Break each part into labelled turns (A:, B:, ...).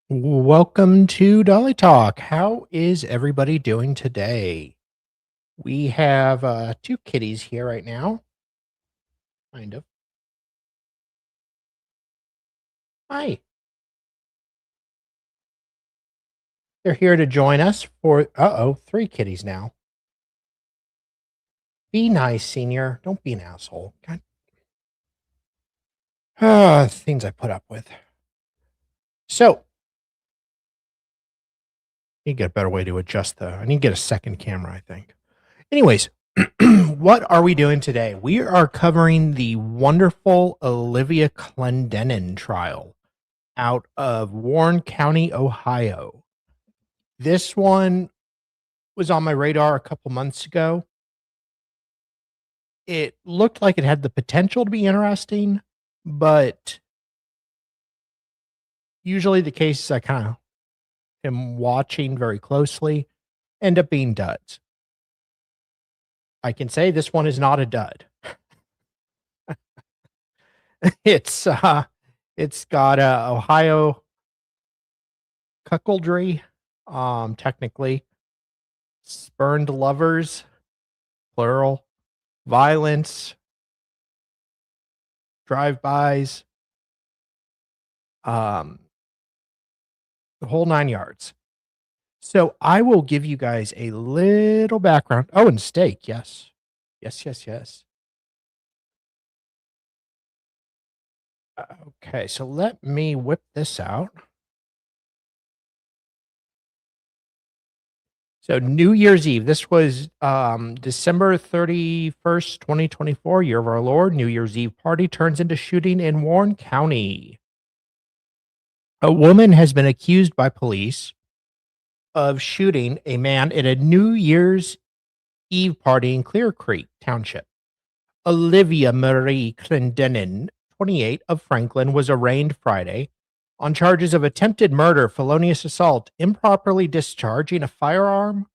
A: Welcome to Dolly Talk. How is everybody doing today? We have two kitties here right now. Kind of. Hi. They're here to join us for, three kitties now. Be nice, senior. Don't be an asshole. God. Things I put up with. So, I need to get a better way to adjust I need to get a second camera, I think. Anyways, what are we doing today? We are covering the wonderful Olivia Clendenin trial out of Warren County, Ohio. This one was on my radar a couple months ago. It looked like it had the potential to be interesting, but usually the cases I kind of am watching very closely end up being duds. I can say this one is not a dud. It's got Ohio cuckoldry, technically spurned lovers, plural, violence, drive-bys, the whole 9 yards. So I will give you guys a little background. Oh, and steak, yes. Yes. Okay, so let me whip this out. So New Year's Eve, this was December 31st, 2024, year of our Lord. New Year's Eve party turns into shooting in Warren County. A woman has been accused by police of shooting a man at a New Year's Eve party in Clear Creek Township. Olivia Marie Clendenin, 28, of Franklin, was arraigned Friday on charges of attempted murder, felonious assault, improperly discharging a firearm,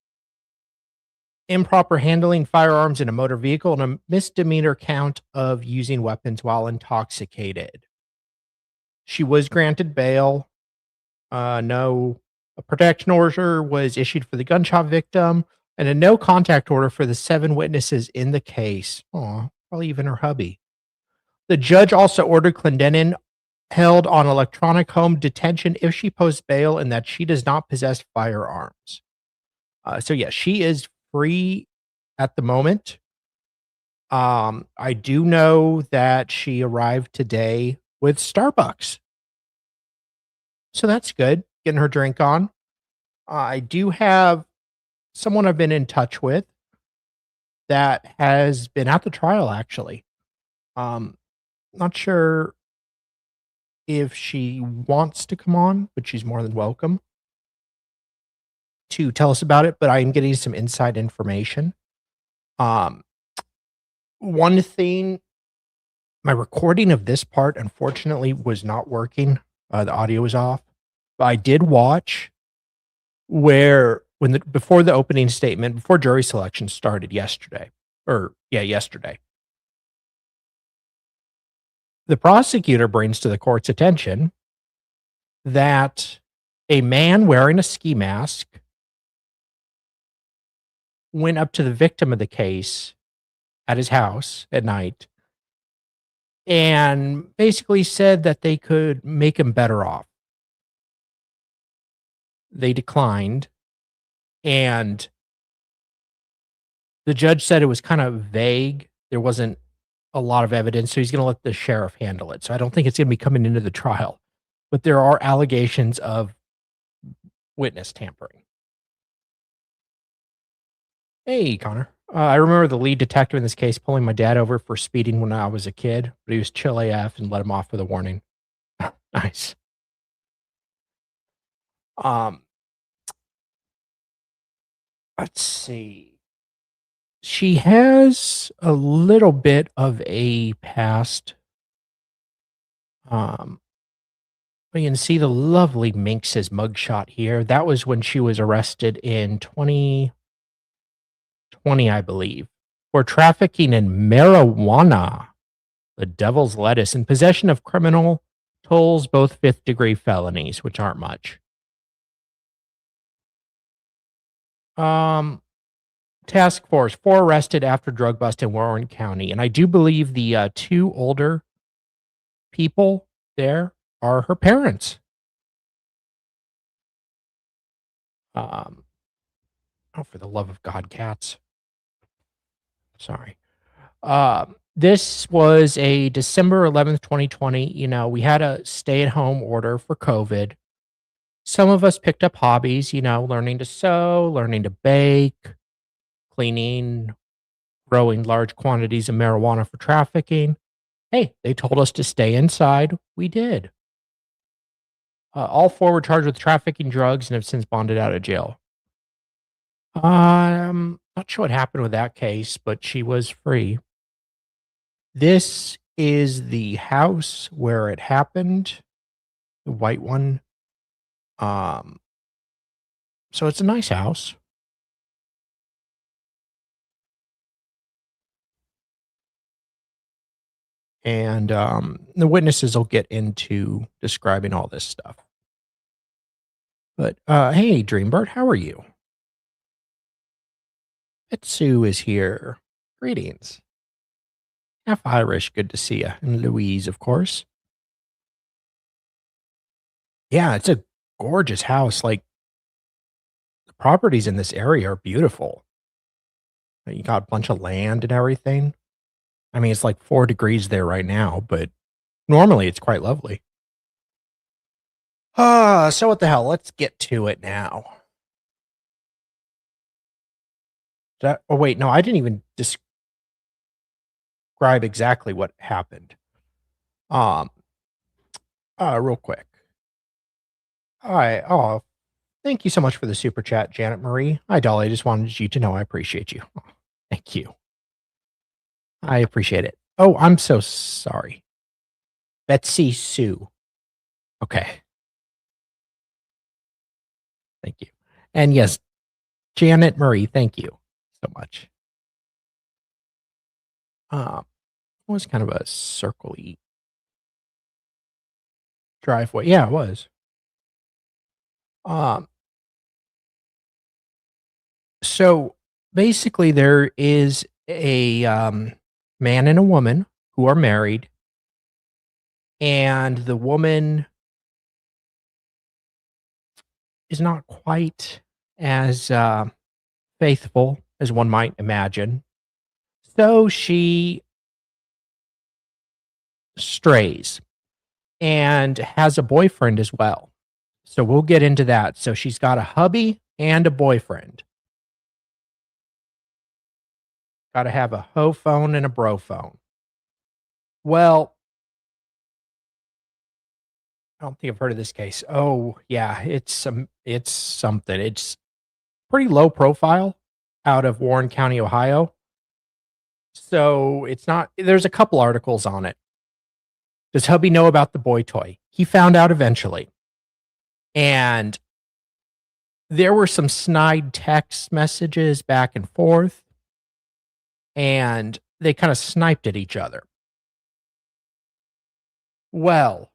A: improper handling firearms in a motor vehicle, and a misdemeanor count of using weapons while intoxicated. She was granted bail. No a protection order was issued for the gunshot victim, and a no contact order for the 7 witnesses in the case. Aw, probably even her hubby. The judge also ordered Clendenin held on electronic home detention if she posts bail and that she does not possess firearms. So yeah, she is free at the moment. I do know that she arrived today with Starbucks. So that's good. Getting her drink on. I do have someone I've been in touch with that has been at the trial actually. Not sure if she wants to come on, but she's more than welcome to tell us about it, but I am getting some inside information. One thing, my recording of this part unfortunately was not working. The audio was off. But I did watch before the opening statement, before jury selection started yesterday. The prosecutor brings to the court's attention that a man wearing a ski mask went up to the victim of the case at his house at night and basically said that they could make him better off. They declined, and the judge said it was kind of vague. There wasn't a lot of evidence, so he's going to let the sheriff handle it. So I don't think it's going to be coming into the trial, but there are allegations of witness tampering. Hey, Connor. I remember the lead detective in this case pulling my dad over for speeding when I was a kid, but he was chill AF and let him off with a warning. Nice. Let's see. She has a little bit of a past. We can see the lovely Minx's mugshot here. That was when she was arrested in 2020, I believe, for trafficking in marijuana, the devil's lettuce, in possession of criminal Tolls both fifth-degree felonies, which aren't much. Um, Task Force, 4 arrested after drug bust in Warren County, and I do believe the, 2 older people there are her parents. Um, oh, for the love of God, cats. Sorry. This was a December 11th, 2020. You know, we had a stay-at-home order for COVID. Some of us picked up hobbies, you know, learning to sew, learning to bake, cleaning, growing large quantities of marijuana for trafficking. Hey, they told us to stay inside. We did. All 4 were charged with trafficking drugs and have since bonded out of jail. Not sure what happened with that case, but she was free. This is the house where it happened, the white one. Um, so it's a nice house. And the witnesses will get into describing all this stuff. But hey, Dreambird, how are you? Etsu is here. Greetings. Half Irish, good to see you. And Louise, of course. Yeah, it's a gorgeous house. Like, the properties in this area are beautiful. You got a bunch of land and everything. I mean, it's like 4 degrees there right now, but normally it's quite lovely. So what the hell? Let's get to it now. Oh, wait, no, I didn't even describe exactly what happened. Um, Real quick. All right. Oh, thank you so much for the super chat, Janet Marie. Hi, Dolly. I just wanted you to know I appreciate you. Oh, thank you. I appreciate it. Oh, I'm so sorry. Betsy Sue. Okay. Thank you. And yes, Janet Marie, thank you so much. It was kind of a circle-y driveway. Yeah, it was. Um, so basically there is a man and a woman who are married, and the woman is not quite as faithful as one might imagine. So she strays and has a boyfriend as well. So we'll get into that. So she's got a hubby and a boyfriend. Got to have a hoe phone and a bro phone. Well, I don't think I've heard of this case. Oh, yeah, it's something. It's pretty low profile out of Warren County, Ohio. So it's not, there's a couple articles on it. Does hubby know about the boy toy? He found out eventually. And there were some snide text messages back and forth, and they kind of sniped at each other. Well,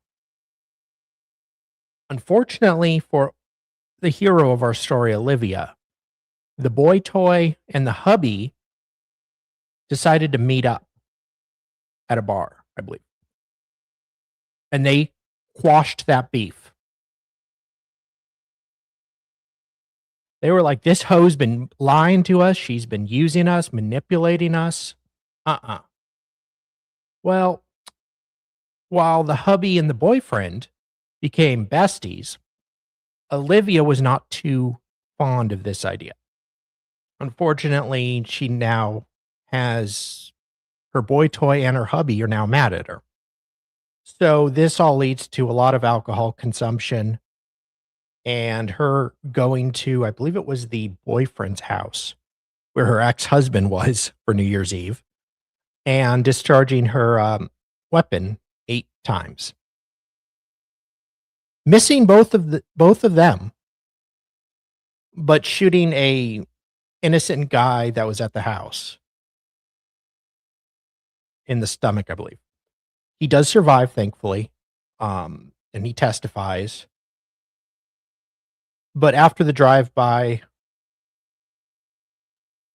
A: unfortunately for the hero of our story, Olivia, the boy toy and the hubby decided to meet up at a bar, I believe. And they quashed that beef. They were like, this hoe's been lying to us. She's been using us, manipulating us. Well, while the hubby and the boyfriend became besties, Olivia was not too fond of this idea. Unfortunately, she now has her boy toy and her hubby are now mad at her. So this all leads to a lot of alcohol consumption and her going to, I believe it was the boyfriend's house where her ex-husband was for New Year's Eve, and discharging her weapon 8 times. Missing both of them, but shooting a innocent guy that was at the house in the stomach, I believe. He does survive, thankfully. and he testifies. But after the drive-by,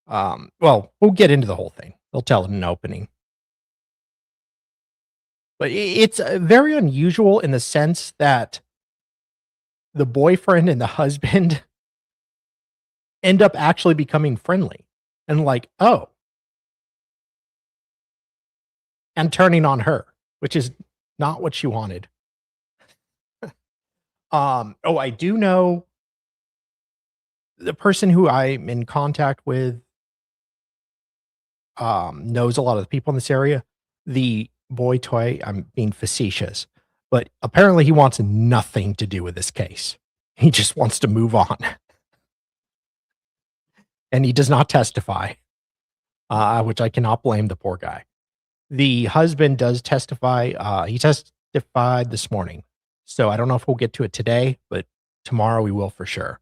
A: well, we'll get into the whole thing. They'll tell it in an opening. But it's very unusual in the sense that the boyfriend and the husband end up actually becoming friendly and like, oh, and turning on her, which is not what she wanted. Oh, I do know the person who I'm in contact with knows a lot of the people in this area. The boy toy, I'm being facetious, but apparently he wants nothing to do with this case. He just wants to move on. And he does not testify, which I cannot blame the poor guy. The husband does testify. He testified this morning. So I don't know if we'll get to it today, but tomorrow we will for sure.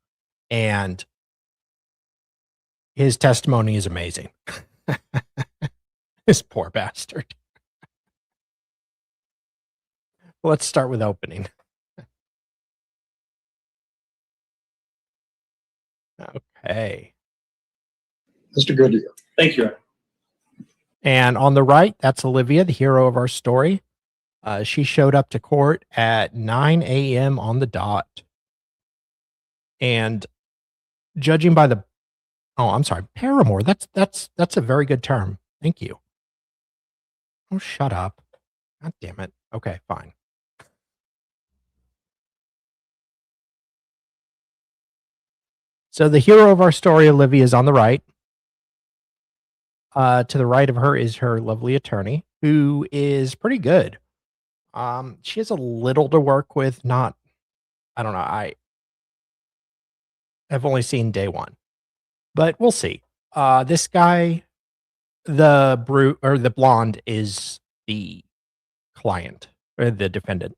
A: And his testimony is amazing. This poor bastard. Let's start with opening. Okay.
B: Mr. Goodyear.
C: Thank you.
A: And on the right, that's Olivia, the hero of our story. She showed up to court at 9 a.m. on the dot. And judging by the, oh, I'm sorry, paramour. That's a very good term. Thank you. Oh, shut up. God damn it. Okay, fine. So the hero of our story, Olivia, is on the right. To the right of her is her lovely attorney, who is pretty good. She has a little to work with. Not, I don't know. I have only seen day one, but we'll see. This guy, the blonde, is the client or the defendant,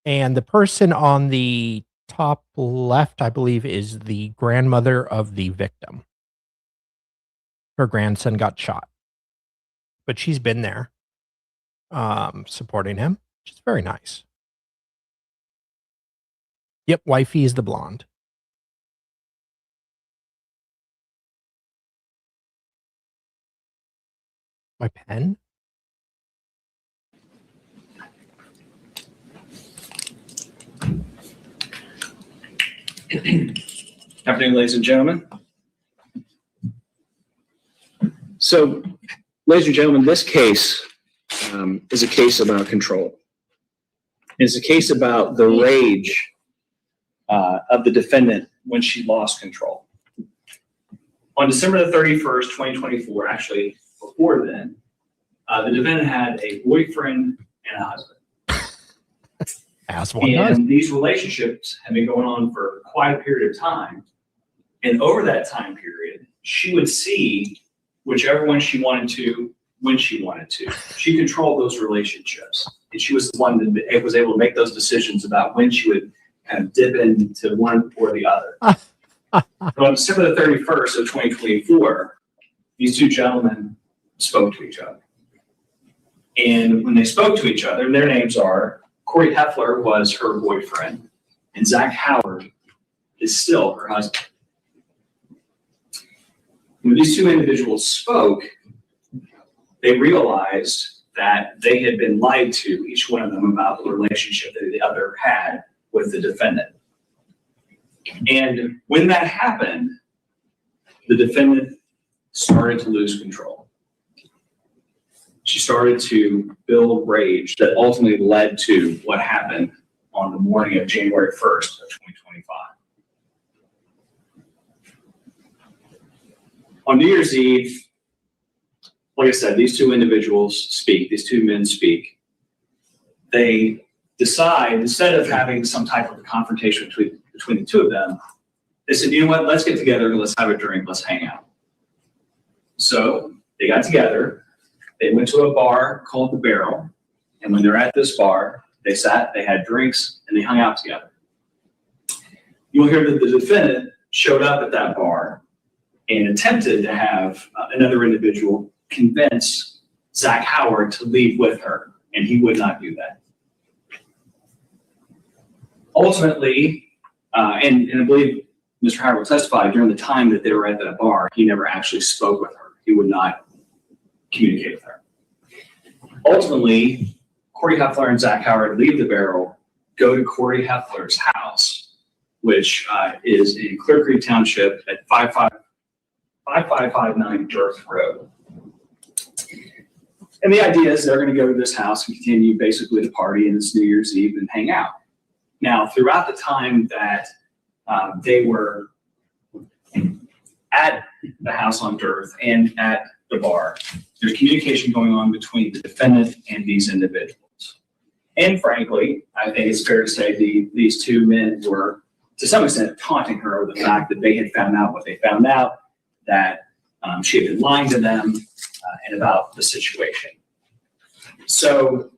A: and the person on the top left, I believe, is the grandmother of the victim. Her grandson got shot, but she's been there, supporting him, which is very nice. Yep, wifey is the blonde. My pen?
C: Afternoon, ladies and gentlemen. So, ladies and gentlemen, this case is a case about control. It's a case about the rage of the defendant when she lost control. On December the 31st, 2024, actually before then, the defendant had a boyfriend and a husband.
A: As one does.
C: And these relationships have been going on for quite a period of time. And over that time period, she would see whichever one she wanted to, when she wanted to. She controlled those relationships. And she was the one that was able to make those decisions about when she would kind of dip into one or the other. So on December the 31st of 2024, these two gentlemen spoke to each other. And when they spoke to each other, their names are Corey Heffler was her boyfriend, and Zach Howard is still her husband. When these two individuals spoke, they realized that they had been lied to, each one of them, about the relationship that the other had with the defendant. And when that happened, the defendant started to lose control. She started to build rage that ultimately led to what happened on the morning of January 1st of 2025. On New Year's Eve, like I said, these two individuals speak, these two men speak. They decide, instead of having some type of a confrontation between the two of them, they said, you know what, let's get together and let's have a drink, let's hang out. So they got together, they went to a bar called The Barrel, and when they're at this bar, they sat, they had drinks, and they hung out together. You'll hear that the defendant showed up at that bar and attempted to have another individual convince Zach Howard to leave with her, and he would not do that. Ultimately, and I believe Mr. Howard will testify, during the time that they were at that bar, he never actually spoke with her. He would not communicate with her. Ultimately, Corey Heffler and Zach Howard leave the barrel, go to Corey Heffler's house, which is in Clear Creek Township at 5559 Durth Road. And the idea is they're going to go to this house and continue basically to party, and it's New Year's Eve, and hang out. Now, throughout the time that they were at the house on Durth and at the bar, there's communication going on between the defendant and these individuals. And frankly, I think it's fair to say these two men were, to some extent, taunting her with the fact that they had found out what they found out, that she had been lying to them and about the situation. So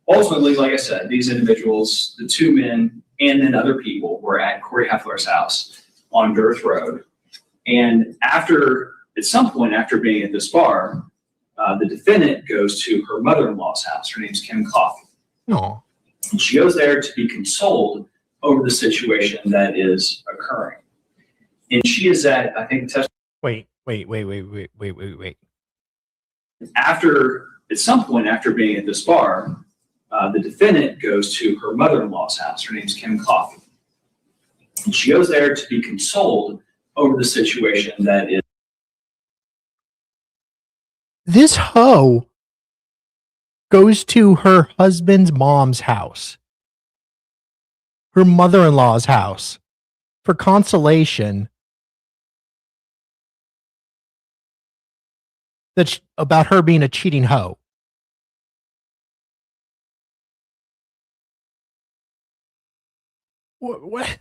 C: ultimately, like I said, these individuals, the two men and then other people, were at Corey Heffler's house on Durth Road. And at some point after being at this bar, the defendant goes to her mother-in-law's house. Her name's Kim Coffey.
A: No.
C: And she goes there to be consoled over the situation that is occurring. And she is at, I think,
A: Wait.
C: At some point after being at this bar, the defendant goes to her mother-in-law's house. Her name's Kim Coffey. And she goes there to be consoled over the situation that is.
A: This hoe goes to her husband's mom's house, her mother-in-law's house, for consolation about her being a cheating hoe. What?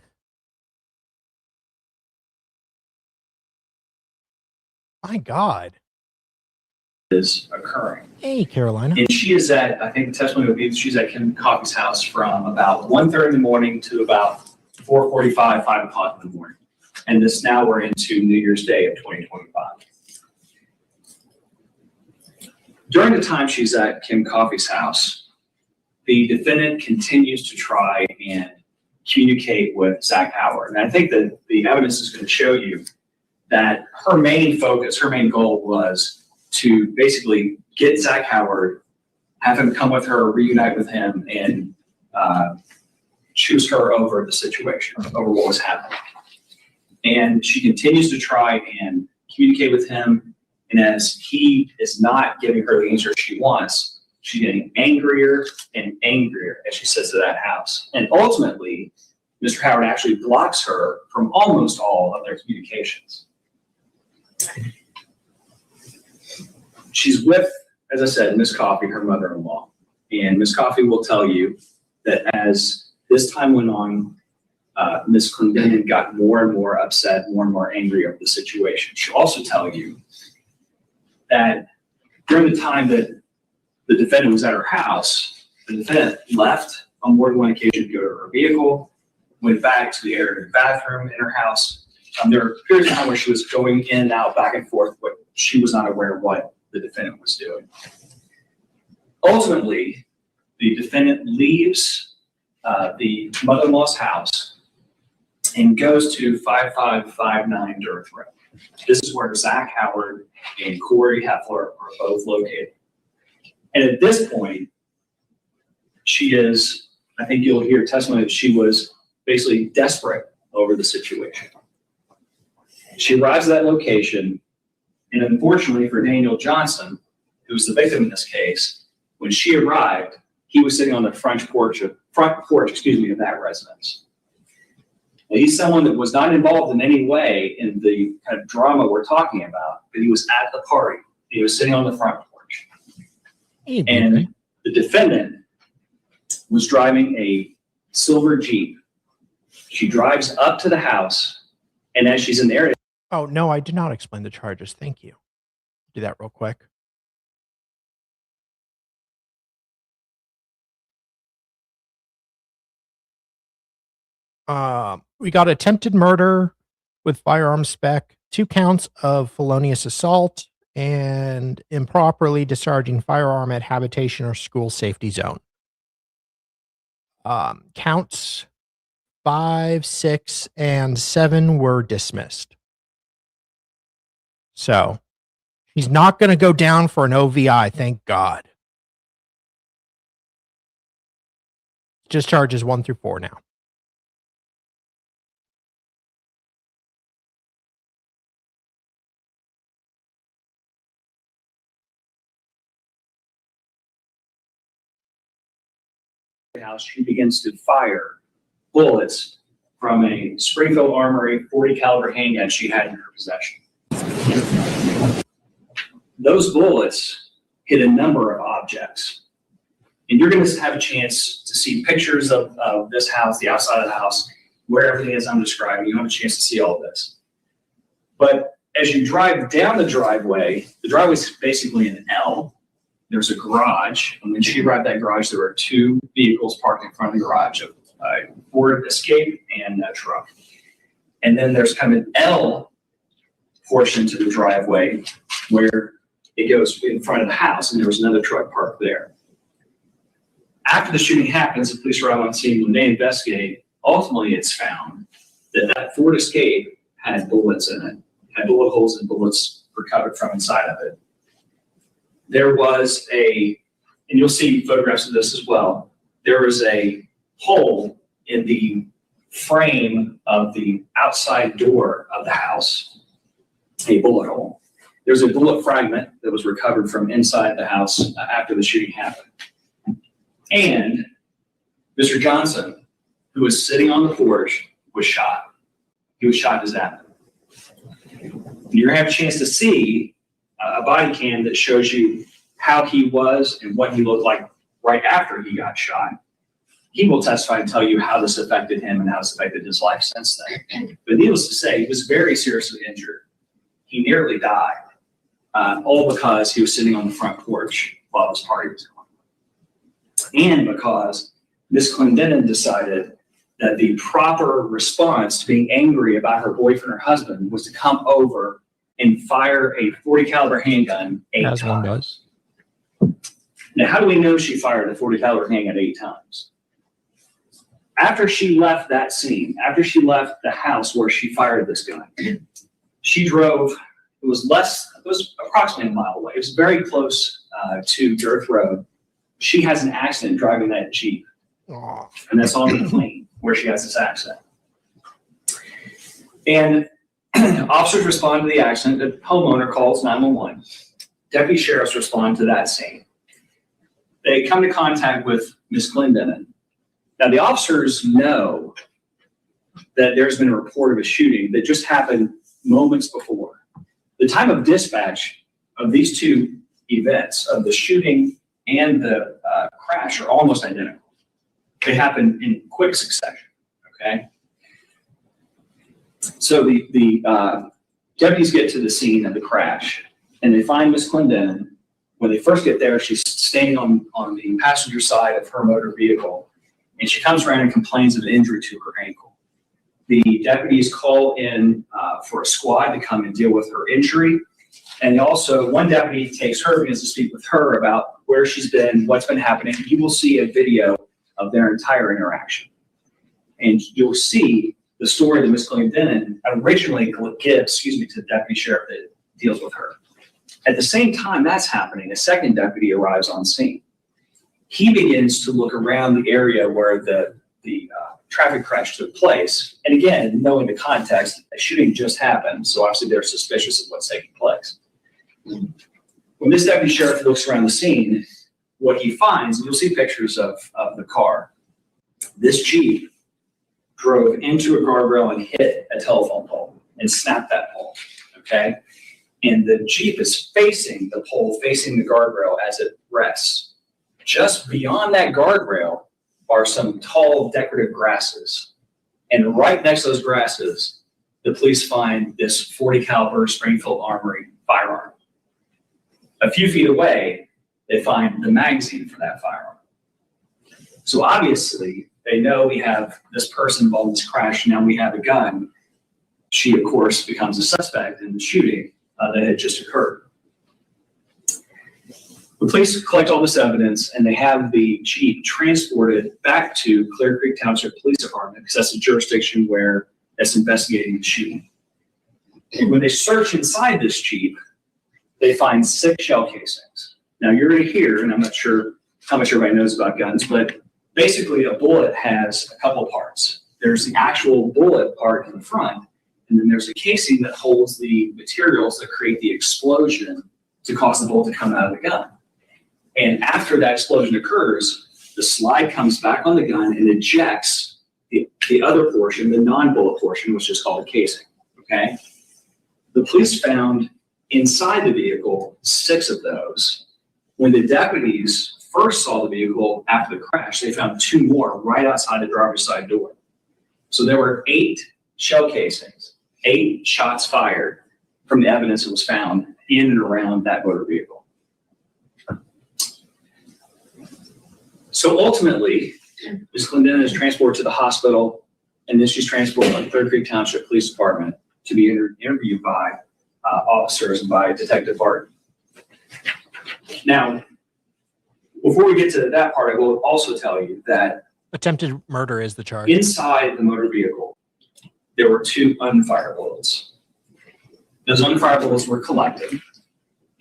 A: My God.
C: Is occurring.
A: Hey, Carolina.
C: And she is at, I think the testimony would be she's at Kim Coffey's house from about 1:30 in the morning to about 4:45, 5 o'clock in the morning. And this now we're into New Year's Day of 2025. During the time she's at Kim Coffey's house, the defendant continues to try and communicate with Zach Howard. And I think that the evidence is going to show you that her main focus, her main goal was to basically get Zach Howard, have him come with her, reunite with him, and choose her over the situation, over what was happening. And she continues to try and communicate with him. And as he is not giving her the answer she wants, she's getting angrier and angrier as she sits at that house. And ultimately, Mr. Howard actually blocks her from almost all of their communications. She's with, as I said, Miss Coffey, her mother-in-law. And Miss Coffey will tell you that as this time went on, Miss Clendenin got more and more upset, more and more angry over the situation. She'll also tell you that during the time that the defendant was at her house, the defendant left on more than one occasion to go to her vehicle, went back to the area of the bathroom in her house. There were periods of time where she was going in and out, back and forth, but she was not aware of what the defendant was doing. Ultimately, the defendant leaves the mother-in-law's house and goes to 5559 Durth Road. This is where Zach Howard and Corey Heffler are both located. And at this point, she is, I think you'll hear testimony that she was basically desperate over the situation. She arrives at that location, and unfortunately for Daniel Johnson, who's the victim in this case, when she arrived, he was sitting on the front porch of that residence. Now, he's someone that was not involved in any way in the kind of drama we're talking about, but he was at the party. He was sitting on the front porch.
A: Hey,
C: and the defendant was driving a silver Jeep. She drives up to the house, and as she's in the area.
A: Oh, no, I did not explain the charges. Thank you. Do that real quick. We got attempted murder with firearm spec, 2 counts of felonious assault, and improperly discharging firearm at habitation or school safety zone. Counts 5, 6, and 7 were dismissed. So he's not going to go down for an OVI, thank God. Just charges 1 through 4 now.
C: House, she begins to fire bullets from a Springfield Armory 40 caliber handgun she had in her possession. Those bullets hit a number of objects. And you're going to have a chance to see pictures of this house, the outside of the house, where everything is I'm describing. You have a chance to see all this. But as you drive down the driveway is basically an L. There's a garage, and when she arrived at that garage, there were 2 vehicles parked in front of the garage, a Ford Escape and a truck. And then there's kind of an L portion to the driveway where it goes in front of the house, and there was another truck parked there. After the shooting happens, the police arrive on scene. When they investigate, ultimately it's found that that Ford Escape had bullets in it, had bullet holes and bullets recovered from inside of it. There was and you'll see photographs of this as well, there was a hole in the frame of the outside door of the house, a bullet hole. There's a bullet fragment that was recovered from inside the house after the shooting happened. And Mr. Johnson, who was sitting on the porch, was shot. He was shot in his abdomen. You're going to have a chance to see a body cam that shows you how he was and what he looked like right after he got shot. He will testify and tell you how this affected him and how it's affected his life since then. But needless to say, he was very seriously injured. He nearly died, all because he was sitting on the front porch while this party was going on. And because Ms. Clendenin decided that the proper response to being angry about her boyfriend or husband was to come over and fire a 40 caliber handgun 8 times.
A: As one does.
C: Now, how do we know she fired a 40 caliber handgun 8 times? After she left that scene, after she left the house where she fired this gun, she drove, it was approximately a mile away. It was very close to Girth Road. She has an accident driving that Jeep.
A: Oh.
C: And that's on the plane where she has this accident. And officers respond to the accident. The homeowner calls 911. Deputy sheriffs respond to that scene. They come to contact with Ms. Clendenin. Now, the officers know that there's been a report of a shooting that just happened moments before. The time of dispatch of these 2 events, of the shooting and the crash, are almost identical. They happen in quick succession, okay? So the deputies get to the scene of the crash, and they find Ms. Clendenin. When they first get there, she's standing on the passenger side of her motor vehicle, and she comes around and complains of an injury to her ankle. The deputies call in for a squad to come and deal with her injury, and also one deputy takes her, begins to speak with her about where she's been, what's been happening. You will see a video of their entire interaction, and you'll see the story that Ms. Clendenin originally gives, to the deputy sheriff that deals with her. At the same time that's happening, a second deputy arrives on scene. He begins to look around the area where the traffic crash took place. And again, knowing the context, a shooting just happened, so obviously they're suspicious of what's taking place. When this deputy sheriff looks around the scene, what he finds, and you'll see pictures of the car, this Jeep drove into a guardrail and hit a telephone pole and snapped that pole, okay? And the Jeep is facing the pole, facing the guardrail as it rests. Just beyond that guardrail are some tall decorative grasses. And right next to those grasses, the police find this 40 caliber Springfield Armory firearm. A few feet away, they find the magazine for that firearm. So obviously, they know we have this person involved in this crash, now we have a gun. She, of course, becomes a suspect in the shooting that had just occurred. The police collect all this evidence and they have the Jeep transported back to Clear Creek Township Police Department because that's the jurisdiction where it's investigating the shooting. And when they search inside this Jeep, they find 6 shell casings. Now you're going to hear, and I'm not sure how much everybody knows about guns, but basically a bullet has a couple parts. There's the actual bullet part in the front, and then there's a casing that holds the materials that create the explosion to cause the bullet to come out of the gun. And after that explosion occurs, the slide comes back on the gun and ejects the other portion, the non-bullet portion, which is called a casing, okay? The police found inside the vehicle 6 of those. When the deputies first saw the vehicle after the crash, they found 2 more right outside the driver's side door. So there were 8 shell casings, 8 shots fired from the evidence that was found in and around that motor vehicle. So ultimately, Ms. Clendenin is transported to the hospital, and then she's transported to the Clear Creek Township Police Department to be interviewed by officers and by Detective Barton. Now, before we get to that part, I will also tell you that
A: attempted murder is the charge.
C: Inside the motor vehicle, there were 2 unfired bullets. Those unfired bullets were collected,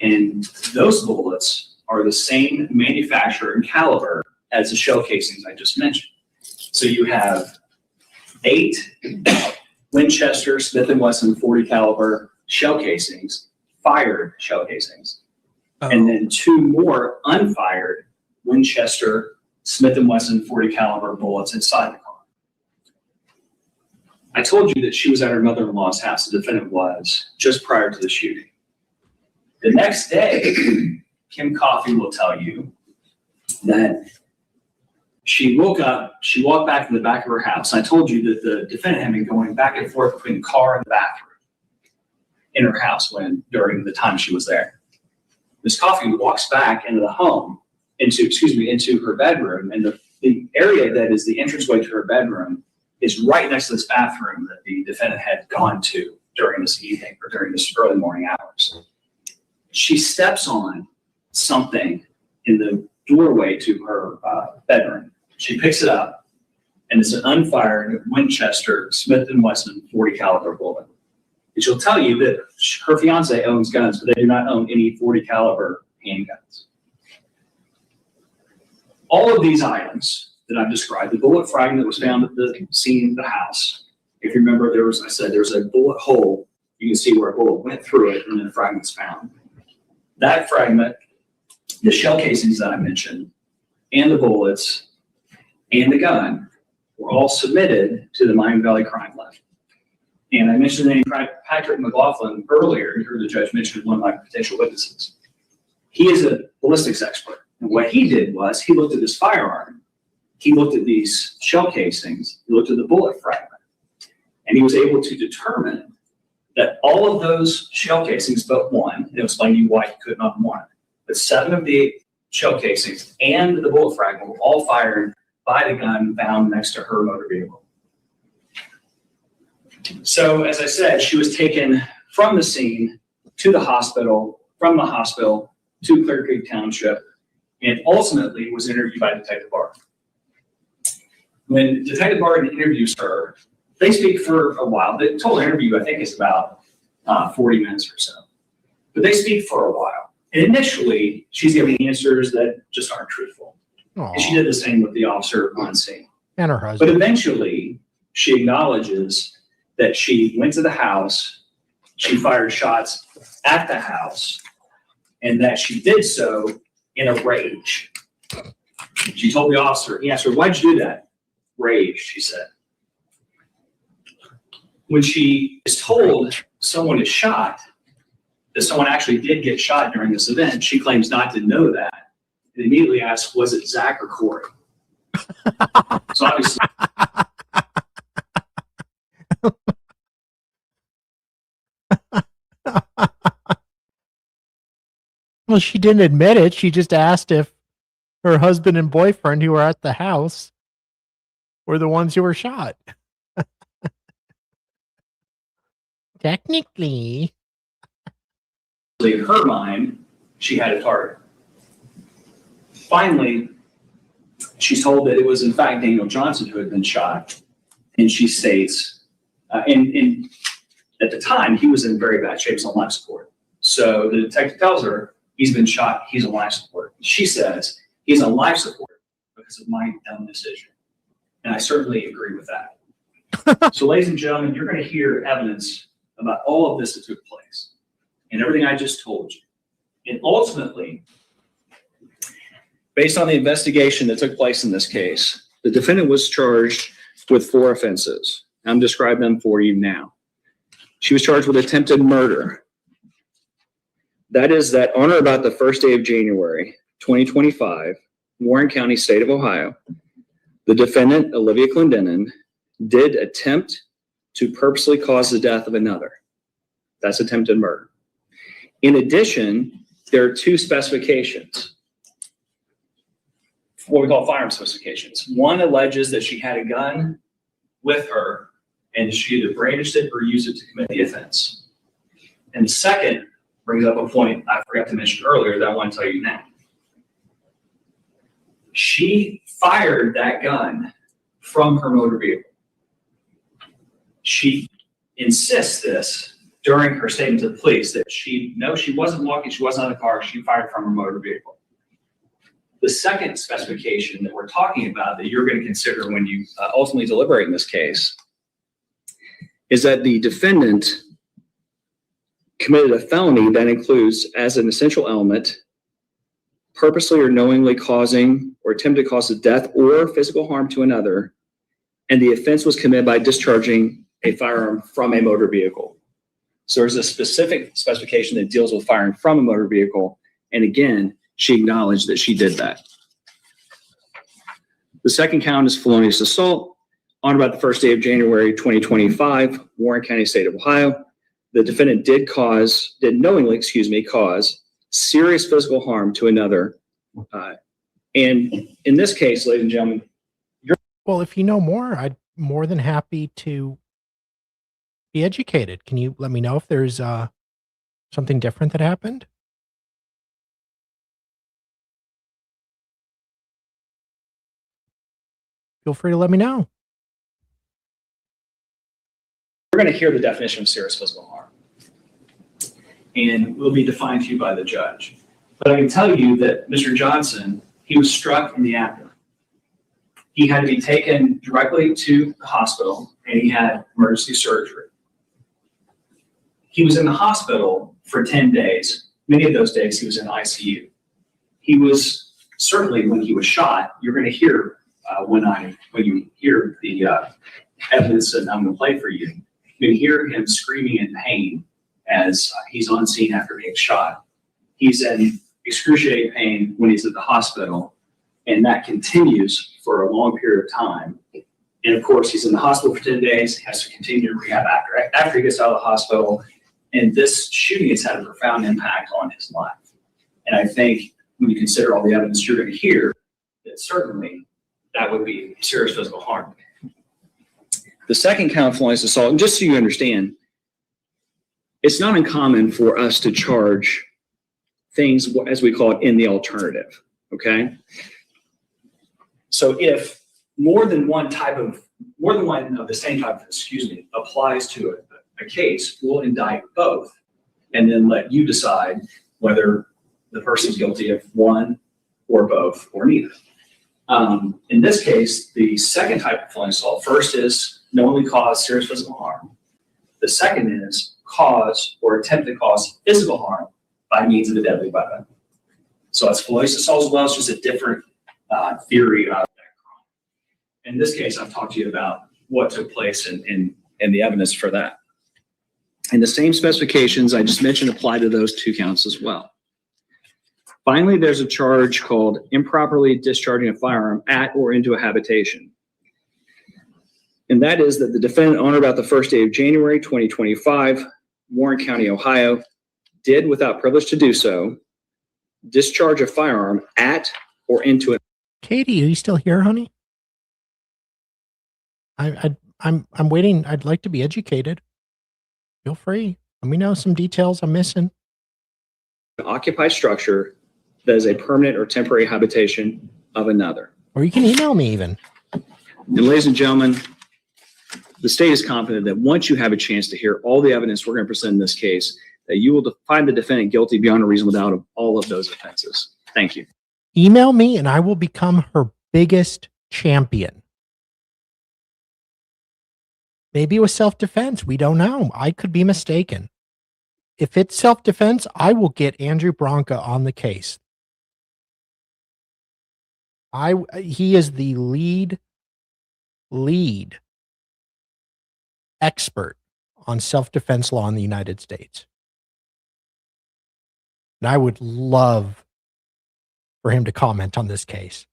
C: and those bullets are the same manufacturer and caliber as the shell casings I just mentioned. So you have 8 Winchester Smith & Wesson 40 caliber shell casings, fired shell casings, and then 2 more unfired Winchester Smith & Wesson 40 caliber bullets inside the car. I told you that she was at her mother-in-law's house, the defendant was, just prior to the shooting. The next day, Kim Coffey will tell you that she woke up, she walked back in the back of her house. I told you that the defendant had been going back and forth between the car and the bathroom in her house during the time she was there. Ms. Coffey walks back into the home, into her bedroom, and the area that is the entranceway to her bedroom is right next to this bathroom that the defendant had gone to during this evening or during this early morning hours. She steps on something in the doorway to her bedroom. She picks it up, and it's an unfired Winchester Smith & Wesson 40 caliber bullet. And she'll tell you that her fiance owns guns, but they do not own any 40 caliber handguns. All of these items that I've described, the bullet fragment that was found at the scene of the house, if you remember, there's a bullet hole. You can see where a bullet went through it, and then the fragment's found. That fragment, the shell casings that I mentioned, and the bullets, and the gun were all submitted to the Miami Valley Crime Lab. And I mentioned the name Patrick McLaughlin earlier. You heard the judge mention one of my potential witnesses. He is a ballistics expert. And what he did was he looked at this firearm, he looked at these shell casings, he looked at the bullet fragment, and he was able to determine that all of those shell casings but one, and it'll explain to you why he could not have one, but 7 of the 8 shell casings and the bullet fragment were all fired by the gun found next to her motor vehicle. So, as I said, she was taken from the scene to the hospital, from the hospital to Clear Creek Township, and ultimately was interviewed by Detective Barton. When Detective Barton interviews her, they speak for a while. The total interview, I think, is about 40 minutes or so. But they speak for a while. And initially, she's giving answers that just aren't truthful.
A: Aww.
C: And she did the same with the officer on scene.
A: And her husband.
C: But eventually, she acknowledges that she went to the house, she fired shots at the house, and that she did so in a rage. She told the officer, he asked her, "Why'd you do that?" Rage, she said. When she is told someone is shot, that someone actually did get shot during this event, she claims not to know that, and immediately asks, "Was it Zach or Corey?" So obviously,
A: well, she didn't admit it. She just asked if her husband and boyfriend who were at the house were the ones who were shot. Technically.
C: in her mind, she had a target. Finally, she's told that it was in fact Daniel Johnson who had been shot, and she states, and at the time he was in very bad shape, he's on life support. So the detective tells her he's been shot, he's on life support. She says he's on life support because of my dumb decision, and I certainly agree with that. So, ladies and gentlemen, you're going to hear evidence about all of this that took place and everything I just told you, and ultimately, based on the investigation that took place in this case, the defendant was charged with 4 offenses. I'm describing them for you now. She was charged with attempted murder. That is that on or about the first day of January, 2025, Warren County, state of Ohio, the defendant, Olivia Clendenin, did attempt to purposely cause the death of another. That's attempted murder. In addition, there are 2 specifications, what we call firearm specifications. One alleges that she had a gun with her and she either brandished it or used it to commit the offense. And the second brings up a point I forgot to mention earlier that I want to tell you now. She fired that gun from her motor vehicle. She insists this during her statement to the police that she wasn't walking, she wasn't in the car, she fired from her motor vehicle. The second specification that we're talking about that you're going to consider when you ultimately deliberate in this case is that the defendant committed a felony that includes, as an essential element, purposely or knowingly causing or attempting to cause the death or physical harm to another, and the offense was committed by discharging a firearm from a motor vehicle. So there's a specific specification that deals with firing from a motor vehicle, and again, she acknowledged that she did that. The second count is felonious assault. On about the first day of January 2025, Warren County, state of Ohio, the defendant did knowingly cause serious physical harm to another. And in this case, ladies and gentlemen,
A: well, if you know more, I'd more than happy to be educated. Can you let me know if there's something different that happened? Feel free to let me know.
C: we're going to hear the definition of serious physical harm, and it will be defined to you by the judge. But I can tell you that Mr. Johnson, he was struck in the abdomen. He had to be taken directly to the hospital, and he had emergency surgery. He was in the hospital for 10 days. Many of those days he was in ICU. He was, certainly when he was shot, you're going to hear when you hear the evidence that I'm going to play for you, you can hear him screaming in pain as he's on scene after being shot. He's in excruciating pain when he's at the hospital, and that continues for a long period of time. And of course, he's in the hospital for 10 days, has to continue to rehab after he gets out of the hospital. And this shooting has had a profound impact on his life. And I think when you consider all the evidence you're going to hear, that certainly that would be serious physical harm. The second count of felonious assault, and just so you understand, it's not uncommon for us to charge things, as we call it, in the alternative, okay? So if more than one of the same type, applies to a case, we'll indict both and then let you decide whether the person's guilty of one or both or neither. In this case, the second type of felonious assault, first is knowingly cause serious physical harm. The second is cause or attempt to cause physical harm by means of a deadly weapon. So it's felonious assault as well, it's just a different theory of that crime. In this case, I've talked to you about what took place and the evidence for that. And the same specifications I just mentioned apply to those two counts as well. Finally, there's a charge called improperly discharging a firearm at or into a habitation. And that is that the defendant, on or about the first day of January 2025, Warren County, Ohio, did, without privilege to do so, discharge a firearm at or into it.
A: Katie, are you still here, honey? I'm waiting. I'd like to be educated. Feel free. Let me know some details I'm missing.
C: An occupied structure that is a permanent or temporary habitation of another.
A: Or you can email me even.
C: And ladies and gentlemen, the state is confident that once you have a chance to hear all the evidence we're going to present in this case, that you will find the defendant guilty beyond a reasonable doubt of all of those offenses. Thank you.
A: Email me and I will become her biggest champion. Maybe it was self-defense. We don't know. I could be mistaken. If it's self-defense, I will get Andrew Branca on the case. He is the lead expert on self-defense law in the United States. And I would love for him to comment on this case.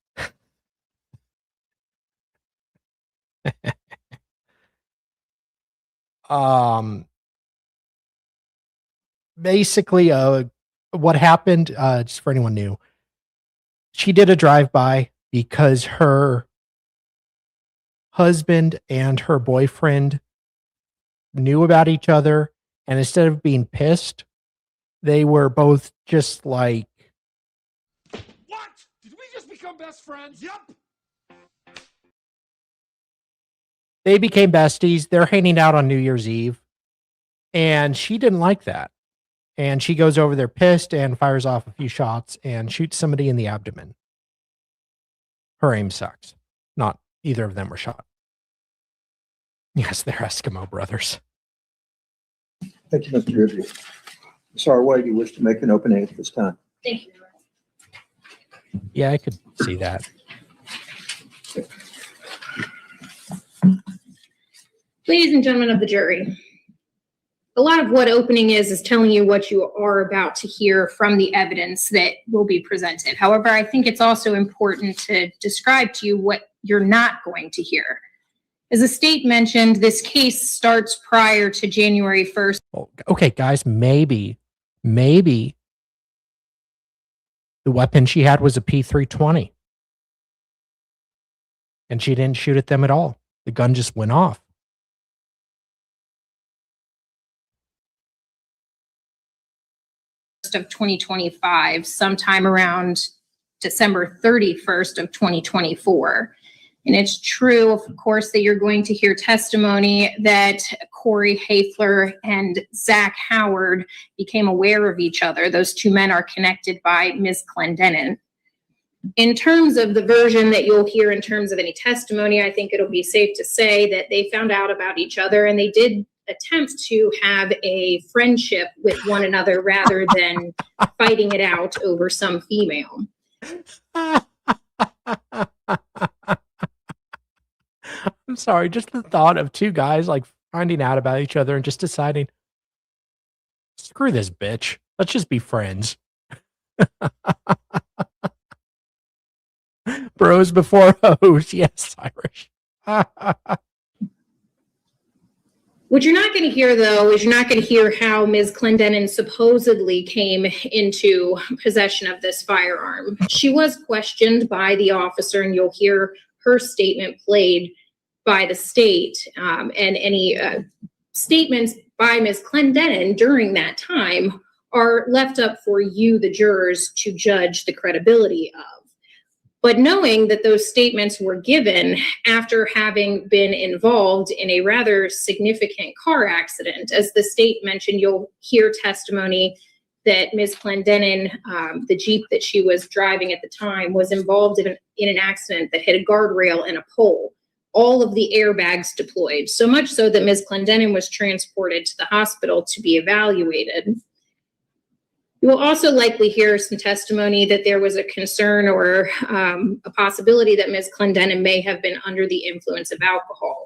A: Basically, what happened, just for anyone new, she did a drive-by because her husband and her boyfriend knew about each other, and instead of being pissed, they were both just like,
D: what? Did we just become best friends? Yep.
A: they became besties. They're hanging out on New Year's Eve, and she didn't like that. And she goes over there pissed and fires off a few shots and shoots somebody in the abdomen. Her aim sucks. Not either of them were shot. Yes, they're Eskimo brothers.
B: Thank you, Mr. Goodyear. Ms. Harway, do you wish to make an opening at this time?
E: Thank you.
A: Yeah, I could see that.
E: Ladies and gentlemen of the jury, a lot of what opening is telling you what you are about to hear from the evidence that will be presented. However, I think it's also important to describe to you what you're not going to hear. As the state mentioned, this case starts prior to January 1st.
A: Well, okay, guys, maybe the weapon she had was a P320. And she didn't shoot at them at all. The gun just went off.
E: Of 2025, sometime around December 31st of 2024. And it's true, of course, that you're going to hear testimony that Corey Hafler and Zach Howard became aware of each other. Those two men are connected by Ms. Clendenin. In terms of the version that you'll hear in terms of any testimony, I think it'll be safe to say that they found out about each other and they did attempt to have a friendship with one another rather than fighting it out over some female.
A: I'm sorry, just the thought of two guys like finding out about each other and just deciding, screw this bitch, let's just be friends. Bros before hoes. Yes, Irish.
E: What you're not going to hear, though, is you're not going to hear how Ms. Clendenin supposedly came into possession of this firearm. She was questioned by the officer, and you'll hear her statement played by the state. And any statements by Ms. Clendenin during that time are left up for you, the jurors, to judge the credibility of. But knowing that those statements were given after having been involved in a rather significant car accident, as the state mentioned, you'll hear testimony that Ms. Clendenin, the Jeep that she was driving at the time, was involved in an accident that hit a guardrail and a pole. All of the airbags deployed, so much so that Ms. Clendenin was transported to the hospital to be evaluated. You will also likely hear some testimony that there was a concern or a possibility that Ms. Clendenin may have been under the influence of alcohol.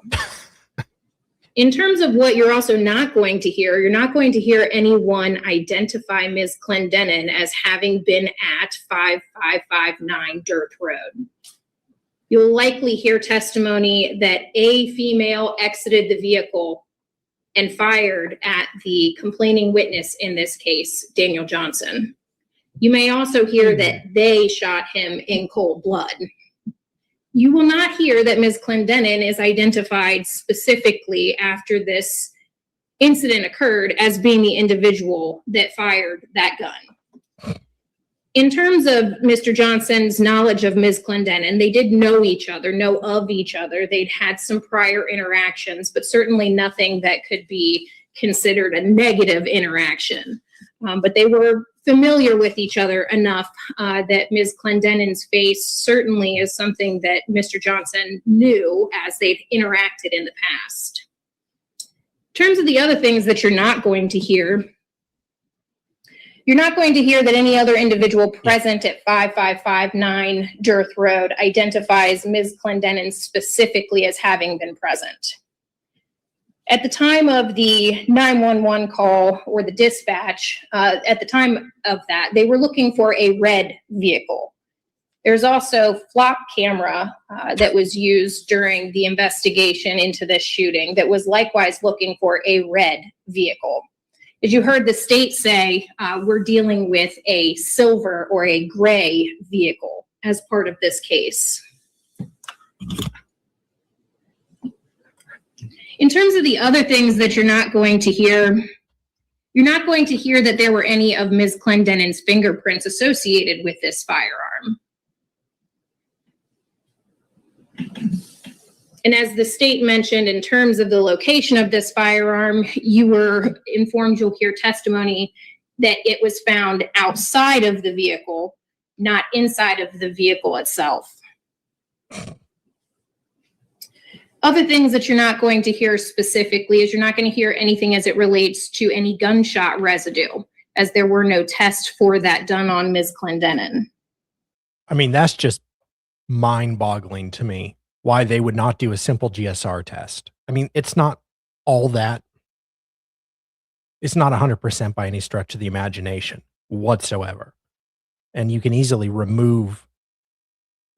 E: In terms of what you're also not going to hear, you're not going to hear anyone identify Ms. Clendenin as having been at 5559 Dirt Road. You'll likely hear testimony that a female exited the vehicle and fired at the complaining witness in this case, Daniel Johnson. You may also hear that they shot him in cold blood. You will not hear that Ms. Clendenin is identified specifically after this incident occurred as being the individual that fired that gun. In terms of Mr. Johnson's knowledge of Ms. Clendenin, they did know each other, know of each other. They'd had some prior interactions, but certainly nothing that could be considered a negative interaction. But they were familiar with each other enough that Ms. Clendenin's face certainly is something that Mr. Johnson knew as they've interacted in the past. In terms of the other things that you're not going to hear, you're not going to hear that any other individual present at 5559 Dearth Road identifies Ms. Clendenin specifically as having been present. At the time of the 911 call or the dispatch, at the time of that, they were looking for a red vehicle. There's also flop camera that was used during the investigation into this shooting that was likewise looking for a red vehicle. As you heard the state say, we're dealing with a silver or a gray vehicle as part of this case. In terms of the other things that you're not going to hear, you're not going to hear that there were any of Ms. Clendenin's fingerprints associated with this firearm. And as the state mentioned, in terms of the location of this firearm, you were informed you'll hear testimony that it was found outside of the vehicle, not inside of the vehicle itself. Other things that you're not going to hear specifically is you're not going to hear anything as it relates to any gunshot residue, as there were no tests for that done on Ms. Clendenin.
A: I mean, that's just mind-boggling to me, why they would not do a simple GSR test. I mean, it's not all that. It's not 100% by any stretch of the imagination whatsoever. And you can easily remove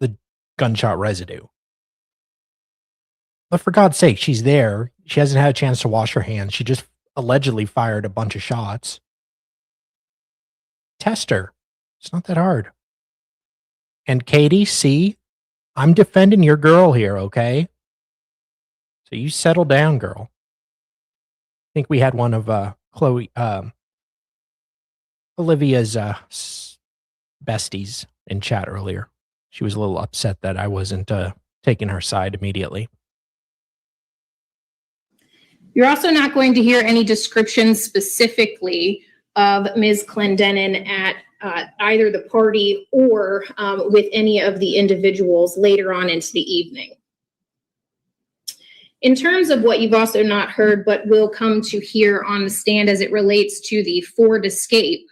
A: the gunshot residue. But for God's sake, she's there. She hasn't had a chance to wash her hands. She just allegedly fired a bunch of shots. Test her. It's not that hard. And Katie, see, I'm defending your girl here, okay? So you settle down, girl. I think we had one of Olivia's besties in chat earlier. She was a little upset that I wasn't taking her side immediately.
E: You're also not going to hear any descriptions specifically of Ms. Clendenin at either the party or with any of the individuals later on into the evening. In terms of what you've also not heard but will come to hear on the stand as it relates to the Ford Escape,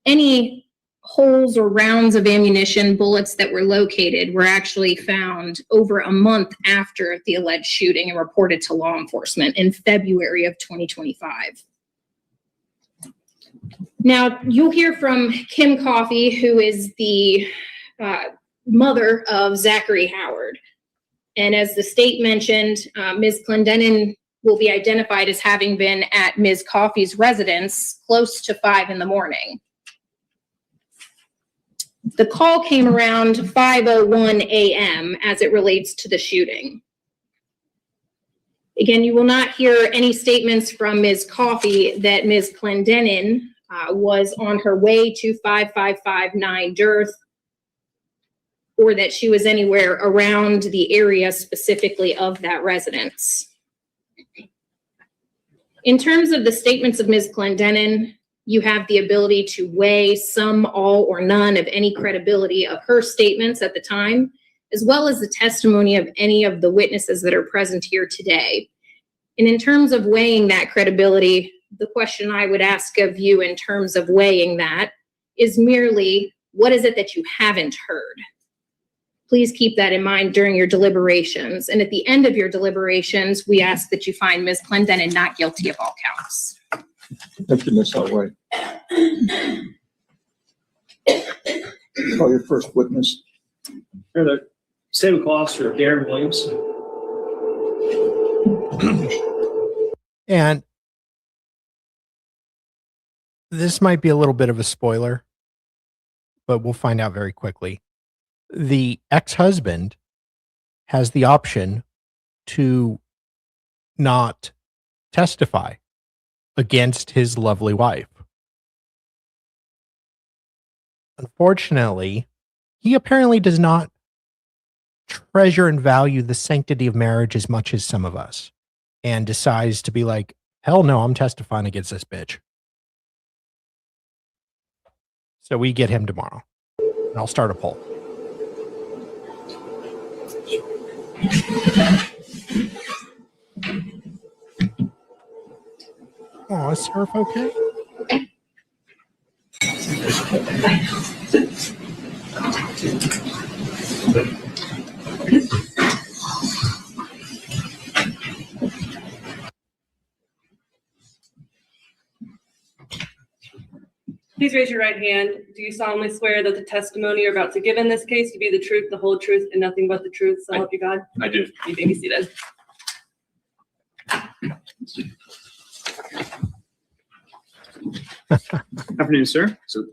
E: any holes or rounds of ammunition, bullets that were located were actually found over a month after the alleged shooting and reported to law enforcement in February of 2025. Now, you'll hear from Kim Coffey, who is the mother of Zachary Howard. And as the state mentioned, Ms. Clendenin will be identified as having been at Ms. Coffey's residence close to 5 in the morning. The call came around 5:01 a.m. as it relates to the shooting. Again, you will not hear any statements from Ms. Coffey that Ms. Clendenin was on her way to 5559 Dearth, or that she was anywhere around the area specifically of that residence. In terms of the statements of Ms. Clendenin, you have the ability to weigh some, all, or none of any credibility of her statements at the time, as well as the testimony of any of the witnesses that are present here today. And in terms of weighing that credibility, the question I would ask of you in terms of weighing that is merely, what is it that you haven't heard? Please keep that in mind during your deliberations. And at the end of your deliberations, we ask that you find Ms. Clendenin not guilty of all counts.
B: Thank you, Ms. Elway. Call your first witness.
F: Here, the State Officer Darren Williams.
A: And this might be a little bit of a spoiler, but we'll find out very quickly. The ex-husband has the option to not testify against his lovely wife. Unfortunately, he apparently does not treasure and value the sanctity of marriage as much as some of us, and decides to be like, hell no, I'm testifying against this bitch. So we get him tomorrow. And I'll start a poll. Oh, is Surf okay?
G: Please raise your right hand. Do you solemnly swear that the testimony you're about to give in this case to be the truth, the whole truth, and nothing but the truth? So help you God?
C: I do.
G: You may be seated.
F: Afternoon, sir. So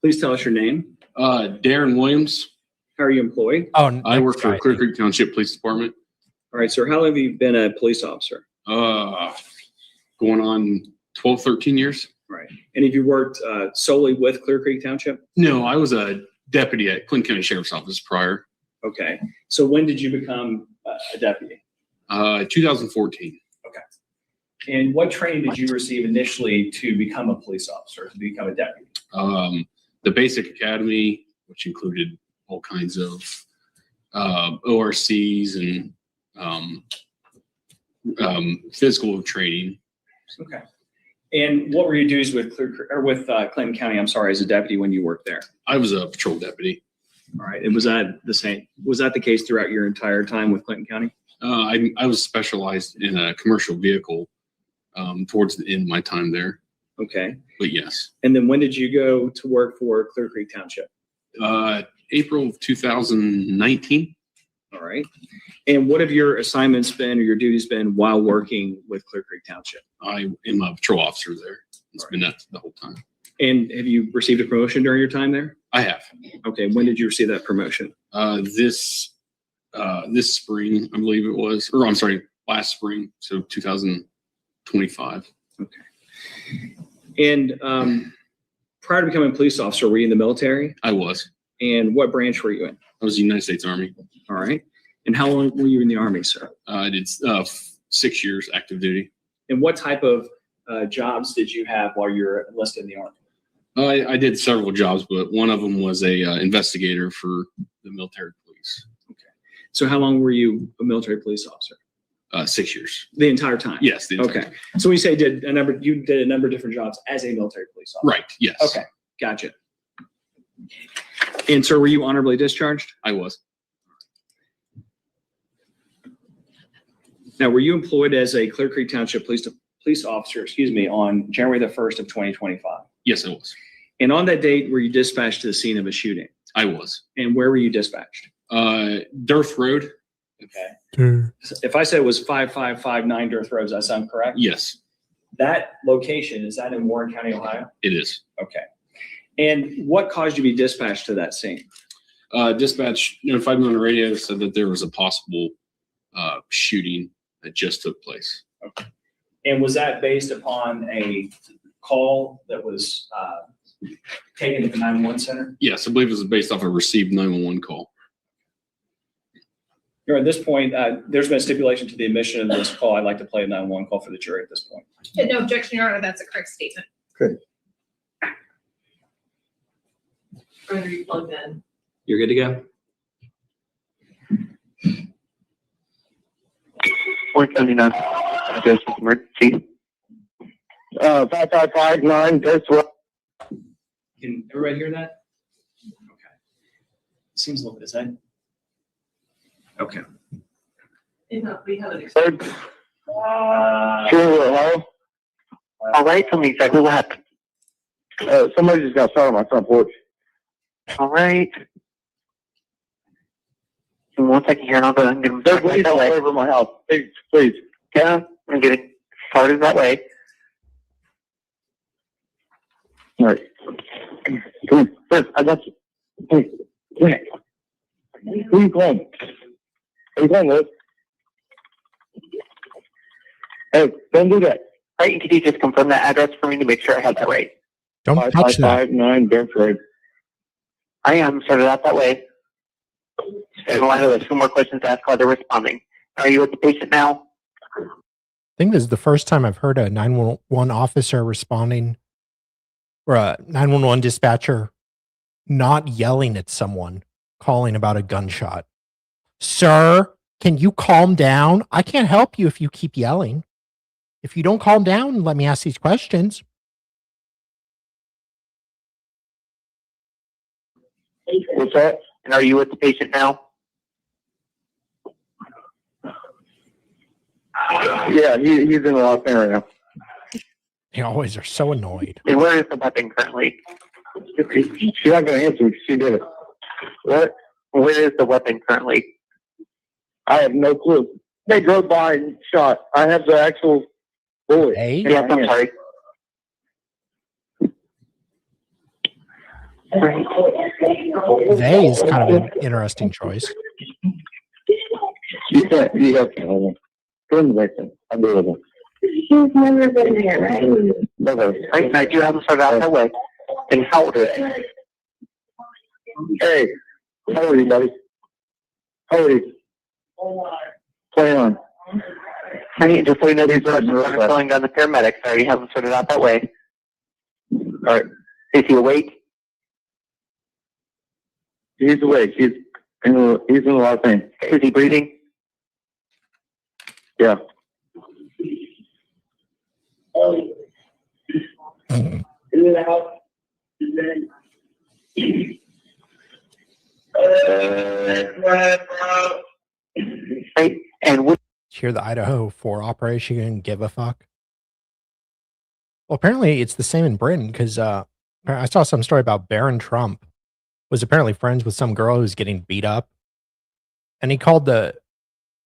F: please tell us your name.
H: Darren Williams.
F: How are you employed?
A: Oh,
H: I work for Clear Creek Township Police Department.
F: All right, sir. How long have you been a police officer?
H: Going on 12, 13 years.
F: Right. And have you worked solely with Clear Creek Township?
H: No, I was a deputy at Clinton County Sheriff's Office prior.
F: Okay. So when did you become a deputy?
H: 2014.
C: And what training did you receive initially to become a police officer, to become a deputy?
H: The basic academy, which included all kinds of ORCs and physical training.
C: Okay. And what were your duties with Clinton County? I'm sorry, as a deputy when you worked there.
H: I was a patrol deputy.
F: All right. And was that the same? Was that the case throughout your entire time with Clinton County?
H: I was specialized in a commercial vehicle towards the end of my time there.
F: Okay.
H: But yes.
F: And then when did you go to work for Clear Creek Township?
H: April of 2019.
F: All right. And what have your assignments been or your duties been while working with Clear Creek Township?
H: I am a patrol officer there. It's been that the whole time.
F: And have you received a promotion during your time there?
H: I have.
F: Okay. When did you receive that promotion?
H: This spring, I believe it was, or I'm sorry, last spring. So 2025.
F: Okay. And prior to becoming a police officer, were you in the military?
H: I was.
F: And what branch were you in?
H: I was in the United States Army.
F: All right. And how long were you in the Army, sir?
H: I did 6 years active duty.
F: And what type of jobs did you have while you were enlisted in the Army?
H: I did several jobs, but one of them was a investigator for the military police.
F: Okay. So how long were you a military police officer?
H: 6 years.
F: The entire time?
H: Yes.
F: Okay. So when you say you did a number of different jobs as a military police officer?
H: Right. Yes.
F: Okay. Gotcha. And sir, were you honorably discharged?
H: I was.
F: Now, were you employed as a Clear Creek Township police officer, on January the 1st of 2025?
H: Yes, I was.
F: And on that date, were you dispatched to the scene of a shooting?
H: I was.
F: And where were you dispatched?
H: Durth Road.
F: Okay. If I said it was 5559 Durth Road, does that sound correct?
H: Yes,
C: That location, is that in Warren County, Ohio?
H: it is.
C: Okay.
F: And what caused you to be dispatched to that scene?
H: Dispatch notified me on the radio, said that there was a possible shooting that just took place.
C: Okay. And was that based upon a call that was taken to the 911 center?
H: Yes, I believe it was based off a received 911 call.
C: At this point, there's been a stipulation to the admission of this call. I'd like to play a 911 call for the jury at this point.
E: No objection, Your Honor. That's a correct statement.
B: Good.
G: Are you plugged in?
F: You're good to go?
I: 479, just emergency. 5559, Durth Road.
C: Can everybody hear that? Okay. Seems a little bit, is that? Okay.
G: We have an
I: Sure, hello? All right, tell me exactly what happened. Somebody just got shot on my front porch. All right. Give me 1 second here, and I'll go and get them started that way. Over my house, please. Yeah, I'm getting started that way. All right. Come on, first, I got you. Hey, hey. Who are you calling? Who are you calling, Liz? Hey, don't do that. All right, could you just confirm that address for me to make sure I have that right?
A: Don't touch that.
I: 5559 Durth Road. I am started out that way. And I have a few more questions to ask while they're responding. Are you with the patient now?
A: I think this is the first time I've heard a 911 officer responding or a 911 dispatcher not yelling at someone calling about a gunshot. Sir, can you calm down? I can't help you if you keep yelling. If you don't calm down, let me ask these questions.
I: What's that? And are you with the patient now? Yeah, he's in the hospital right now.
A: They always are so annoyed.
I: And where is the weapon currently? She's not going to answer. She did it. What? Where is the weapon currently? I have no clue. They drove by and shot. I have the actual bullet.
A: Hey?
I: Yes, I'm sorry.
A: They is kind of an interesting choice.
I: You can't. You have to hold on. Go in the basement. I'm doing it. She's never been here, right? Never. Right, I do have them started out that way. And how old are they? Hey, how old are you, buddy? How old are you? 21. Honey, just so you know, these questions are calling down the paramedics. I already have them sorted out that way. All right. Is he awake? He's awake. He's in a lot of pain. Is he breathing? Yeah. Right. And what?
A: Hear the Idaho for Operation Give a Fuck. Well, apparently it's the same in Britain because I saw some story about Barron Trump was apparently friends with some girl who's getting beat up, and he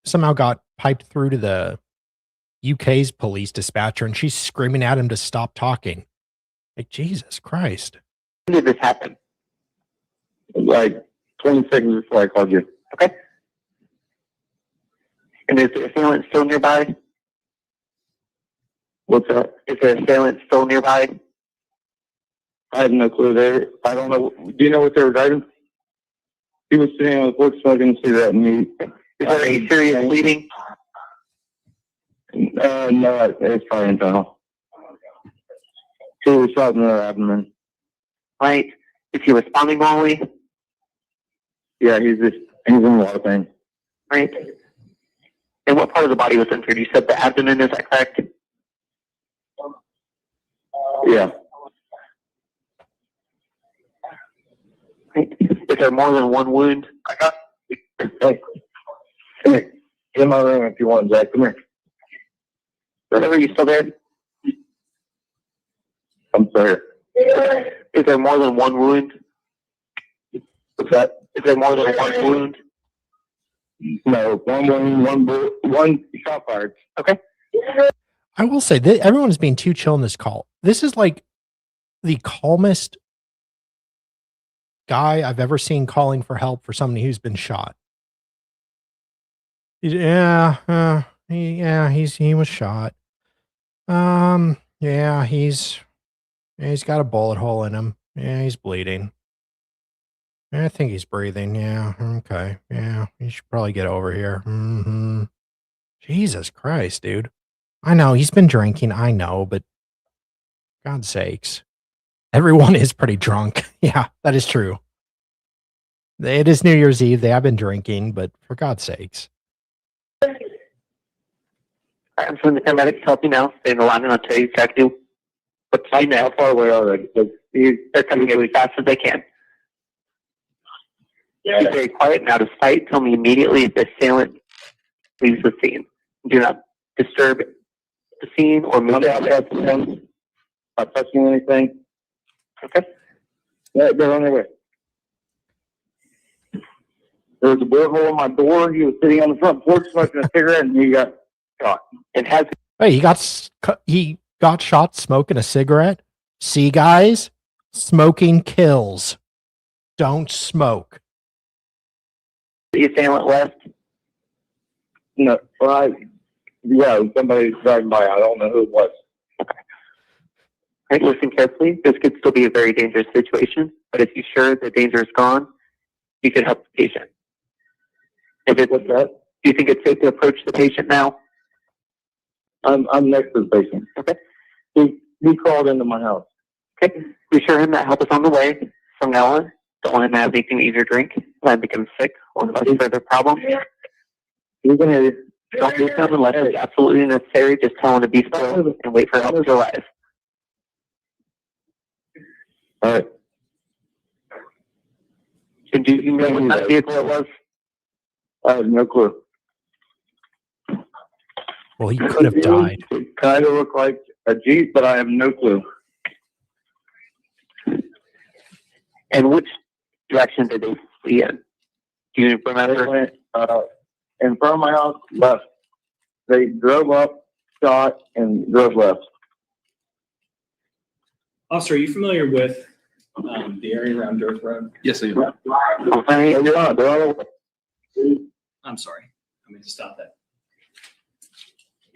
A: somehow got piped through to the UK's police dispatcher, and she's screaming at him to stop talking. Like, Jesus Christ.
I: When did this happen? Like 20 seconds before I called you. Okay. And is the assailant still nearby? What's that? Is the assailant still nearby? I have no clue there. I don't know. Do you know what they were driving? He was sitting on the porch smoking a cigarette and he... Is there any serious bleeding? No, it's probably internal. He was shot in the abdomen. Right. Is he responding normally? Yeah, he's in a lot of pain. Right. And what part of the body was injured? You said the abdomen, is that correct? Yeah. Right. Is there more than one wound? Hey, get in my room if you want, Jack. Come here. Are you still there? I'm sorry. Is there more than one wound? What's that? Is there more than one wound? No, one wound, one shot fired. Okay.
A: I will say that everyone is being too chill in this call. This is like the calmest guy I've ever seen calling for help for somebody who's been shot. He was shot. Yeah, he's got a bullet hole in him. Yeah, he's bleeding. I think he's breathing. Yeah, okay. Yeah, you should probably get over here. Mm-hmm. Jesus Christ, dude. I know he's been drinking. I know, but God's sakes. Everyone is pretty drunk. Yeah, that is true. It is New Year's Eve. They have been drinking, but for God's sakes.
I: I'm from the paramedics to help you now. Stay in the line and I'll tell you exactly what's fine now. How far away are they? They're coming in as fast as they can. Be very quiet and out of sight. Tell me immediately if the assailant leaves the scene. Do not disturb the scene or move out of them. Not touching anything. Okay. Yeah, they're on their way. There was a bullet hole in my door. He was sitting on the front porch smoking a cigarette and he got shot. And has
A: Hey, he got shot smoking a cigarette. See, guys, smoking kills. Don't smoke.
I: the assailant left?
J: No, somebody driving by. I don't know who it was.
I: Okay. All right, listen carefully. This could still be a very dangerous situation. but if you're sure the danger is gone, you can help the patient. If it's
J: What's that?
I: do you think it's safe to approach the patient now?
J: I'm next to the patient.
I: Okay.
J: He crawled into my house.
I: Okay. Reassure him that help is on the way. From now on, don't let him have anything to eat or drink. Let him become sick or cause further problems.
J: He's gonna.
I: Don't do so unless it's absolutely necessary. Just tell him to be still and wait for help to arrive.
J: All right.
I: And do you know what kind of vehicle it was?
J: I have no clue.
A: Well, he could have died.
J: It kind of looked like a Jeep, but I have no clue.
I: And which direction did they flee in? Do you
J: They
I: remember?
J: went in front of my house, left. They drove up, shot, and drove left.
F: Officer, are you familiar with the area around Dirt Road?
H: Yes, I am.
I: Okay.
J: They're on the way.
F: I'm sorry. I meant to stop that.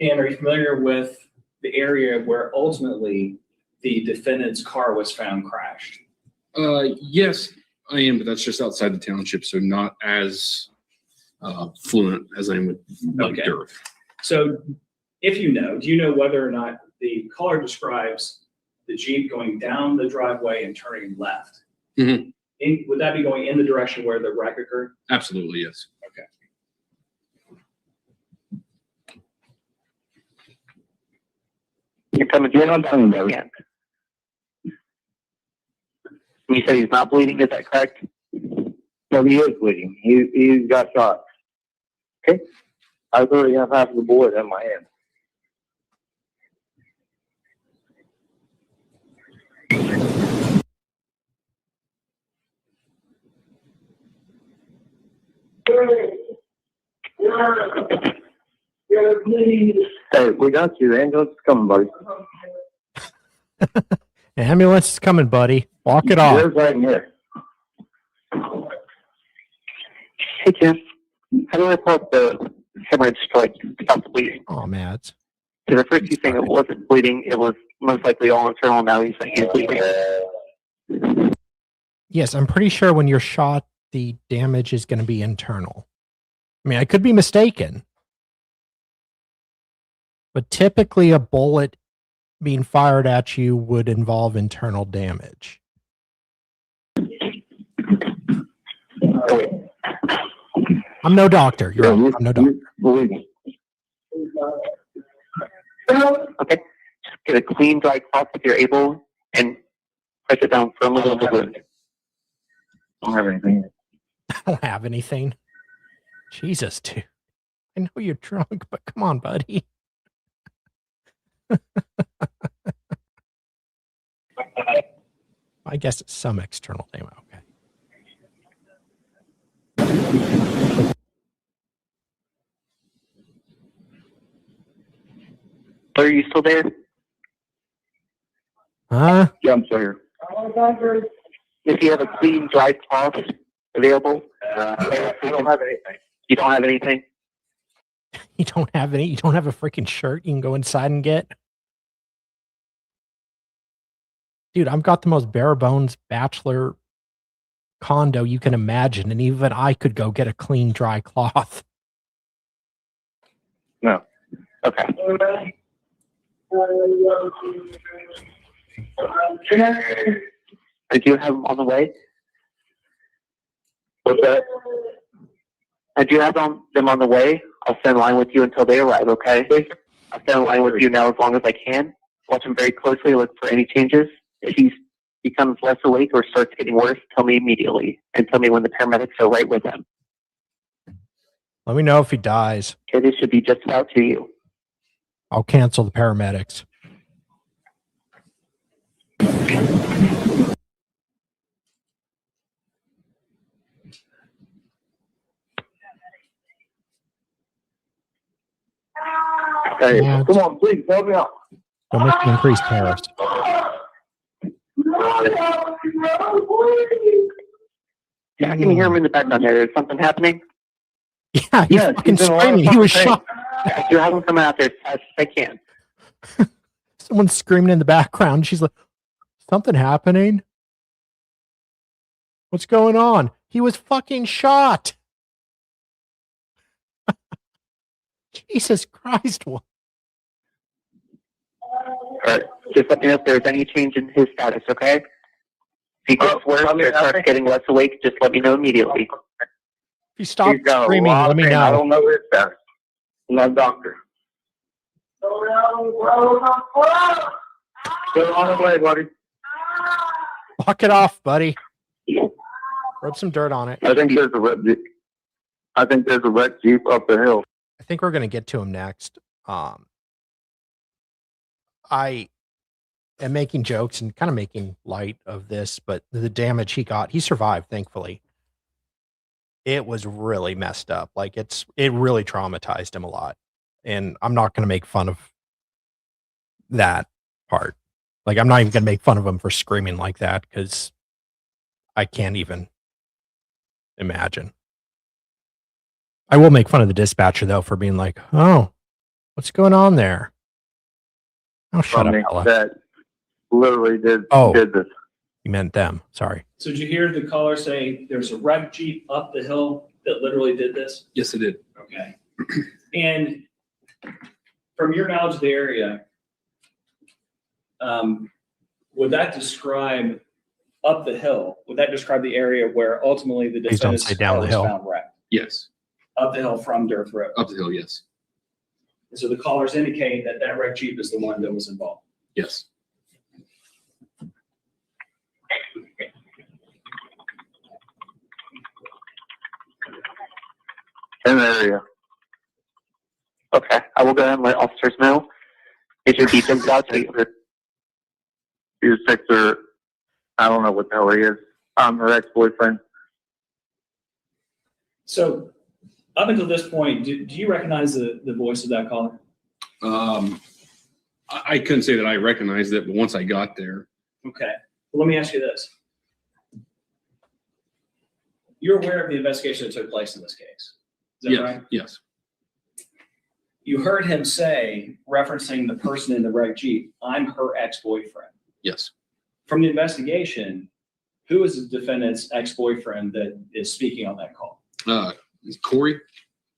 F: And are you familiar with the area where ultimately the defendant's car was found crashed?
H: Yes, I am, but that's just outside the township, so not as fluent as I am with
F: Okay.
H: dirt.
F: So if you know, do you know whether or not the caller describes the Jeep going down the driveway and turning left?
H: Mhm.
F: Would that be going in the direction where the wreck occurred?
H: Absolutely, yes.
F: Okay.
I: You're coming to on down again. You said he's not bleeding, is that correct?
J: No, he is bleeding. He's got shot.
I: Okay.
J: I literally have half of the bullet in my hand. Hey, we got you. The ambulance is coming, buddy.
A: The ambulance is coming, buddy. Walk it off.
J: There's right in here.
I: Hey, Jim. How do I report the hemorrhage strike about the bleeding?
A: Oh, Mads.
I: Because at first you saying it wasn't bleeding, it was most likely all internal. Now he's saying he's bleeding.
A: Yes, I'm pretty sure when you're shot, the damage is going to be internal. I mean, I could be mistaken. But typically a bullet being fired at you would involve internal damage. I'm no doctor. You're right. I'm no doctor.
J: Believe me.
I: Okay. Just get a clean, dry cloth if you're able and press it down firmly on the wound.
J: I don't have anything.
A: I don't have anything. Jesus, dude. I know you're drunk, but come on, buddy. I guess it's some external damage. Okay.
I: Are you still there?
A: Huh?
J: Yeah, I'm still here.
I: If you have a clean, dry cloth available,
J: I don't have anything.
I: you don't have anything?
A: You don't have any? You don't have a freaking shirt you can go inside and get? Dude, I've got the most bare bones bachelor condo you can imagine, and even I could go get a clean, dry cloth.
J: No.
I: Okay. I do have them on the way.
J: What's that?
I: I do have them on the way. I'll stand in line with you until they arrive, okay? I'll stand in line with you now as long as I can. Watch him very closely, look for any changes. If he becomes less awake or starts getting worse, tell me immediately. And tell me when the paramedics are right with him.
A: Let me know if he dies.
I: Okay, this should be just about to you.
A: I'll cancel the paramedics.
J: Hey,
A: Yeah.
J: come on, please, help me out.
A: Don't make me increase tariffs.
I: Yeah, I can hear him in the background there. Is something happening?
A: Yeah, he's
J: Yeah,
A: fucking
J: he's in a lot of
A: screaming. He was
J: fucking
A: shot.
I: I do have him come out there as fast as I can.
A: Someone's screaming in the background. She's like, something happening? What's going on? He was fucking shot. Jesus Christ.
I: All right. Just let me know if there's any change in his status, okay? If he gets worse or starts getting less awake, just let me know immediately.
A: If you stop
J: He's got a
A: screaming,
J: lot
A: let
J: of
A: me
J: pain. I
A: know.
J: don't know his status. I'm not a doctor. Get on the way, buddy.
A: Walk it off, buddy. Rub some dirt on it.
J: I think there's a red Jeep. I think there's a red Jeep up the hill.
A: I think we're going to get to him next. I am making jokes and kind of making light of this, but the damage he got, he survived, thankfully. It was really messed up. Like it really traumatized him a lot. And I'm not going to make fun of that part. Like I'm not even going to make fun of him for screaming like that because I can't even imagine. I will make fun of the dispatcher though for being like, "Oh, what's going on there?" Oh, shut up, Ella.
J: That literally did this.
A: You meant them. Sorry.
F: So did you hear the caller say there's a red Jeep up the hill that literally did this?
H: Yes, it did.
F: Okay. And from your knowledge of the area, would that describe up the hill? Would that describe the area where ultimately the
A: Please don't
F: defendant's
A: say down
F: car
A: the
F: was
A: hill.
F: found wrecked?
H: Yes.
F: Up the hill from Dearth Road.
H: Up the hill, yes.
F: And so the callers indicate that that red Jeep is the one that was involved.
H: Yes.
J: In the area.
I: Okay, I will go ahead and let officers know. Get your details out to you.
J: He was Victor. I don't know what the hell he is. Her ex-boyfriend.
F: So up until this point, do you recognize the voice of that caller?
H: I couldn't say that I recognized it, but once I got there.
F: Okay. Well, let me ask you this. You're aware of the investigation that took place in this case. Is that
H: Yes.
F: right?
H: Yes.
F: You heard him say, referencing the person in the red Jeep, "I'm her ex-boyfriend."
H: Yes.
F: From the investigation, who is the defendant's ex-boyfriend that is speaking on that call?
H: Corey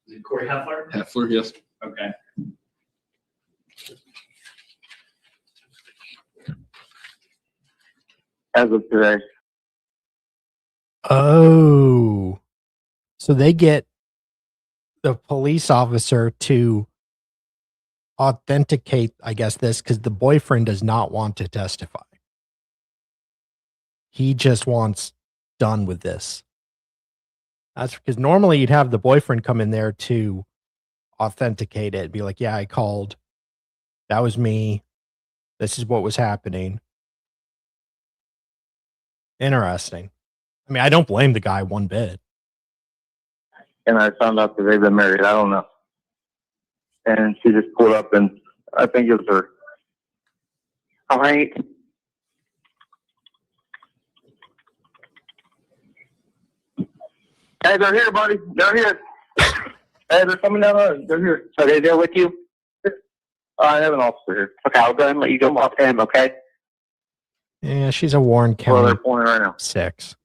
F: Is it Corey Heffler?
H: Heffler, yes.
F: Okay.
J: As of today.
A: Oh, so they get the police officer to authenticate, I guess, this because the boyfriend does not want to testify. He just wants done with this. That's because normally you'd have the boyfriend come in there to authenticate it, be like, "Yeah, I called. That was me. This is what was happening." Interesting. I mean, I don't blame the guy one bit.
J: And I found out that they've been married. I don't know. And she just pulled up and I think it was her.
I: All right.
J: Hey, they're here, buddy. They're here. Hey, they're coming down the road. They're here.
I: Are they there with you?
J: I have an officer here.
I: Okay, I'll go ahead and let you go talk to him, okay?
A: Yeah, she's a Warren
J: Well, they're
A: County
J: pulling right now.
A: 6.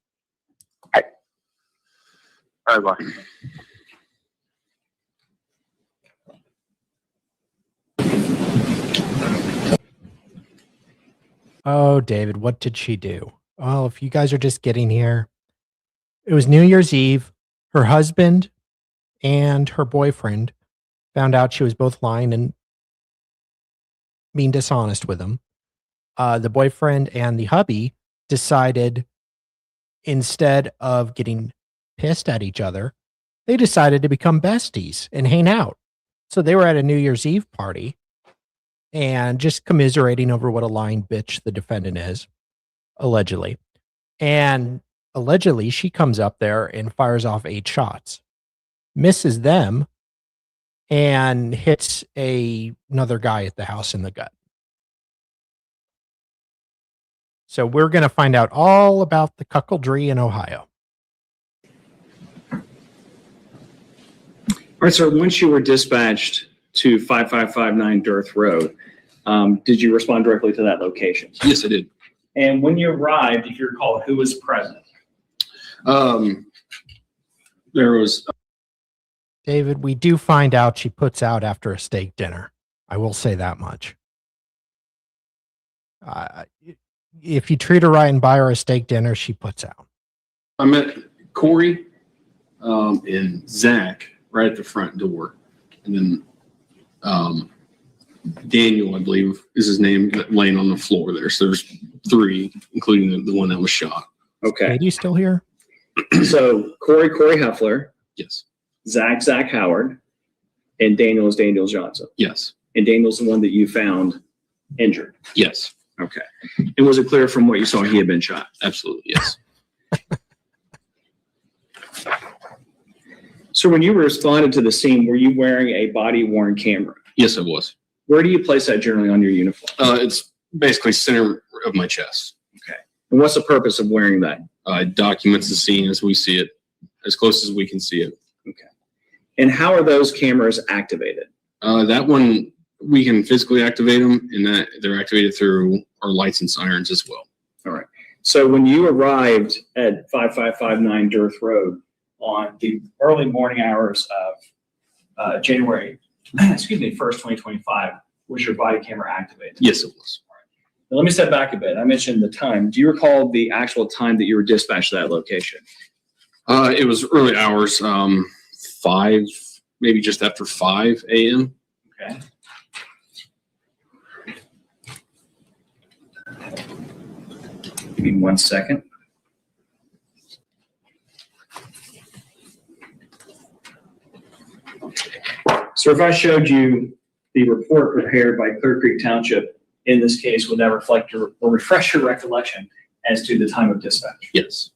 J: All right, bye.
A: Oh, David, what did she do? Well, if you guys are just getting here, it was New Year's Eve. Her husband and her boyfriend found out she was both lying and being dishonest with him. The boyfriend and the hubby decided, instead of getting pissed at each other, they decided to become besties and hang out. So they were at a New Year's Eve party and just commiserating over what a lying bitch the defendant is, allegedly. And allegedly, she comes up there and fires off 8 shots, misses them, and hits another guy at the house in the gut. So we're going to find out all about the cuckoldry in Ohio.
F: All right, sir, once you were dispatched to 5559 Dearth Road, did you respond directly to that location?
H: Yes, I did.
F: And when you arrived, if you recall, who was present?
H: There was,
A: David, we do find out she puts out after a steak dinner. I will say that much. If you treat her right and buy her a steak dinner, she puts out.
H: I met Corey and Zach right at the front door. And then Daniel, I believe, is his name, laying on the floor there. So there's 3, including the one that was shot.
F: Okay.
A: Are you still here?
F: So Corey Huffler,
H: Yes.
F: Zach Howard, and Daniel is Daniel Johnson.
H: Yes.
F: And Daniel's the one that you found injured.
H: Yes.
F: Okay. And was it clear from what you saw he had been shot?
H: Absolutely. Yes.
F: So when you responded to the scene, were you wearing a body-worn camera?
H: Yes, I was.
F: Where do you place that generally on your uniform?
H: It's basically center of my chest.
F: Okay. And what's the purpose of wearing that?
H: It documents the scene as we see it, as close as we can see it.
F: Okay. And how are those cameras activated?
H: That one, we can physically activate them, and that they're activated through our lights and sirens as well.
F: All right. So when you arrived at 5559 Dearth Road on the early morning hours of January, 1st, 2025, was your body camera activated?
H: Yes, it was.
F: Now, let me step back a bit. I mentioned the time. Do you recall the actual time that you were dispatched to that location?
H: It was early hours, 5, maybe just after 5 a.m.
F: Okay. Give me 1 second. So if I showed you the report prepared by Clear Creek Township in this case, would that reflect or refresh your recollection as to the time of dispatch?
H: Yes.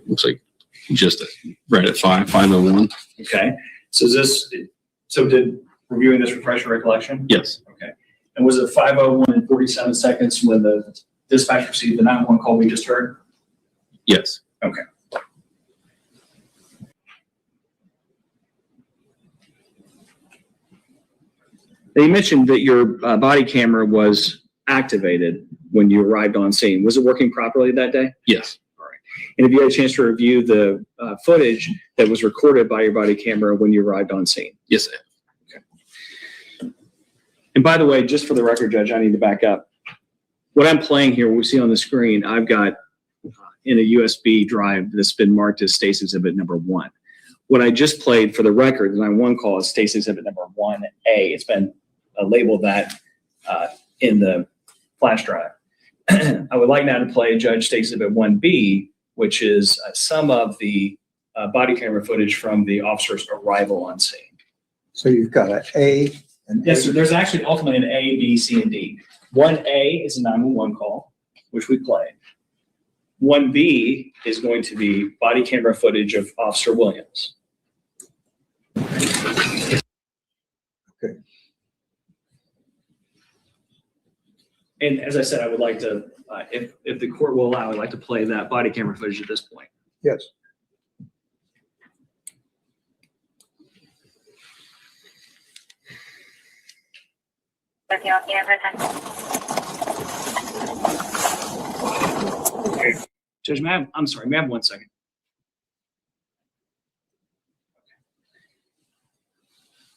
H: Looks like just right at 5:01.
F: Okay. So did reviewing this refresh your recollection?
H: Yes.
F: Okay. And was it 5:01 and 47 seconds when the dispatch received the 911 call we just heard?
H: Yes.
F: Okay. Now, you mentioned that your body camera was activated when you arrived on scene. Was it working properly that day?
H: Yes.
F: All right. And have you had a chance to review the footage that was recorded by your body camera when you arrived on scene?
H: Yes, I have.
F: Okay. And by the way, just for the record, Judge, I need to back up. What I'm playing here, what we see on the screen, I've got in a USB drive that's been marked as State's Exhibit number 1. What I just played for the record, the 911 call, is State's Exhibit number 1A. It's been labeled that in the flash drive. I would like now to play Judge State's Exhibit 1B, which is some of the body camera footage from the officer's arrival on scene.
B: So you've got an A and
F: Yes, sir. There's actually ultimately an A, B, C, and D. 1A is a 911 call, which we played. 1B is going to be body camera footage of Officer Williams.
B: Okay.
F: And as I said, I would like to, if the court will allow, I'd like to play that body camera footage at this point.
B: Yes.
F: Judge, ma'am, I'm sorry, ma'am, 1 second.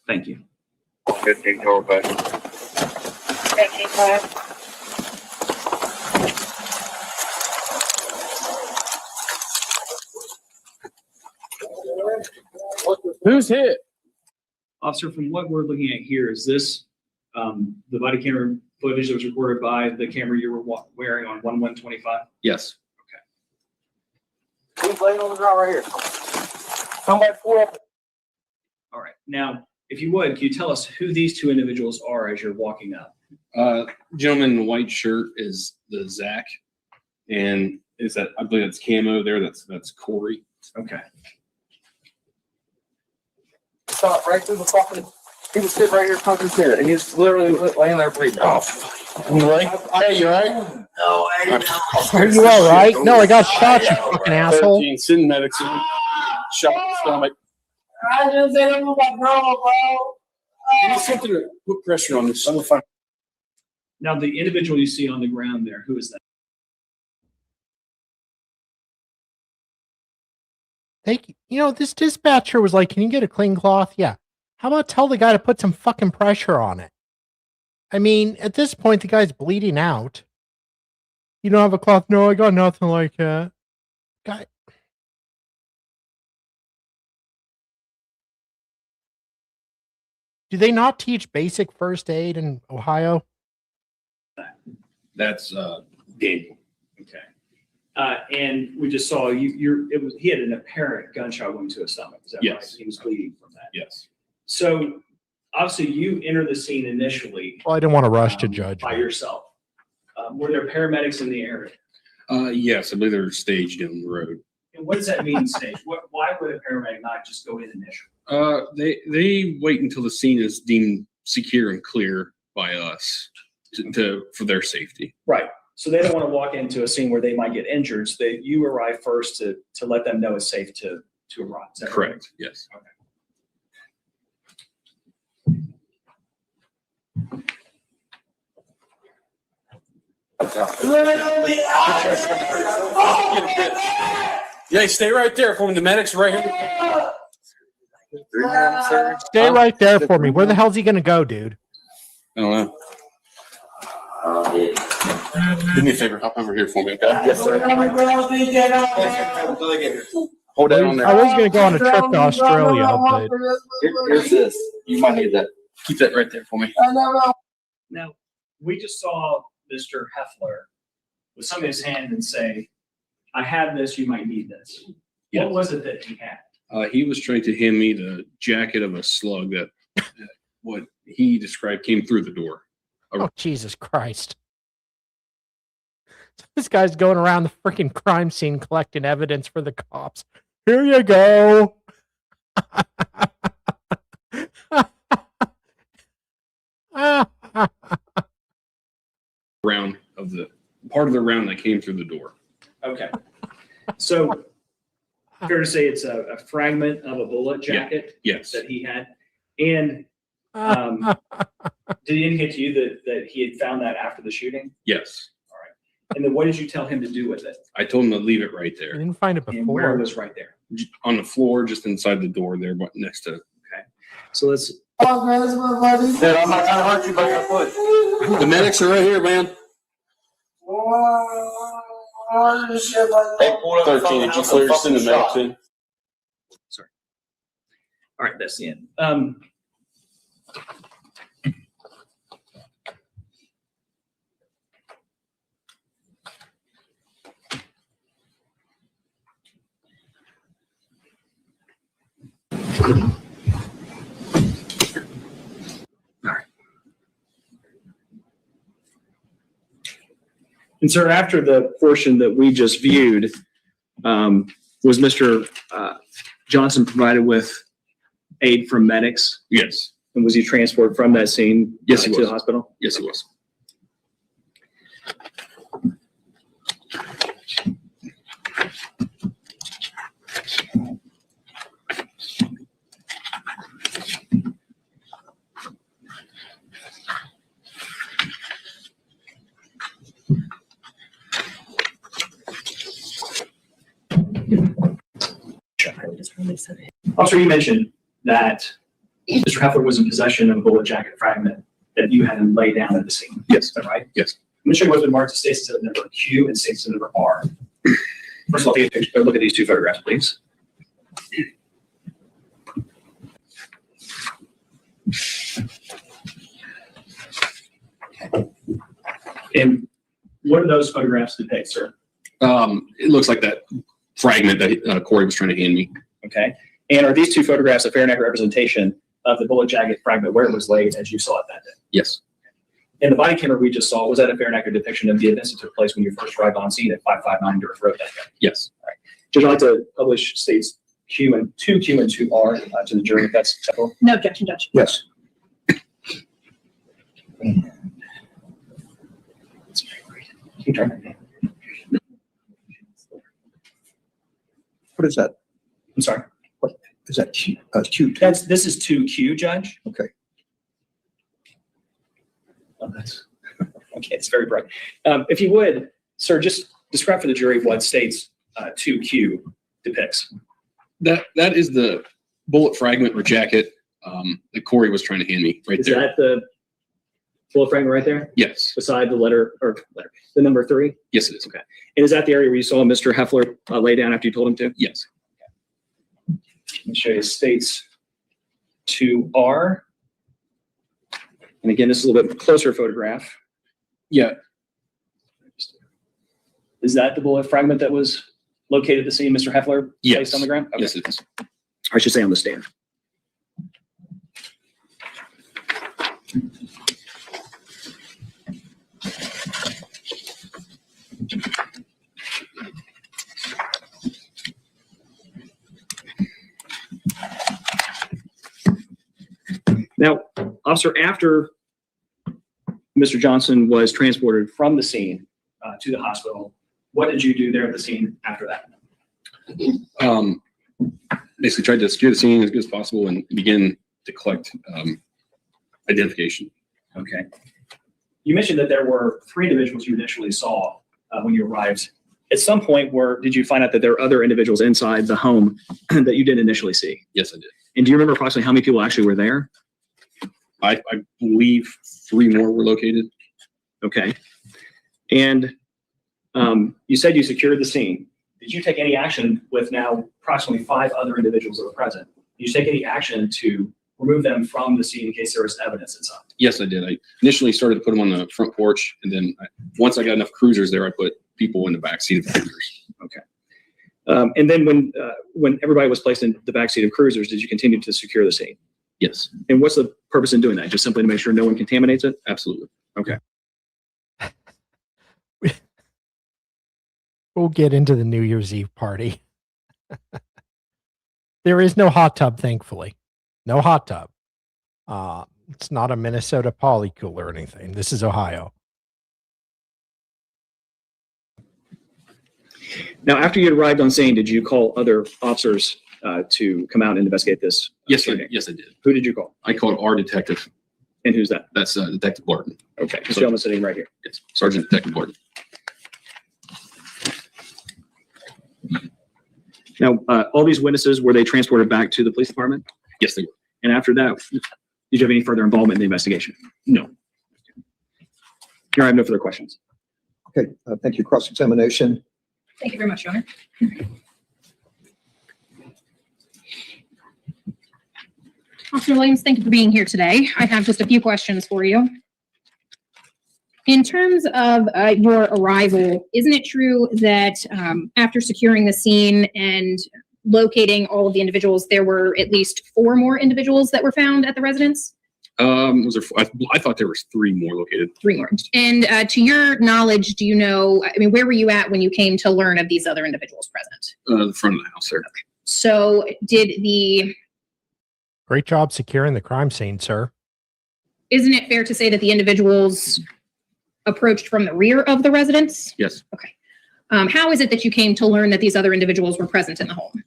F: Thank you.
H: Who's hit?
F: Officer, from what we're looking at here, is this the body camera footage that was recorded by the camera you were wearing on 1125?
H: Yes.
J: Who's laying on the ground right here? Somebody pull up.
F: All right. Now, if you would, can you tell us who these two individuals are as you're walking up?
H: Gentleman in the white shirt is the Zach, and is that, I believe that's camo there. That's Corey.
F: Okay.
J: Saw it right through the fucking. He was sitting right here talking to it, and he's literally laying there bleeding. Oh,
D: Hey, you right?
J: no, I didn't know.
A: Are you all right? No, I got shot, you fucking asshole.
H: 13, sitting medicine, shot in the stomach.
J: I didn't say that was my girl, bro.
H: Something to put pressure on this. I'm gonna find.
F: Now, the individual you see on the ground there, who is that?
A: This dispatcher was like, can you get a clean cloth? Yeah. How about tell the guy to put some fucking pressure on it? I mean, at this point, the guy's bleeding out. You don't have a cloth? No, I got nothing like that. Guy. Do they not teach basic first aid in Ohio?
H: That's Daniel.
F: Okay. And we just saw he had an apparent gunshot wound to his stomach. Is that
H: Yes.
F: right? He was bleeding from that.
H: Yes.
F: So obviously you enter the scene initially
A: Well, I didn't want to rush to judge.
F: by yourself. Were there paramedics in the area?
H: Yes, I believe they're staged down the road.
F: And what does that mean, stage? Why would a paramedic not just go in initially?
H: They wait until the scene is deemed secure and clear by us for their safety.
F: Right. So they don't want to walk into a scene where they might get injured. So you arrive first to let them know it's safe to arrive. Is that
H: Correct. Yes.
F: Okay.
H: Yeah, stay right there for when the medics right here.
A: Stay right there for me. Where the hell's he going to go, dude?
H: I don't know. Do me a favor, hop over here for me, okay? Yes, sir. Hold that on there.
A: I was going to go on a trip to Australia, but
H: Here's this. You might need that. Keep that right there for me.
F: Now, we just saw Mr. Heffler with something in his hand and say, I have this, you might need this.
H: Yes.
F: What was it that he had?
H: He was trying to hand me the jacket of a slug that what he described came through the door.
A: oh, Jesus Christ. This guy's going around the freaking crime scene collecting evidence for the cops. Here you go.
H: Round of the part of the round that came through the door.
F: Okay. So fair to say it's a fragment of a bullet jacket
H: Yes.
F: that he had. And did he indicate to you that he had found that after the shooting?
H: Yes.
F: And then what did you tell him to do with it?
H: I told him to leave it right
A: I
H: there
A: didn't find it
F: And where it
A: before.
F: was right there.
H: on the floor, just inside the door there, but next to.
F: So let's.
J: Dad, I'm not trying to hurt you, but your foot.
H: The medics are right here, man.
J: Hey, pull up the
H: 13.
J: phone,
H: Did you
J: have
H: clear
J: some
H: to send the
J: fucking
H: medics
J: shot.
H: in?
F: Sorry. All right, that's the end. And sir, after the portion that we just viewed, was Mr. Johnson provided with aid from medics?
H: Yes.
F: And was he transported from that scene
H: Yes, he
F: to
H: was.
F: the hospital?
H: Yes, it was.
F: Also, you mentioned that Mr. Heffler was in possession of a bullet jacket fragment that you had him lay down at the scene.
H: Yes.
F: Is that right?
H: Yes.
F: I'm going to show you what's been marked as states of number Q and states of number R. First of all, take a picture, look at these two photographs, please. And what do those photographs depict, sir?
H: It looks like that fragment that Corey was trying to hand me.
F: Okay. And are these two photographs a fair and accurate representation of the bullet jacket fragment where it was laid as you saw it that day?
H: Yes.
F: And the body camera we just saw, was that a fair and accurate depiction of the events that took place when you first arrived on scene at 559 Durf Road that day?
H: Yes.
F: Judge, I'd like to publish states Q and 2R to the jury if that's acceptable.
G: No objection, Judge.
B: Yes.
F: Keep turning.
B: What is that?
F: I'm sorry.
B: Is that Q? Q2?
F: This is 2Q, Judge.
B: Okay.
F: Oh, that's okay. It's very bright. If you would, sir, just describe for the jury what States 2Q depicts.
H: That is the bullet fragment or jacket that Corey was trying to hand me right
F: Is
H: there.
F: that the bullet fragment right there
H: Yes.
F: beside the letter, the number 3?
H: Yes, it is.
F: Okay. And is that the area where you saw Mr. Heffler lay down after you told him to?
H: Yes.
F: Let me show you States 2R. And again, this is a little bit closer photograph.
H: Yeah.
F: Is that the bullet fragment that was located at the scene, Mr. Heffler
H: Yes.
F: placed on the ground? Okay.
H: Yes, it is.
F: I should say on the stand. Now, officer, after Mr. Johnson was transported from the scene to the hospital, what did you do there at the scene after that?
H: Basically tried to secure the scene as good as possible and begin to collect identification.
F: Okay. You mentioned that there were 3 individuals you initially saw when you arrived. At some point, did you find out that there were other individuals inside the home that you didn't initially see?
H: Yes, I did.
F: And do you remember approximately how many people actually were there?
H: I believe 3 more were located.
F: Okay. And you said you secured the scene. Did you take any action with now approximately 5 other individuals that were present? Did you take any action to remove them from the scene in case there was evidence inside?
H: Yes, I did. I initially started to put them on the front porch, and then once I got enough cruisers there, I put people in the back seat of the cruisers.
F: Okay. And then when everybody was placed in the back seat of cruisers, did you continue to secure the scene?
H: Yes,
F: And what's the purpose in doing that? Just simply to make sure no one contaminates it?
H: absolutely.
F: Okay.
A: We'll get into the New Year's Eve party. There is no hot tub, thankfully. No hot tub. It's not a Minnesota polycool or anything. This is Ohio.
F: Now, after you had arrived on scene, did you call other officers to come out and investigate this?
H: Yes,
F: shooting?
H: yes, I did.
F: Who did you call?
H: I called our detective.
F: And who's that?
H: That's Detective Barton.
F: Okay. This gentleman sitting right here.
H: Yes, Sergeant Detective Barton.
F: Now, all these witnesses, were they transported back to the police department?
H: Yes, they were.
F: And after that, did you have any further involvement in the investigation?
H: No.
F: Here, I have no further questions.
B: Okay, thank you. Cross-examination.
E: Thank you very much, Your Honor. Officer Williams, thank you for being here today. I have just a few questions for you. In terms of your arrival, isn't it true that after securing the scene and locating all of the individuals, there were at least 4 more individuals that were found at the residence?
H: Was there? I thought there was 3 more located.
E: 3 more. And to your knowledge, do you know, I mean, where were you at when you came to learn of these other individuals present?
H: The front of the house there.
E: So did
A: Great job securing the crime scene, sir.
E: isn't it fair to say that the individuals approached from the rear of the residence?
H: Yes.
E: Okay. How is it that you came to learn that these other individuals were present in the home?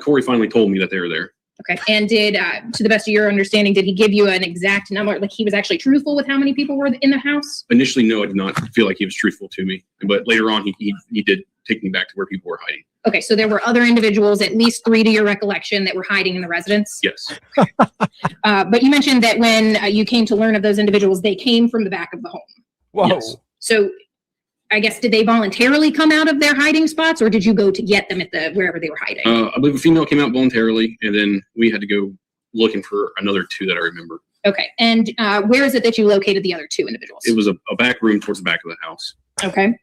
H: Corey finally told me that they were there.
E: Okay. And did, to the best of your understanding, did he give you an exact number? Like he was actually truthful with how many people were in the house?
H: Initially, no, I did not feel like he was truthful to me. But later on, he did take me back to where people were hiding.
E: Okay. So there were other individuals, at least 3 to your recollection, that were hiding in the residence?
H: Yes.
E: But you mentioned that when you came to learn of those individuals, they came from the back of the home.
A: Whoa.
H: Yes.
E: So I guess, did they voluntarily come out of their hiding spots, or did you go to get them at wherever they were hiding?
H: I believe a female came out voluntarily, and then we had to go looking for another 2 that I remember.
E: Okay. And where is it that you located the other 2 individuals?
H: It was a back room towards the back of the house.
E: Okay.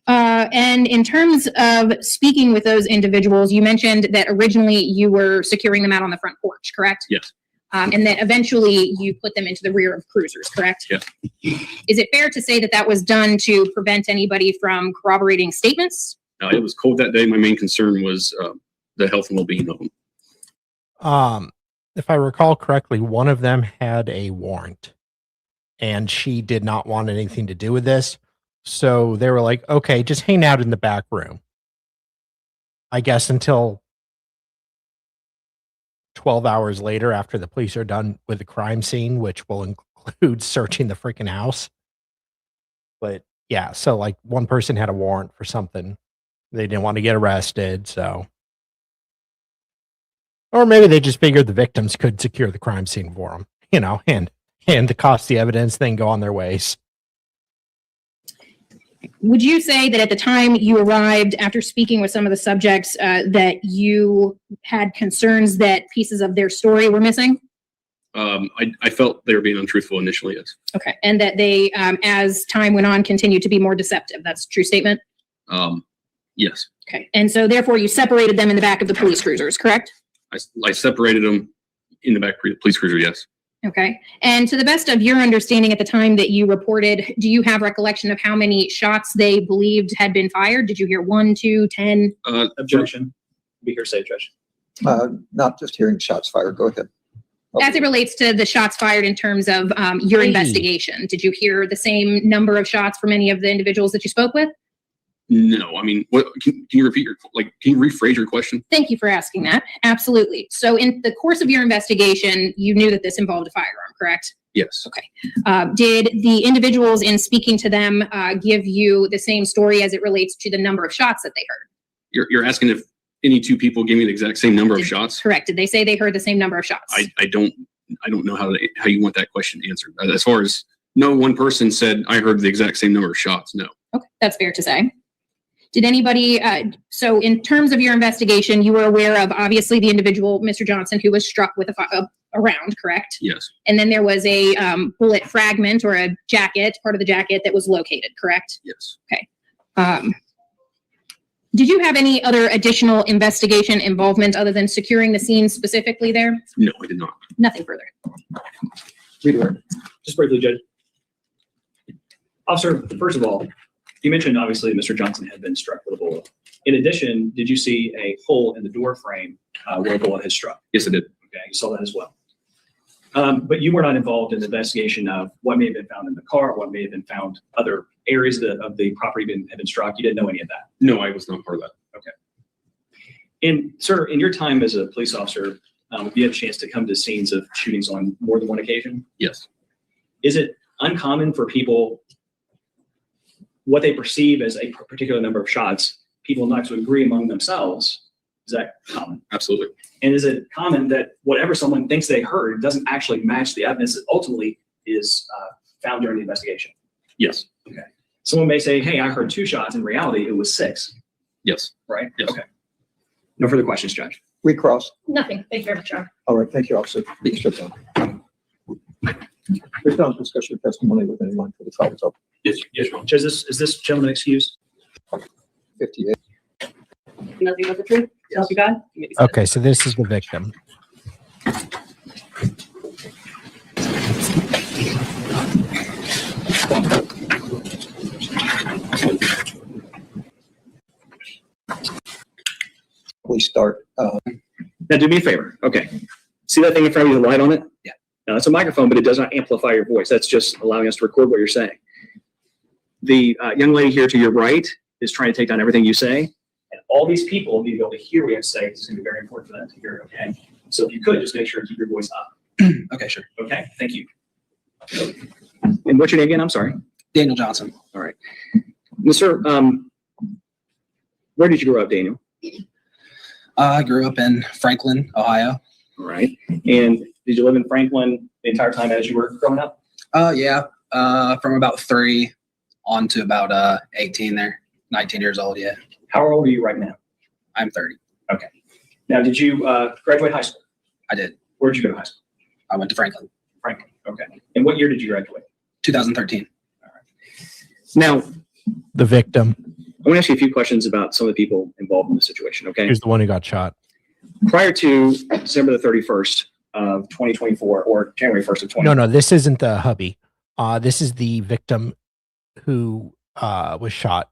E: And in terms of speaking with those individuals, you mentioned that originally you were securing them out on the front porch, correct?
H: Yes.
E: And that eventually you put them into the rear of cruisers, correct?
H: Yes.
E: Is it fair to say that that was done to prevent anybody from corroborating statements?
H: It was cold that day. My main concern was the health and well-being of them.
A: If I recall correctly, one of them had a warrant and she did not want anything to do with this. So they were like, okay, just hang out in the back room, I guess, until 12 hours later after the police are done with the crime scene, which will include searching the freaking house. But yeah, so like one person had a warrant for something. They didn't want to get arrested, so. Or maybe they just figured the victims could secure the crime scene for them, and the costly evidence, then go on their ways.
E: Would you say that at the time you arrived, after speaking with some of the subjects, that you had concerns that pieces of their story were missing?
H: I felt they were being untruthful initially, yes.
E: Okay. And that they, as time went on, continued to be more deceptive. That's a true statement?
H: Yes.
E: Okay. And so therefore you separated them in the back of the police cruisers, correct?
H: I separated them in the back of the police cruiser, yes.
E: Okay. And to the best of your understanding at the time that you reported, do you have recollection of how many shots they believed had been fired? Did you hear 1, 2, 10?
F: Objection. Be hearsay, Judge.
B: Not just hearing shots fired. Go ahead.
E: As it relates to the shots fired in terms of your investigation, did you hear the same number of shots from any of the individuals that you spoke with?
H: No, I mean, what can you repeat can you rephrase your question?
E: Thank you for asking that. Absolutely. So in the course of your investigation, you knew that this involved a firearm, correct?
H: Yes.
E: Okay. Did the individuals in speaking to them give you the same story as it relates to the number of shots that they heard?
H: You're asking if any two people gave me the exact same number of shots?
E: Correct. Did they say they heard the same number of shots?
H: I don't know how you want that question answered. As far as no one person said I heard the exact same number of shots. No. Okay,
E: that's fair to say. Did anybody, so in terms of your investigation, you were aware of obviously the individual, Mr. Johnson, who was struck with a round, correct?
H: Yes.
E: And then there was a bullet fragment or a jacket, part of the jacket that was located, correct?
H: Yes.
E: Okay. Did you have any other additional investigation involvement other than securing the scene specifically there?
H: No, I did not.
E: Nothing further.
B: Redirect.
F: Just briefly, Judge. Officer, first of all, you mentioned obviously Mr. Johnson had been struck with a bullet. In addition, did you see a hole in the door frame where a bullet had struck?
H: Yes, I did.
F: Okay, you saw that as well. But you were not involved in the investigation of what may have been found in the car, what may have been found other areas of the property had been struck. You didn't know any of that.
H: No, I was not part of that.
F: Okay. And sir, in your time as a police officer, you had a chance to come to scenes of shootings on more than one occasion?
H: Yes.
F: Is it uncommon for people, what they perceive as a particular number of shots, people not to agree among themselves? Is that common?
H: Absolutely.
F: And is it common that whatever someone thinks they heard doesn't actually match the evidence that ultimately is found during the investigation?
H: Yes.
F: Okay. Someone may say, hey, I heard 2 shots. In reality, it was 6.
H: Yes.
F: Right?
H: Yes.
F: Okay. No further questions, Judge.
B: Recross.
E: Nothing. Thank you very much, John.
B: All right. Thank you, officer. Please sit down. Please don't discuss your testimony with anyone for the trial is open.
F: Yes, yes, Ron. Judge, is this gentleman excused?
B: 58.
G: Nothing but the truth? Help you God? You may be seated.
A: Okay, so this is the victim.
B: Please start.
F: Now, do me a favor. Okay. See that thing in front of you, the light on it? Yeah. Now, it's a microphone, but it does not amplify your voice. That's just allowing us to record what you're saying. The young lady here to your right is trying to take down everything you say. And all these people will be able to hear what you have to say. It's going to be very important for them to hear it, okay? So if you could, just make sure to keep your voice up.
K: Okay, sure.
F: Okay, thank you. And what's your name again? I'm sorry.
K: Daniel Johnson.
F: All right. Mr. Where did you grow up, Daniel?
K: I grew up in Franklin, Ohio.
F: All right. And did you live in Franklin the entire time as you were growing up?
K: Yeah. From about 3 on to about 18 there, 19 years old, yeah.
F: How old are you right now?
K: I'm 30.
F: Okay. Now, did you graduate high school?
K: I did.
F: Where did you go to high school?
K: I went to Franklin.
F: Franklin. Okay. And what year did you graduate?
K: 2013.
F: All right. Now,
A: The victim.
F: I want to ask you a few questions about some of the people involved in the situation, okay?
A: Here's the one who got shot.
F: Prior to December the 31st of 2024 or January 1st of 2024.
A: No, this isn't the hubby. This is the victim who was shot.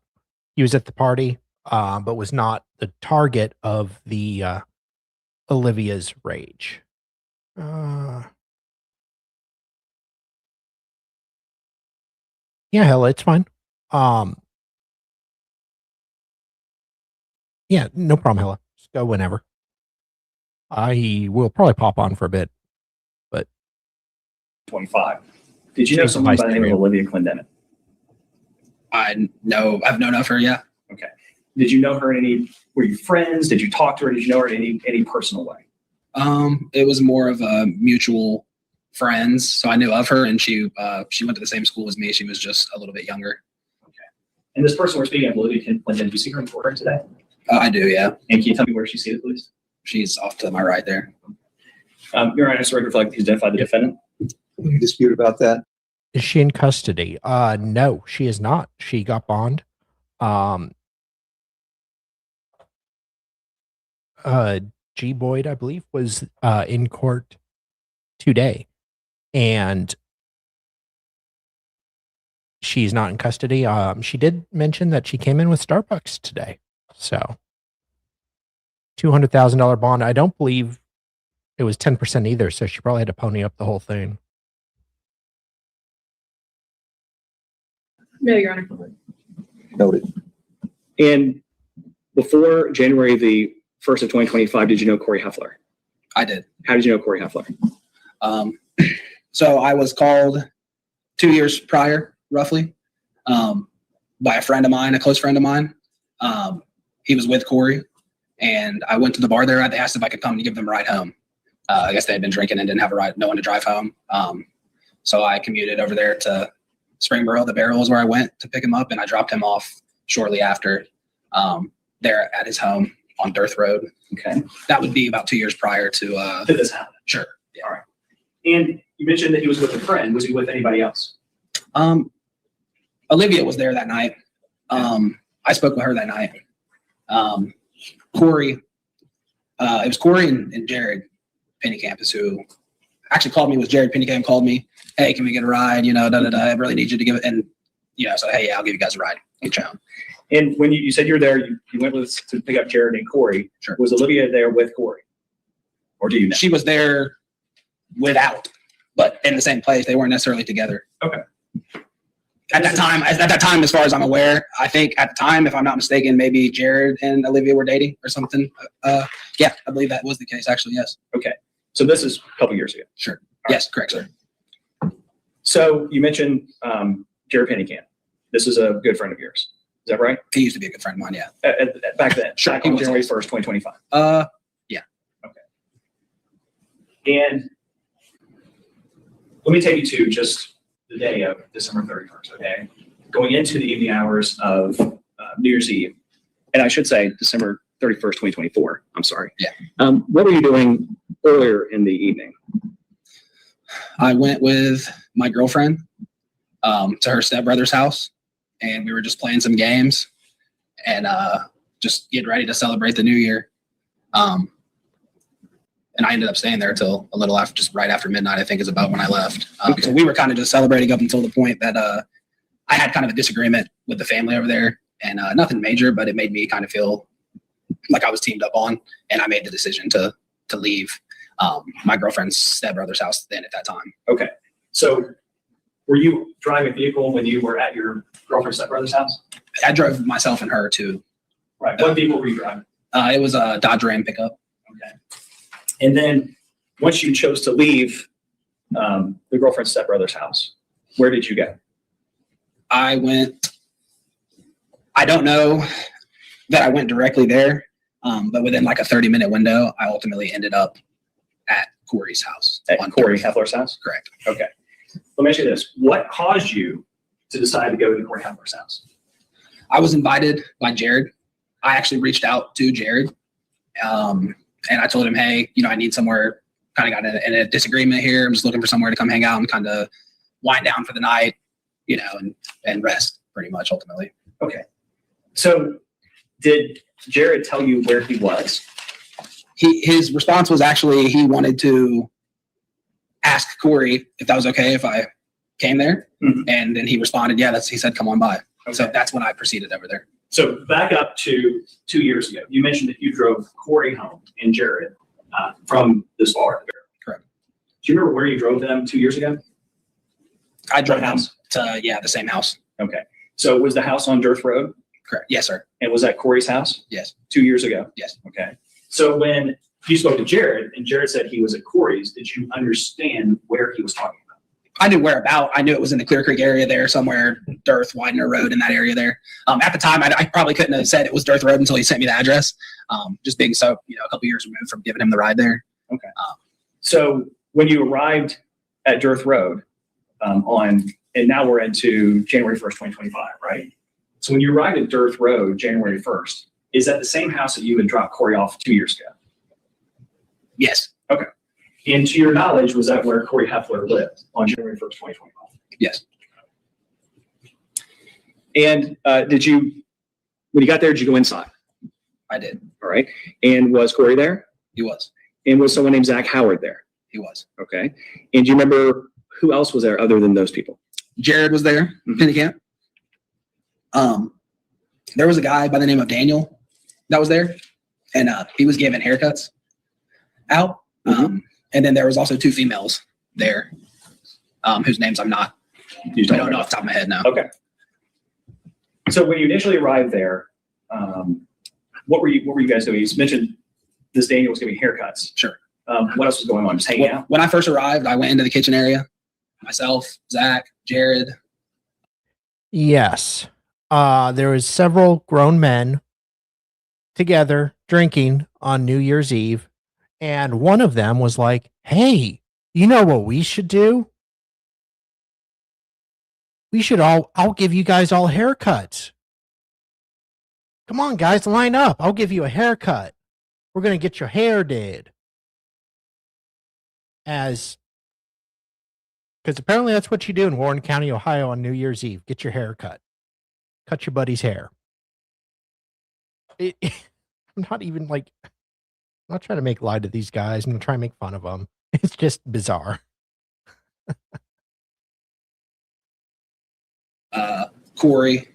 A: He was at the party, but was not the target of the Olivia's rage. Yeah, hell, it's fine. Yeah, no problem, Hella. Just go whenever. I will probably pop on for a bit.
F: 25. Did you know
A: She's
F: someone by the name of
A: nice.
F: Olivia Clendenin?
K: I've known of her, yeah.
C: Okay. Did you know her in any, were you friends? Did you talk to her? Did you know her in any personal way?
K: It was more of a mutual friends. So I knew of her, and she went to the same school as me. She was just a little bit younger.
C: Okay. And this person we're speaking of, Olivia Clendenin, did you see her in court today?
K: I do, yeah.
C: And can you tell me where she's seated, please?
K: She's off to my right there.
C: Your Honor, sorry to reflect, he's identified the defendant.
B: Any dispute about that?
A: Is she in custody? No, she is not. She got bond. G. Boyd, I believe, was in court today, and she's not in custody. She did mention that she came in with Starbucks today, so $200,000 bond. I don't believe it was 10% either, so she probably had to pony up the whole thing.
E: No, Your Honor.
B: Noted.
F: And before January the 1st of 2025, did you know Corey Heffler?
K: I did.
F: How did you know Corey Heffler?
K: So I was called 2 years prior, roughly, by a friend of mine, a close friend of mine. He was with Corey, and I went to the bar there. I asked if I could come and give them a ride home. I guess they had been drinking and didn't have no one to drive home. So I commuted over there to Springboro. The Barrel is where I went to pick him up, and I dropped him off shortly after there at his home on Dearth Road.
C: Okay.
K: That would be about 2 years prior to
C: Did this happen?
K: Sure. Yeah.
C: All right. And you mentioned that he was with a friend. Was he with anybody else?
K: Olivia was there that night. I spoke with her that night. Corey, it was Corey and Jared Pennycamp is who actually called me. It was Jared Pennycamp called me. Hey, can we get a ride? You know, I really need you to give it. And, so, hey, yeah, I'll give you guys a ride. Get you home.
C: And when you said you were there, you went to pick up Jared and Corey.
K: Sure.
C: Was Olivia there with Corey? Or do you know?
K: She was there without, but in the same place. They weren't necessarily together.
C: Okay.
K: At that time, as far as I'm aware, I think at the time, if I'm not mistaken, maybe Jared and Olivia were dating or something. Yeah, I believe that was the case, actually, yes.
C: Okay. So this is a couple years ago.
K: Sure. Yes, correct, sir.
C: So you mentioned Jared Pennycamp. This is a good friend of yours. Is that right?
K: He used to be a good friend of mine, yeah.
C: Back then?
K: Sure.
C: Back on January 1st, 2025?
K: Yeah.
C: Okay. And let me take you to just the day of December 31st, okay? Going into the evening hours of New Year's Eve.
F: And I should say December 31st, 2024. I'm sorry.
K: Yeah.
F: What were you doing earlier in the evening?
K: I went with my girlfriend to her stepbrother's house, and we were just playing some games and just getting ready to celebrate the new year. And I ended up staying there till a little after, just right after midnight, I think is about when I left. So we were kind of just celebrating up until the point that I had kind of a disagreement with the family over there, and nothing major, but it made me kind of feel like I was teamed up on, and I made the decision to leave my girlfriend's stepbrother's house then at that time.
C: Okay. So were you driving a vehicle when you were at your girlfriend's stepbrother's house?
K: I drove myself and her to.
C: Right. What vehicle were you driving?
K: It was a Dodge Ram pickup.
C: Okay. And then once you chose to leave the girlfriend's stepbrother's house, where did you go?
K: I don't know that I went directly there, but within like a 30-minute window, I ultimately ended up at Corey's house.
C: At Corey Heffler's house?
K: Correct.
C: Okay. Let me ask you this. What caused you to decide to go to Corey Heffler's house?
K: I was invited by Jared. I actually reached out to Jared, and I told him, hey, I need somewhere, kind of got in a disagreement here. I'm just looking for somewhere to come hang out and kind of wind down for the night, and rest pretty much ultimately.
C: Okay. So did Jared tell you where he was?
K: His response was actually he wanted to ask Corey if that was okay if I came there.
C: Mm-hmm.
K: And then he responded, yeah, he said, come on by.
C: Okay.
K: So that's when I proceeded over there.
C: So back up to 2 years ago, you mentioned that you drove Corey home and Jared from this bar.
K: Correct.
C: Do you remember where you drove them 2 years ago?
K: I drove
C: What
K: them
C: house?
K: to, the same house.
C: Okay. So was the house on Dearth Road?
K: Correct. Yes, sir.
C: And was that Corey's house?
K: Yes.
C: 2 years ago?
K: Yes.
C: Okay. So when you spoke to Jared and Jared said he was at Corey's, did you understand where he was talking about?
K: I knew whereabout. I knew it was in the Clear Creek area there somewhere, Dearth, Widener Road in that area there. At the time, I probably couldn't have said it was Dearth Road until he sent me the address. Just being so, a couple years removed from giving him the ride there.
F: Okay. So when you arrived at Dearth Road and now we're into January 1st, 2025, right? So when you arrived at Dearth Road, January 1st, is that the same house that you had dropped Corey off 2 years ago?
K: Yes.
F: Okay. And to your knowledge, was that where Corey Heffler lived on January 1st, 2025?
K: Yes.
F: And when you got there, did you go inside?
K: I did.
F: All right. And was Corey there?
K: He was.
F: And was someone named Zach Howard there?
K: He was.
F: Okay. And do you remember who else was there other than those people?
K: Jared was there, Penny Camp. There was a guy by the name of Daniel that was there, and he was giving haircuts out. And then there was also 2 females there, whose names I don't know off the top of my head now.
F: Okay. So when you initially arrived there, what were you guys doing? You mentioned this Daniel was giving haircuts.
K: Sure.
F: What else was going on? Just hanging out?
K: When I first arrived, I went into the kitchen area. Myself, Zach, Jared.
A: Yes. There was several grown men together drinking on New Year's Eve. And one of them was like, hey, you know what we should do? I'll give you guys all haircuts. Come on, guys, line up. I'll give you a haircut. We're going to get your hair did. Because apparently that's what you do in Warren County, Ohio on New Year's Eve. Get your hair cut. Cut your buddy's hair. I'm not even like, I'm not trying to make light of these guys. I'm going to try and make fun of them. It's just bizarre.
K: Corey,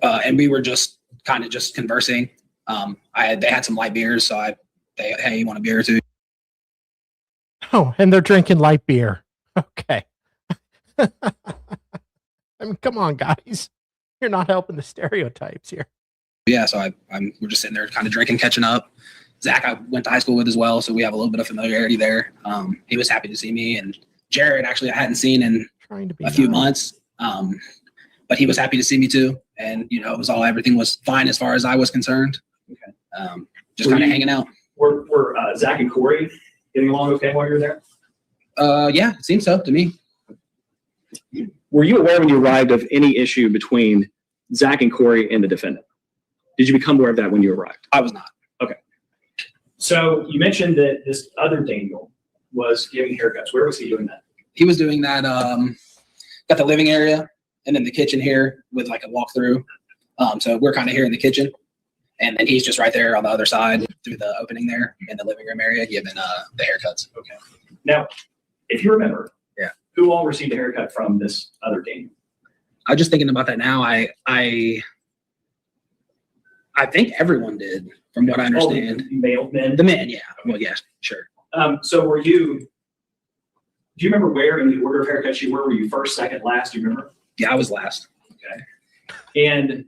K: and we were just kind of just conversing. They had some light beers, so hey, you want a beer or two?
A: Oh, and they're drinking light beer. Okay. I mean, come on, guys. You're not helping the stereotypes here.
K: Yeah, so we're just sitting there kind of drinking, catching up. Zach, I went to high school with as well, so we have a little bit of familiarity there. He was happy to see me, and Jared, actually, I hadn't seen in a few months, but he was happy to see me too. And everything was fine as far as I was concerned.
F: Okay.
K: Just kind of hanging out.
F: Were Zach and Corey getting along okay while you were there?
K: Yeah, it seems so to me.
F: Were you aware when you arrived of any issue between Zach and Corey and the defendant? Did you become aware of that when you arrived?
K: I was not.
F: Okay. So you mentioned that this other Daniel was giving haircuts. Where was he doing that?
K: He was doing that, got the living area and then the kitchen here with like a walkthrough. So we're kind of here in the kitchen, and then he's just right there on the other side through the opening there in the living room area giving the haircuts.
F: Okay. Now, if you remember,
K: yeah,
F: who all received a haircut from this other Daniel?
K: I'm just thinking about that now. I think everyone did, from what I understand.
F: Male men?
K: The men, yeah. Well, yeah, sure.
F: So do you remember where in the order of haircuts you were? Were you first, second, last? Do you remember?
K: Yeah, I was last.
F: Okay. And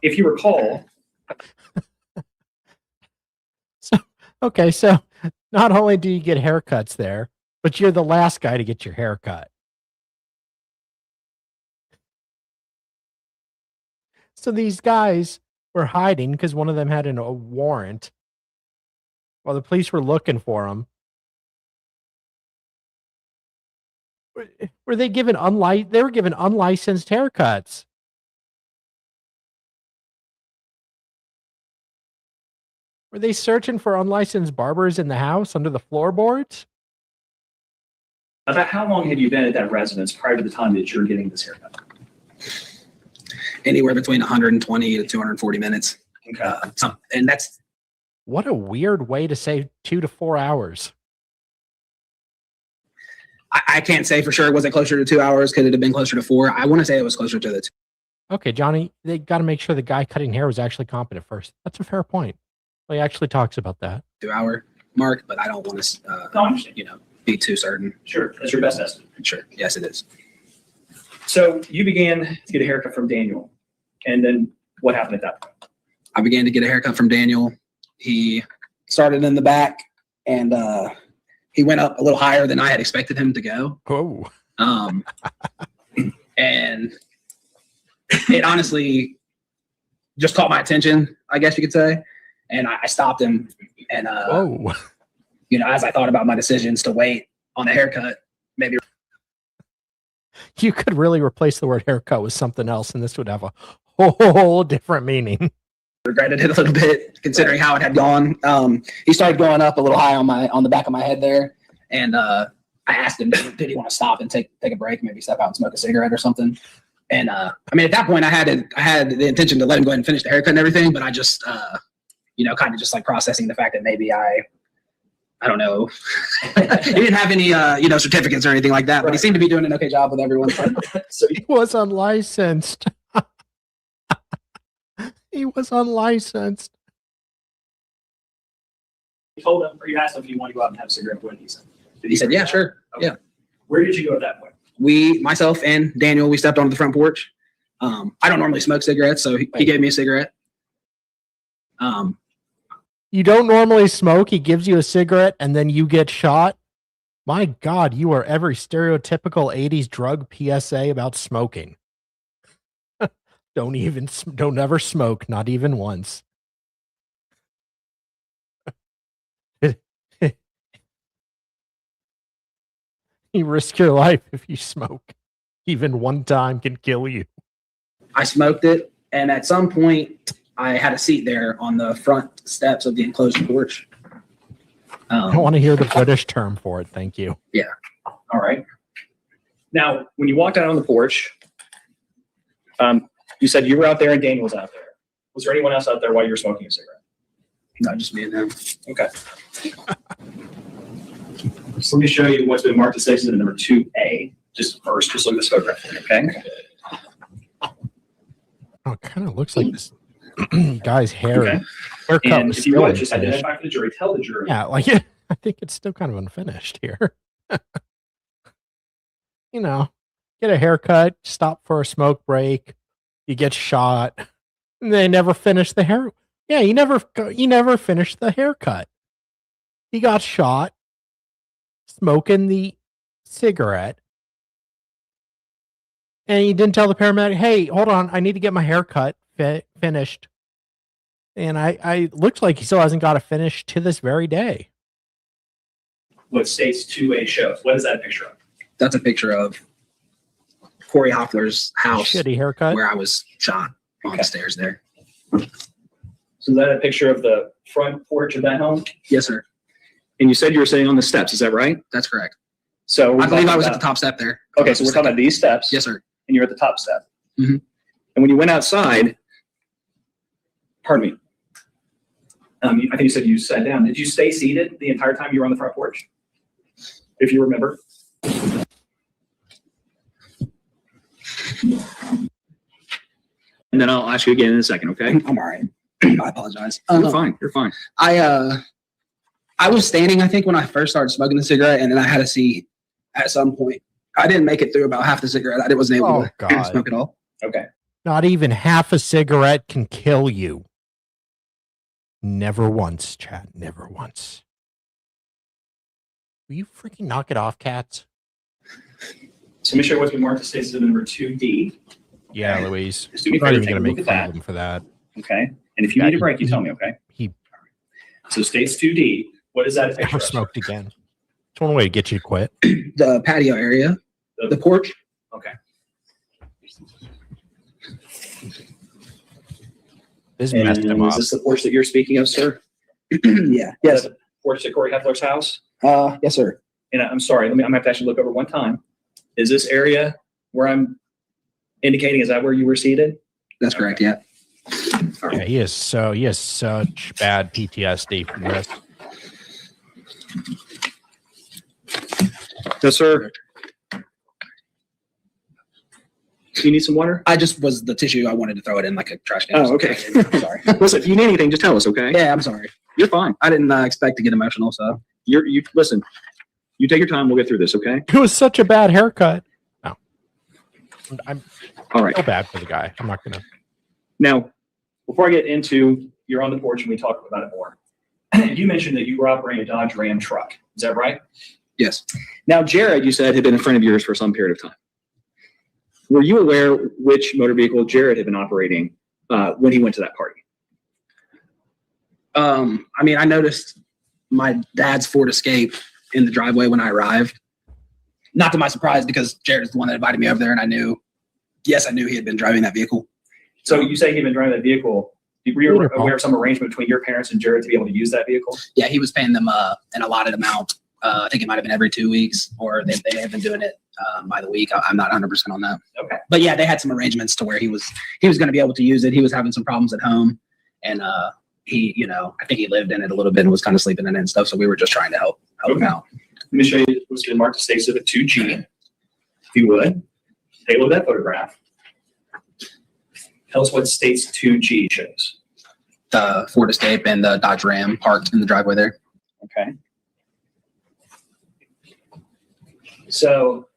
F: if you recall.
A: So not only do you get haircuts there, but you're the last guy to get your haircut. So these guys were hiding because one of them had a warrant while the police were looking for him. Were they given they were given unlicensed haircuts? Were they searching for unlicensed barbers in the house under the floorboards?
F: About how long had you been at that residence prior to the time that you're getting this haircut?
K: Anywhere between 120 to 240 minutes.
F: Okay.
K: And that's...
A: What a weird way to say 2 to 4 hours.
K: I can't say for sure. Was it closer to 2 hours? Could it have been closer to 4? I want to say it was closer to the 2.
A: Okay, Johnny, they got to make sure the guy cutting hair was actually competent first. That's a fair point. He actually talks about that.
K: 2 hour mark, but I don't want to, be too certain.
F: Sure, that's your best estimate.
K: Sure, yes, it is.
F: So you began to get a haircut from Daniel, and then what happened at that point?
K: I began to get a haircut from Daniel. He started in the back, and he went up a little higher than I had expected him to go.
A: Oh.
K: And it honestly just caught my attention, I guess you could say. And I stopped him. And,
A: Whoa.
K: you know, as I thought about my decisions to wait on the haircut, maybe
A: You could really replace the word haircut with something else, and this would have a whole different meaning.
K: regretted it a little bit considering how it had gone. He started going up a little high on the back of my head there. And I asked him, did he want to stop and take a break, maybe step out and smoke a cigarette or something? And I mean, at that point I had the intention to let him go ahead and finish the haircut and everything, but I just, you know, kind of just like processing the fact that maybe I don't know. He didn't have any, you know, certificates or anything like that, but he seemed to be doing an okay job with everyone.
A: So he was unlicensed. He was unlicensed.
C: You told him, or you asked him if you want to go out and have a cigarette with him.
K: He said, yeah, sure.
C: Okay.
K: Yeah.
C: Where did you go at that point?
K: Myself and Daniel, we stepped onto the front porch. I don't normally smoke cigarettes, so he gave me a cigarette.
A: You don't normally smoke. He gives you a cigarette and then you get shot. My God, you are every stereotypical 80s drug PSA about smoking. Don't ever smoke, not even once. You risk your life if you smoke. Even one time can kill you.
K: I smoked it, and at some point, I had a seat there on the front steps of the enclosed porch.
A: I don't want to hear the British term for it. Thank you.
K: Yeah.
F: All right. Now, when you walked out on the porch, you said you were out there and Daniel was out there. Was there anyone else out there while you were smoking a cigarette?
K: No, just me and him.
F: Okay. So let me show you what's been marked as status number 2A. Just first, just look at this photograph, okay?
A: Oh, it kind of looks like this guy's hair.
F: Okay.
A: Haircut
F: And
A: was
F: if you
A: still
F: would, just
A: unfinished.
F: identify for the jury, tell the jury.
A: Yeah, like I think it's still kind of unfinished here. You know, get a haircut, stop for a smoke break, you get shot, and they never finish the hair. Yeah, he never finished the haircut. He got shot smoking the cigarette, and he didn't tell the paramedic, "Hey, hold on, I need to get my haircut finished." And I looks like he still hasn't got it finished to this very day.
C: What states 2A shows? What is that picture of?
K: That's a picture of Corey Hoffler's house
A: Shitty haircut.
K: where I was shot on the stairs there.
F: So is that a picture of the front porch of that home?
K: Yes, sir.
F: And you said you were sitting on the steps, is that right?
K: That's correct.
F: So
K: I believe I was at the top step there.
F: Okay, so we're talking about these steps.
K: Yes, sir.
F: And you're at the top step.
K: Mhm.
F: And when you went outside, pardon me,
C: I think you said you sat down. Did you stay seated the entire time you were on the front porch? If you remember.
F: and then I'll ask you again in a second, okay?
K: I'm all right. I apologize.
F: You're fine. You're fine.
K: I was standing, I think, when I first started smoking the cigarette, and then I had a seat at some point. I didn't make it through about half the cigarette. I wasn't able to
A: God.
K: smoke it all.
F: Okay.
A: Not even half a cigarette can kill you. Never once, Chad. Never once. Will you freaking knock it off, cats?
C: So let me show you what's been marked as states number 2D.
A: Yeah, Louise.
C: Just do me a
A: I'm not
C: favor,
A: even
C: take
A: going
C: a
A: to
C: look
A: make
C: at
A: fun
C: that.
A: of him for that.
C: Okay. And if you
A: Yeah,
C: need a break, you tell me, okay?
A: He
C: So states 2D, what is that a picture
A: never
C: of?
A: smoked again. It's one way to get you to quit.
K: The patio area, the porch.
C: Okay.
A: This
F: And
A: messed him
F: is
A: up.
F: this the porch that you're speaking of, sir?
K: Yeah.
C: Is
K: Yes.
C: that the porch at Corey Heffler's house?
K: Yes, sir.
C: And I'm sorry, I'm going to have to actually look over one time. Is this area where I'm indicating, is that where you were seated?
K: That's correct. Yeah.
A: Yeah, he has such bad PTSD from this.
F: Yes, sir. You need some water?
K: I just was the tissue. I wanted to throw it in like a trash can.
F: Oh, okay.
K: I'm sorry.
F: Listen, if you need anything, just tell us, okay?
K: Yeah, I'm sorry.
F: You're fine.
K: I didn't expect to get emotional, so.
F: You listen. You take your time. We'll get through this, okay?
A: It was such a bad haircut. No. I'm
F: All right.
A: so bad for the guy. I'm not going to.
F: Now, before I get into you're on the porch and we talk about it more,
C: you mentioned that you were operating a Dodge Ram truck. Is that right?
K: Yes.
F: Now, Jared, you said, had been a friend of yours for some period of time. Were you aware which motor vehicle Jared had been operating when he went to that party?
K: I mean, I noticed my dad's Ford Escape in the driveway when I arrived. Not to my surprise, because Jared is the one that invited me over there, and I knew he had been driving that vehicle.
C: So you say he'd been driving that vehicle. Were you aware of some arrangement between your parents and Jared to be able to use that vehicle?
K: Yeah, he was paying them an allotted amount. I think it might have been every 2 weeks, or they have been doing it by the week. I'm not 100% on that.
C: Okay.
K: But yeah, they had some arrangements to where he was going to be able to use it. He was having some problems at home, and he, I think he lived in it a little bit and was kind of sleeping in it and stuff. So we were just trying to help him out.
C: Let me show you what's going to mark the State Civic 2G. If you would, take a look at that photograph. Tell us what State's 2G shows.
K: The Ford Escape and the Dodge Ram parked in the driveway there.
C: Okay. So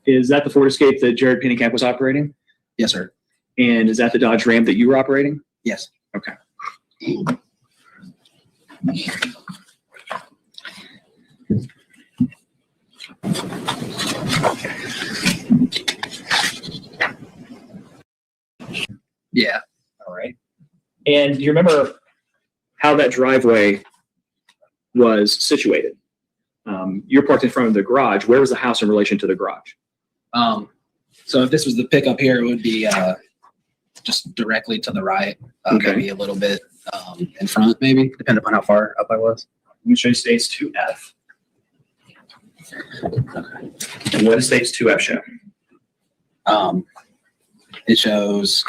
F: Is that the Ford Escape that Jared Pennycamp was operating?
K: Yes, sir.
F: And is that the Dodge Ram that you were operating?
K: Yes.
F: Okay.
K: Yeah.
F: All right. And do you remember how that driveway was situated? You're parked in front of the garage. Where was the house in relation to the garage?
K: So if this was the pickup here, it would be just directly to the right,
F: Okay.
K: maybe a little bit in front, maybe, depending upon how far up I was.
C: let me show you State's 2F. And what does State's 2F show?
K: It shows,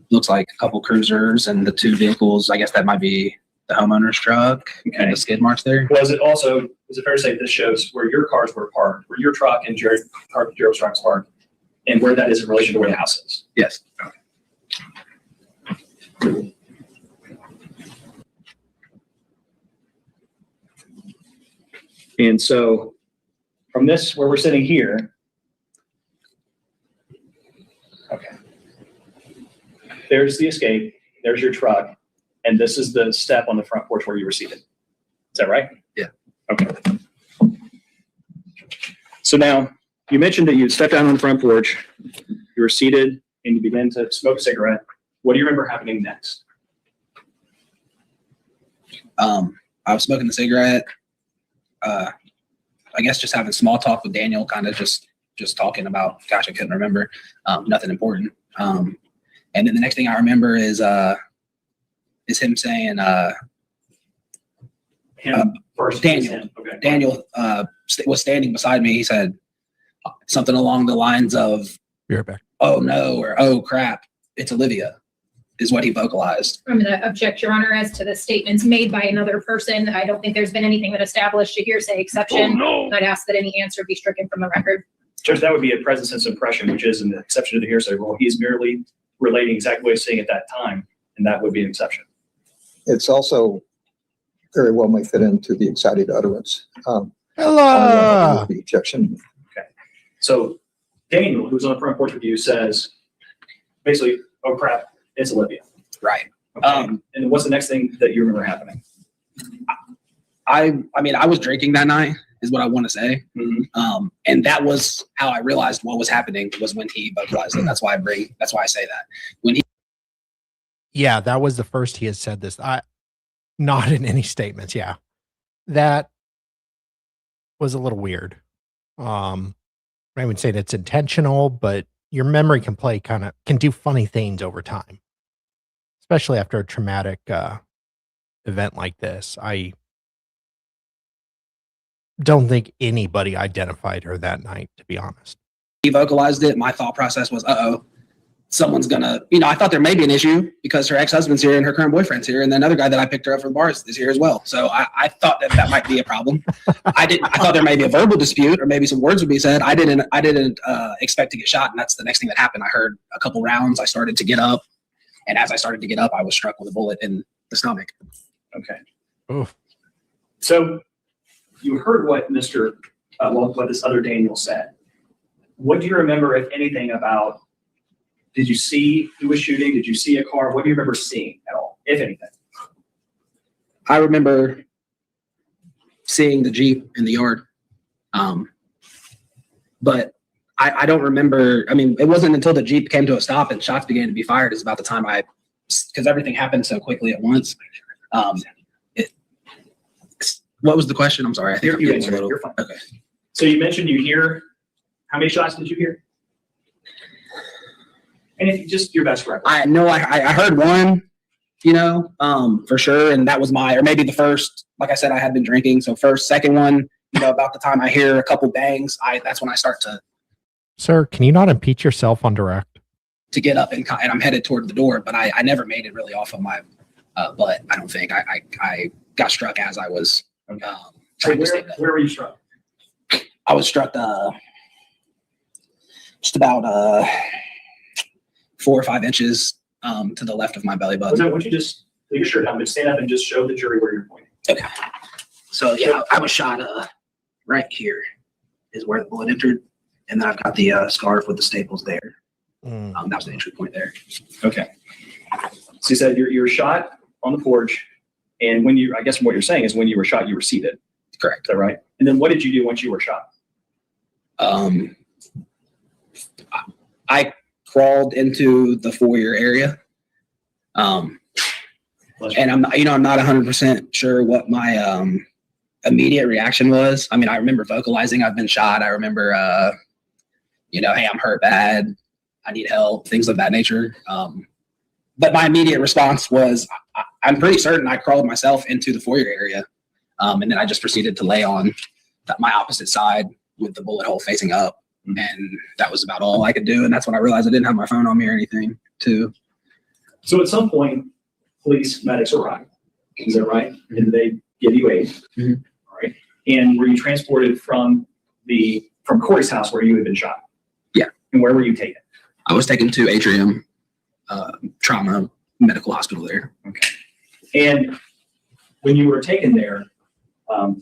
K: looks like a couple cruisers and the two vehicles. I guess that might be the homeowner's truck
C: Okay.
K: and the skid marks there.
C: Was it fair to say this shows where your cars were parked, where your truck and Jared's truck was parked, and where that is in relation to where the house is?
K: Yes.
F: And so from this, where we're sitting here, okay, there's the Escape, there's your truck, and this is the step on the front porch where you were seated. Is that right?
K: Yeah.
F: Okay. So now, you mentioned that you stepped down on the front porch, you were seated, and you began to smoke a cigarette. What do you remember happening next?
K: I was smoking the cigarette. I guess just having small talk with Daniel, kind of just talking about, gosh, I couldn't remember, nothing important. And then the next thing I remember is him saying,
C: Him first.
K: Daniel.
C: Him. Okay.
K: Daniel was standing beside me. He said something along the lines of,
A: Be right back.
K: "Oh no," or "Oh crap, it's Olivia," is what he vocalized.
E: I'm going to object, Your Honor, as to the statements made by another person. I don't think there's been anything that established a hearsay exception.
D: Oh, no.
E: I'd ask that any answer be stricken from the record.
C: Judge, that would be a present sense impression, which is an exception to the hearsay rule. He's merely relating exactly what he's saying at that time, and that would be an exception.
B: It's also very well may fit into the excited utterance.
A: Hello.
B: The objection.
C: So Daniel, who's on the front porch with you, says basically, "Oh crap, it's Olivia."
K: Right.
C: Okay. And what's the next thing that you remember happening?
K: I mean, I was drinking that night, is what I want to say.
C: Mm-hmm.
K: And that was how I realized what was happening, was when he vocalized it. That's why I say that. When he
A: Yeah, that was the first he had said this. Not in any statements. Yeah, that was a little weird. I would say that's intentional, but your memory can do funny things over time, especially after a traumatic event like this. I don't think anybody identified her that night, to be honest.
K: vocalized it, my thought process was, someone's gonna, I thought there may be an issue because her ex-husband's here and her current boyfriend's here, and then another guy that I picked her up from the bars is here as well. So I thought that might be a problem. I thought there may be a verbal dispute or maybe some words would be said. I didn't expect to get shot, and that's the next thing that happened. I heard a couple rounds. I started to get up, and as I started to get up, I was struck with a bullet in the stomach.
C: Okay.
A: Oof.
C: So you heard what what this other Daniel said. What do you remember, if anything, about Did you see who was shooting? Did you see a car? What do you remember seeing at all, if anything?
K: I remember seeing the Jeep in the yard. But I don't remember. I mean, it wasn't until the Jeep came to a stop and shots began to be fired is about the time because everything happened so quickly at once. What was the question? I'm sorry. I think
C: You answered it. You're fine.
K: Okay.
C: So you mentioned you hear, how many shots did you hear? And if just your best record.
K: I know I heard one, for sure. And that was or maybe the first, like I said, I had been drinking. So second one, about the time I hear a couple bangs, that's when I start
A: Sir, can you not impeach yourself on direct?
K: to get up and I'm headed toward the door, but I never made it really off of my butt. I don't think I got struck as I was
C: So
K: trying to stay up.
C: where were you struck?
K: I was struck just about 4 or 5 inches to the left of my belly button.
C: So why don't you just leave your shirt down, but stand up and just show the jury where you're pointing.
K: Okay. So yeah, I was shot right here is where the bullet entered, and then I've got the scarf with the staples there. That was the entry point there.
C: Okay. So you said you were shot on the porch, and I guess what you're saying is when you were shot, you were seated.
K: Correct.
C: Is that right? And then what did you do once you were shot?
K: I crawled into the foyer area. And I'm not 100% sure what my immediate reaction was. I mean, I remember vocalizing I've been shot. I remember, hey, I'm hurt bad. I need help, things of that nature. But my immediate response was, I'm pretty certain I crawled myself into the foyer area. And then I just proceeded to lay on my opposite side with the bullet hole facing up. And that was about all I could do. And that's when I realized I didn't have my phone on me or anything too.
C: So at some point, police medics arrive. Is that right? And they give you aid.
K: Mhm.
C: All right. And were you transported from Corey's house where you had been shot?
K: Yeah.
C: And where were you taken?
K: I was taken to Atrium Trauma Medical Hospital there.
C: Okay. And when you were taken there,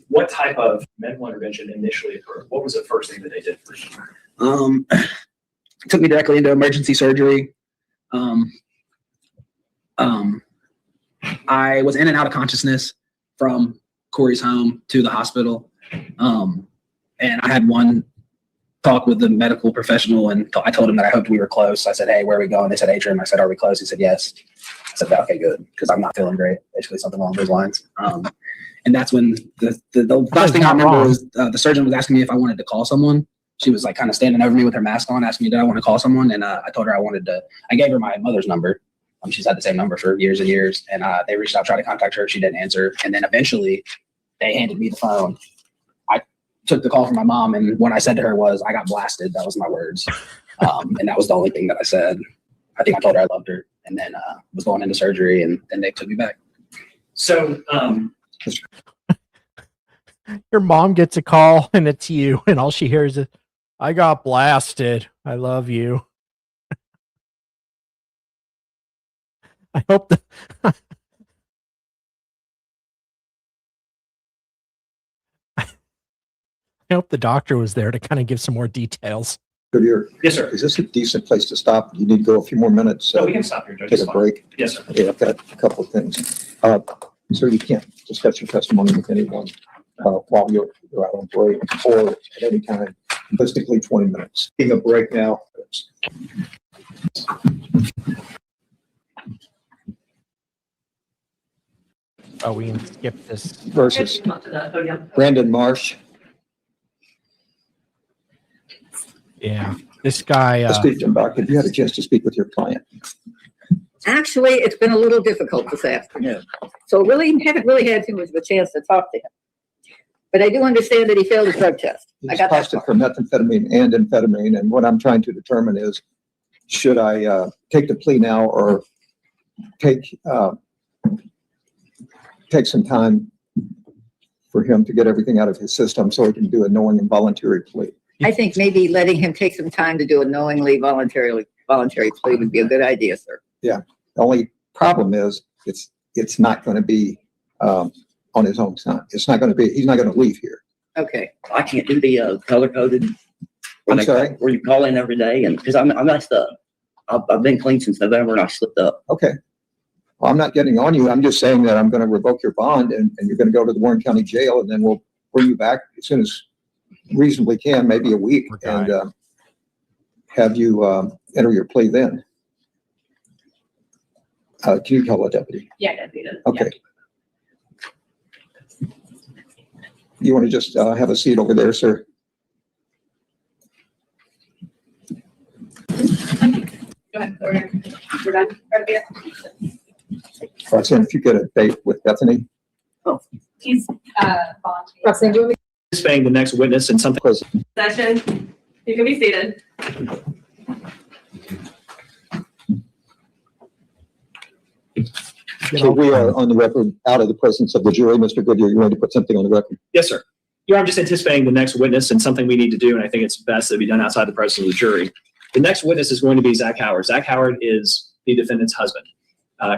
C: what type of medical intervention initially occurred? What was the first thing that they did for you?
K: Took me directly into emergency surgery. I was in and out of consciousness from Corey's home to the hospital. And I had one talk with the medical professional, and I told him that I hoped we were close. I said, hey, where are we going? They said, Atrium. I said, are we close? He said, yes. I said, okay, good, because I'm not feeling great. Basically something along those lines. And that's when the last thing I remember was the surgeon was asking me if I wanted to call someone. She was like kind of standing over me with her mask on, asking me, did I want to call someone? And I told her I gave her my mother's number. She's had the same number for years and years. And they reached out, tried to contact her. She didn't answer. And then eventually they handed me the phone. I took the call from my mom. And what I said to her was, I got blasted. That was my words. And that was the only thing that I said. I think I told her I loved her, and then was going into surgery, and then they took me back.
C: So,
A: Your mom gets a call and it's you, and all she hears is, I got blasted. I love you. I hope the doctor was there to kind of give some more details.
B: Goodyear.
C: yes, sir.
B: Is this a decent place to stop? You need to go a few more minutes.
C: So we can stop here, Judge.
B: Take
C: It's
B: a
C: fine.
B: break.
C: Yes, sir.
B: Okay, I've got a couple of things. So you can't discuss your testimony with anyone while you're out on break or at any time. Basically 20 minutes. Taking a break now.
A: Oh, we can skip this.
B: Versus Brandon Marsh.
A: Yeah, this guy.
B: Speak to him back. Have you had a chance to speak with your client?
L: Actually, it's been a little difficult this afternoon. So haven't really had too much of a chance to talk to him. But I do understand that he failed his drug test. I
B: He's
L: got that
B: tested
L: far.
B: for methamphetamine and amphetamine, and what I'm trying to determine is, should I take the plea now or take some time for him to get everything out of his system so he can do a knowing and voluntary plea?
L: I think maybe letting him take some time to do a knowingly voluntary plea would be a good idea, sir.
B: The only problem is it's not going to be on his own time. It's not going to be, he's not going to leave here.
L: Okay.
M: I can't do the color coded.
B: I'm sorry?
M: Where you call in every day, and because I messed up. I've been clean since November and I slipped up.
B: Okay. Well, I'm not getting on you. I'm just saying that I'm going to revoke your bond and you're going to go to the Warren County Jail, and then we'll bring you back as soon as reasonably can, maybe a week, and have you enter your plea then. Can you tell the deputy?
G: Yeah, deputy.
B: Okay. You want to just have a seat over there, sir?
G: Go ahead. We're done. Right here.
B: Roxanne, if you get a date with Bethany.
G: He's
E: Roxanne, do you want me?
F: Anticipating the next witness and something.
G: session. You can be seated.
B: So we are on the record out of the presence of the jury. Mr. Goodyear, you want to put something on the record?
F: Yes, sir. Your Honor, I'm just anticipating the next witness and something we need to do, and I think it's best that be done outside the presence of the jury. The next witness is going to be Zach Howard. Zach Howard is the defendant's husband.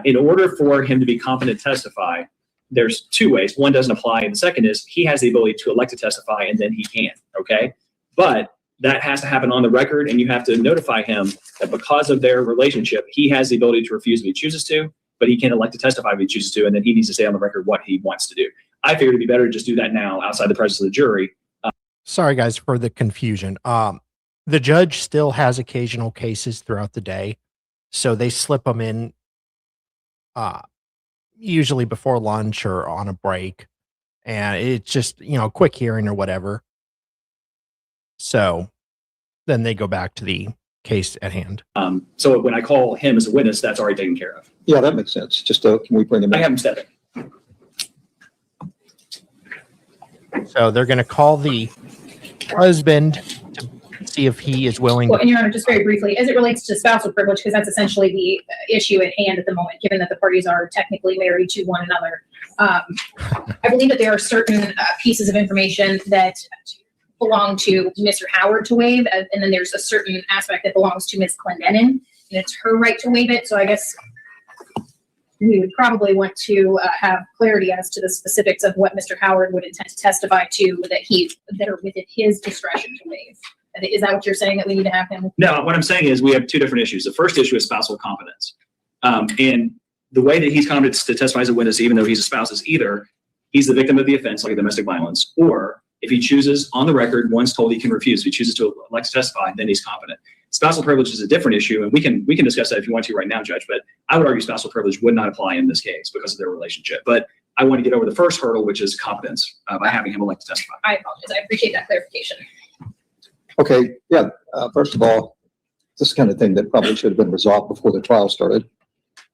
F: In order for him to be competent to testify, there's two ways. One doesn't apply, and the second is he has the ability to elect to testify, and then he can, okay? But that has to happen on the record, and you have to notify him that because of their relationship, he has the ability to refuse if he chooses to, but he can elect to testify if he chooses to, and then he needs to say on the record what he wants to do. I figured it'd be better to just do that now outside the presence of the jury.
A: Sorry, guys, for the confusion. The judge still has occasional cases throughout the day, so they slip them in usually before lunch or on a break, and it's just, you know, a quick hearing or whatever. So then they go back to the case at hand.
F: So when I call him as a witness, that's already taken care of.
B: Yeah, that makes sense. Just can we bring him in?
F: I have him step in.
A: So they're going to call the husband to see if he is willing
N: Well,
A: to.
N: and Your Honor, just very briefly, as it relates to spousal privilege, because that's essentially the issue at hand at the moment, given that the parties are technically married to one another. I believe that there are certain pieces of information that belong to Mr. Howard to waive, and then there's a certain aspect that belongs to Ms. Clendenin, and it's her right to waive it. So I guess we would probably want to have clarity as to the specifics of what Mr. Howard would intend to testify to that are within his discretion to waive. Is that what you're saying, that we need to have him?
F: No, what I'm saying is we have two different issues. The first issue is spousal competence. And the way that he's competent to testify as a witness, even though he's a spouse, is either he's the victim of the offense, like domestic violence, or if he chooses on the record, once told he can refuse. If he chooses to elect to testify, then he's competent. Spousal privilege is a different issue, and we can discuss that if you want to right now, Judge, but I would argue spousal privilege would not apply in this case because of their relationship. But I want to get over the first hurdle, which is competence, by having him elect to testify.
N: I apologize. I appreciate that clarification.
B: Okay, yeah. First of all, this kind of thing that probably should have been resolved before the trial started.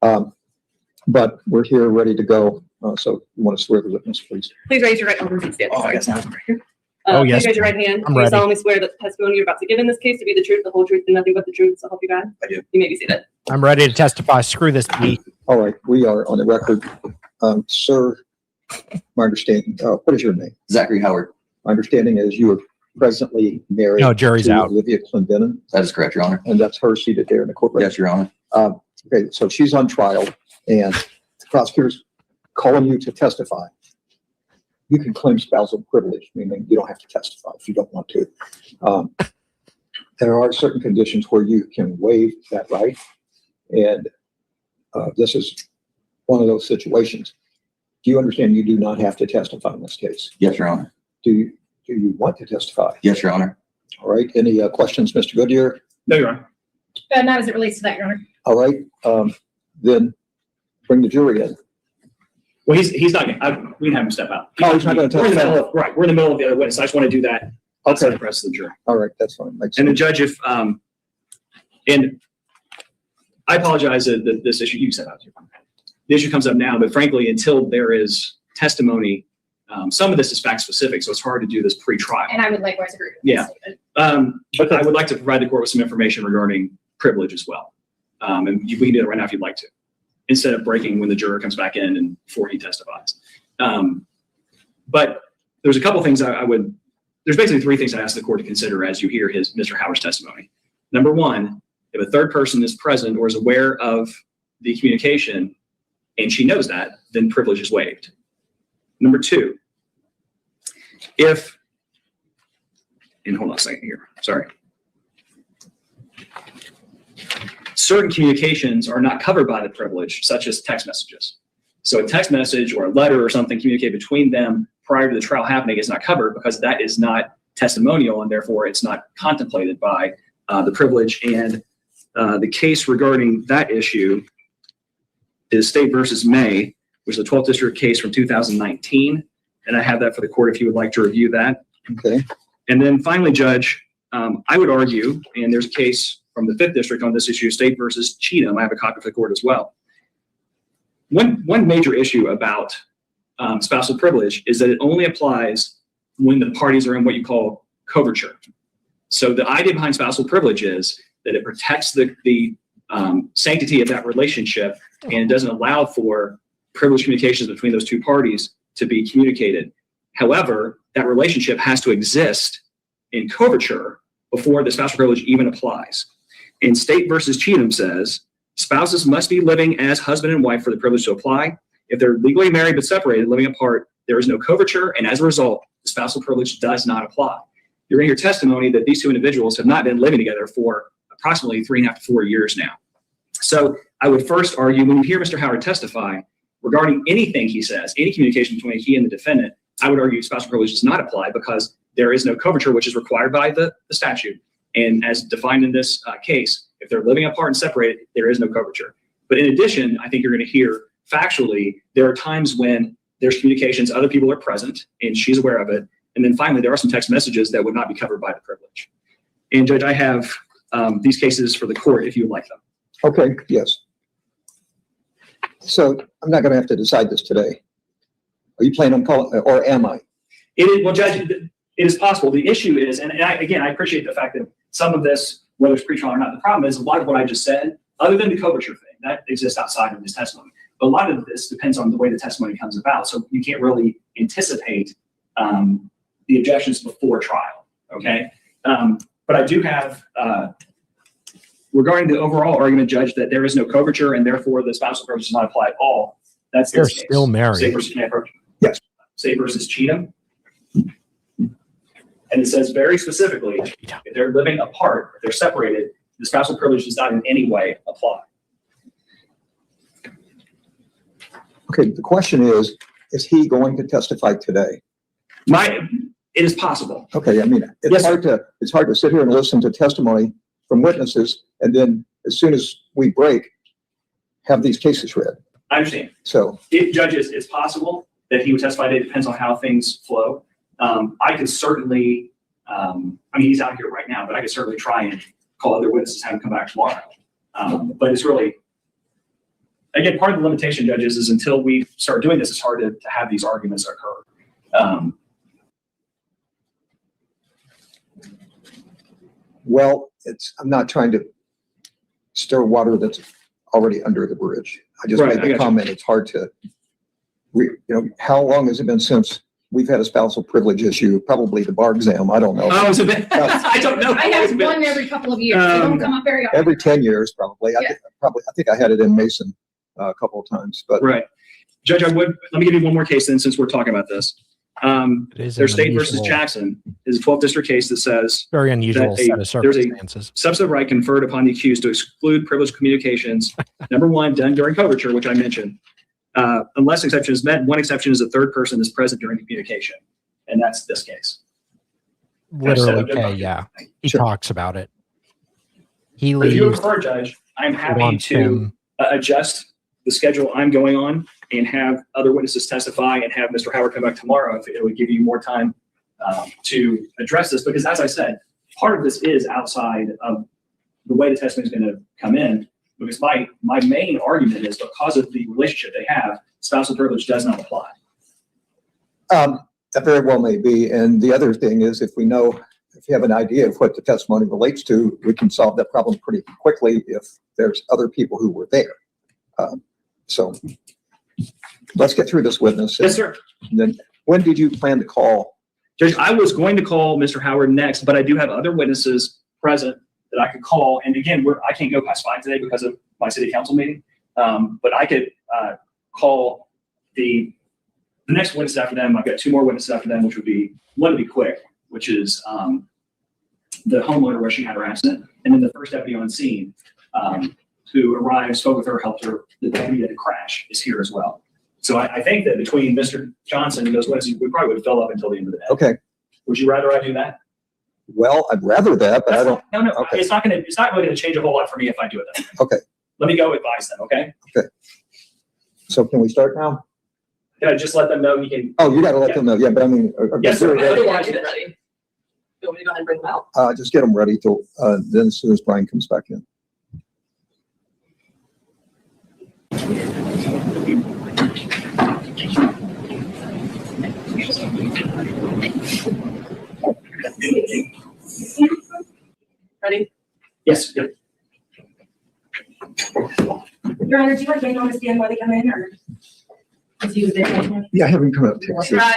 B: But we're here ready to go. So you want to swear the witness, please?
G: Please raise your right hand.
B: Oh, I guess not.
A: Yes.
G: Please raise your right hand.
A: I'm
G: Do you
A: ready.
G: solemnly swear that the testimony you're about to give in this case to be the truth, the whole truth, and nothing but the truth, so help you God?
B: I do.
G: You may be seated.
A: I'm ready to testify. Screw this beat.
B: All right, we are on the record. Sir, my understanding, what is your name?
M: Zachary Howard.
B: My understanding is you are presently married
A: No, jury's
B: to
A: out.
B: Olivia Clendenin,
M: That is correct, Your Honor.
B: and that's her seated there in the courtroom.
M: Yes, Your Honor.
B: Okay, so she's on trial, and the prosecutor's calling you to testify. You can claim spousal privilege, meaning you don't have to testify if you don't want to. There are certain conditions where you can waive that right, and this is one of those situations. Do you understand you do not have to testify in this case?
M: Yes, Your Honor.
B: Do you want to testify?
M: Yes, Your Honor.
B: All right, any questions, Mr. Goodyear?
F: No, Your Honor.
N: Not as it relates to that, Your Honor.
B: All right, then bring the jury in.
F: Well, he's not, we can have him step out.
B: Oh, he's not going to
F: We're in the
B: testify?
F: middle, right, we're in the middle of the other witness. I just want to do that outside the presence of the jury.
B: All right, that's fine. Makes
F: And the
B: sense.
F: judge, if, and I apologize that this issue, you said, the issue comes up now, but frankly, until there is testimony, some of this is fact specific, so it's hard to do this pre-trial.
N: And I would likewise agree with
F: Yeah.
N: that.
F: But I would like to provide the court with some information regarding privilege as well. And we can do it right now if you'd like to, instead of breaking when the juror comes back in and before he testifies. But there's a couple things there's basically three things I ask the court to consider as you hear Mr. Howard's testimony. Number one, if a third person is present or is aware of the communication and she knows that, then privilege is waived. Number two, and hold on a second here, sorry. certain communications are not covered by the privilege, such as text messages. So a text message or a letter or something communicated between them prior to the trial happening is not covered because that is not testimonial, and therefore it's not contemplated by the privilege. And the case regarding that issue is State versus May, which is a 12th district case from 2019. And I have that for the court if you would like to review that.
B: Okay.
F: And then finally, Judge, I would argue, and there's a case from the 5th district on this issue, State versus Cheatham. I have a copy for the court as well. One major issue about spousal privilege is that it only applies when the parties are in what you call coverture. So the idea behind spousal privilege is that it protects the sanctity of that relationship, and it doesn't allow for privileged communications between those two parties to be communicated. However, that relationship has to exist in coverture before the spousal privilege even applies. And State versus Cheatham says, spouses must be living as husband and wife for the privilege to apply. If they're legally married but separated, living apart, there is no coverture, and as a result, the spousal privilege does not apply. You're going to hear testimony that these two individuals have not been living together for approximately 3.5 to 4 years now. So I would first argue, when you hear Mr. Howard testify regarding anything he says, any communication between he and the defendant, I would argue spousal privilege does not apply because there is no coverture, which is required by the statute. And as defined in this case, if they're living apart and separated, there is no coverture. But in addition, I think you're going to hear factually, there are times when there's communications, other people are present, and she's aware of it. And then finally, there are some text messages that would not be covered by the privilege. And Judge, I have these cases for the court if you would like them.
B: Okay, yes. So I'm not going to have to decide this today. Are you planning on calling, or am I?
F: Well, Judge, it is possible. The issue is, and I appreciate the fact that some of this, whether it's pretrial or not, the problem is a lot of what I just said, other than the coverture thing, that exists outside of this testimony. But a lot of this depends on the way the testimony comes about. So you can't really anticipate the objections before trial, okay? But I do have, regarding the overall argument, Judge, that there is no coverture and therefore the spousal privilege does not apply at all. That's
A: They're
F: this case.
A: still married.
F: State versus,
B: yes.
F: State versus Cheatham. And it says very specifically, if they're living apart, if they're separated, the spousal privilege does not in any way apply.
B: Okay, the question is he going to testify today?
F: It is possible.
B: Okay, I mean, it's
F: Yes,
B: hard to sit here and listen to testimony from witnesses and then as soon as we break, have these cases read.
F: I understand.
B: So,
F: Judges, it's possible that he would testify today. It depends on how things flow. I could certainly, he's out here right now, but I could certainly try and call other witnesses, have him come back tomorrow. But it's really, again, part of the limitation, Judges, is until we start doing this, it's hard to have these arguments occur.
B: well, I'm not trying to stir water that's already under the bridge. I just
F: Right,
B: made the comment. It's hard to, how long has it been since we've had a spousal privilege issue? Probably the bar exam. I don't know.
F: Oh, is it? I don't know.
N: I have one every couple of years. They don't come up very often.
B: Every 10 years, probably.
N: Yeah.
B: I think I had it in Mason a couple of times, but
F: Right. Judge, let me give you one more case then, since we're talking about this. There's State versus Jackson is a 12th district case that says
A: very unusual set of
F: there's
A: circumstances.
F: a substantive right conferred upon the accused to exclude privileged communications. Number one, done during coverture, which I mentioned. Unless exception is met, one exception is a third person is present during the communication. And that's this case.
A: Literally, yeah. He talks about it. He
F: If you
A: leaves.
F: prefer, Judge, I'm happy
A: wants
F: to
A: him.
F: adjust the schedule I'm going on and have other witnesses testify and have Mr. Howard come back tomorrow if it would give you more time to address this. Because as I said, part of this is outside of the way the testimony is going to come in. Because my main argument is because of the relationship they have, spousal privilege does not apply.
B: that very well may be. And the other thing is, if you have an idea of what the testimony relates to, we can solve that problem pretty quickly if there's other people who were there. So let's get through this witness.
F: Yes, sir.
B: And then when did you plan to call?
F: Judge, I was going to call Mr. Howard next, but I do have other witnesses present that I could call. And again, I can't go past 5 today because of my city council meeting. But I could call the next witness after them. I've got 2 more witnesses after them, which would be, one to be quick, which is the homeowner where she had her accident. And then the first deputy on scene,
C: who arrived, spoke with her, helped her, the deputy at the crash is here as well. So I think that between Mr. Johnson and those witnesses, we probably would fill up until the end of the day.
B: Okay.
C: Would you rather I do that?
B: Well, I'd rather that, but I don't.
C: No,
B: Okay.
C: it's not really gonna change a whole lot for me if I do it then.
B: Okay.
C: Let me go advise them, okay?
B: So can we start now?
C: Can I just let them know you can?
B: Oh, you got to let them know. Yeah, but I mean,
C: Yes, sir.
G: Otherwise, get ready. You want me to go ahead and bring them out?
B: just get them ready till then as soon as Brian comes back in.
G: Ready?
C: Yes. Yep.
N: Your Honor, do you want to understand why they come in, or? Is he there?
B: Yeah, I haven't come up to
G: Rise.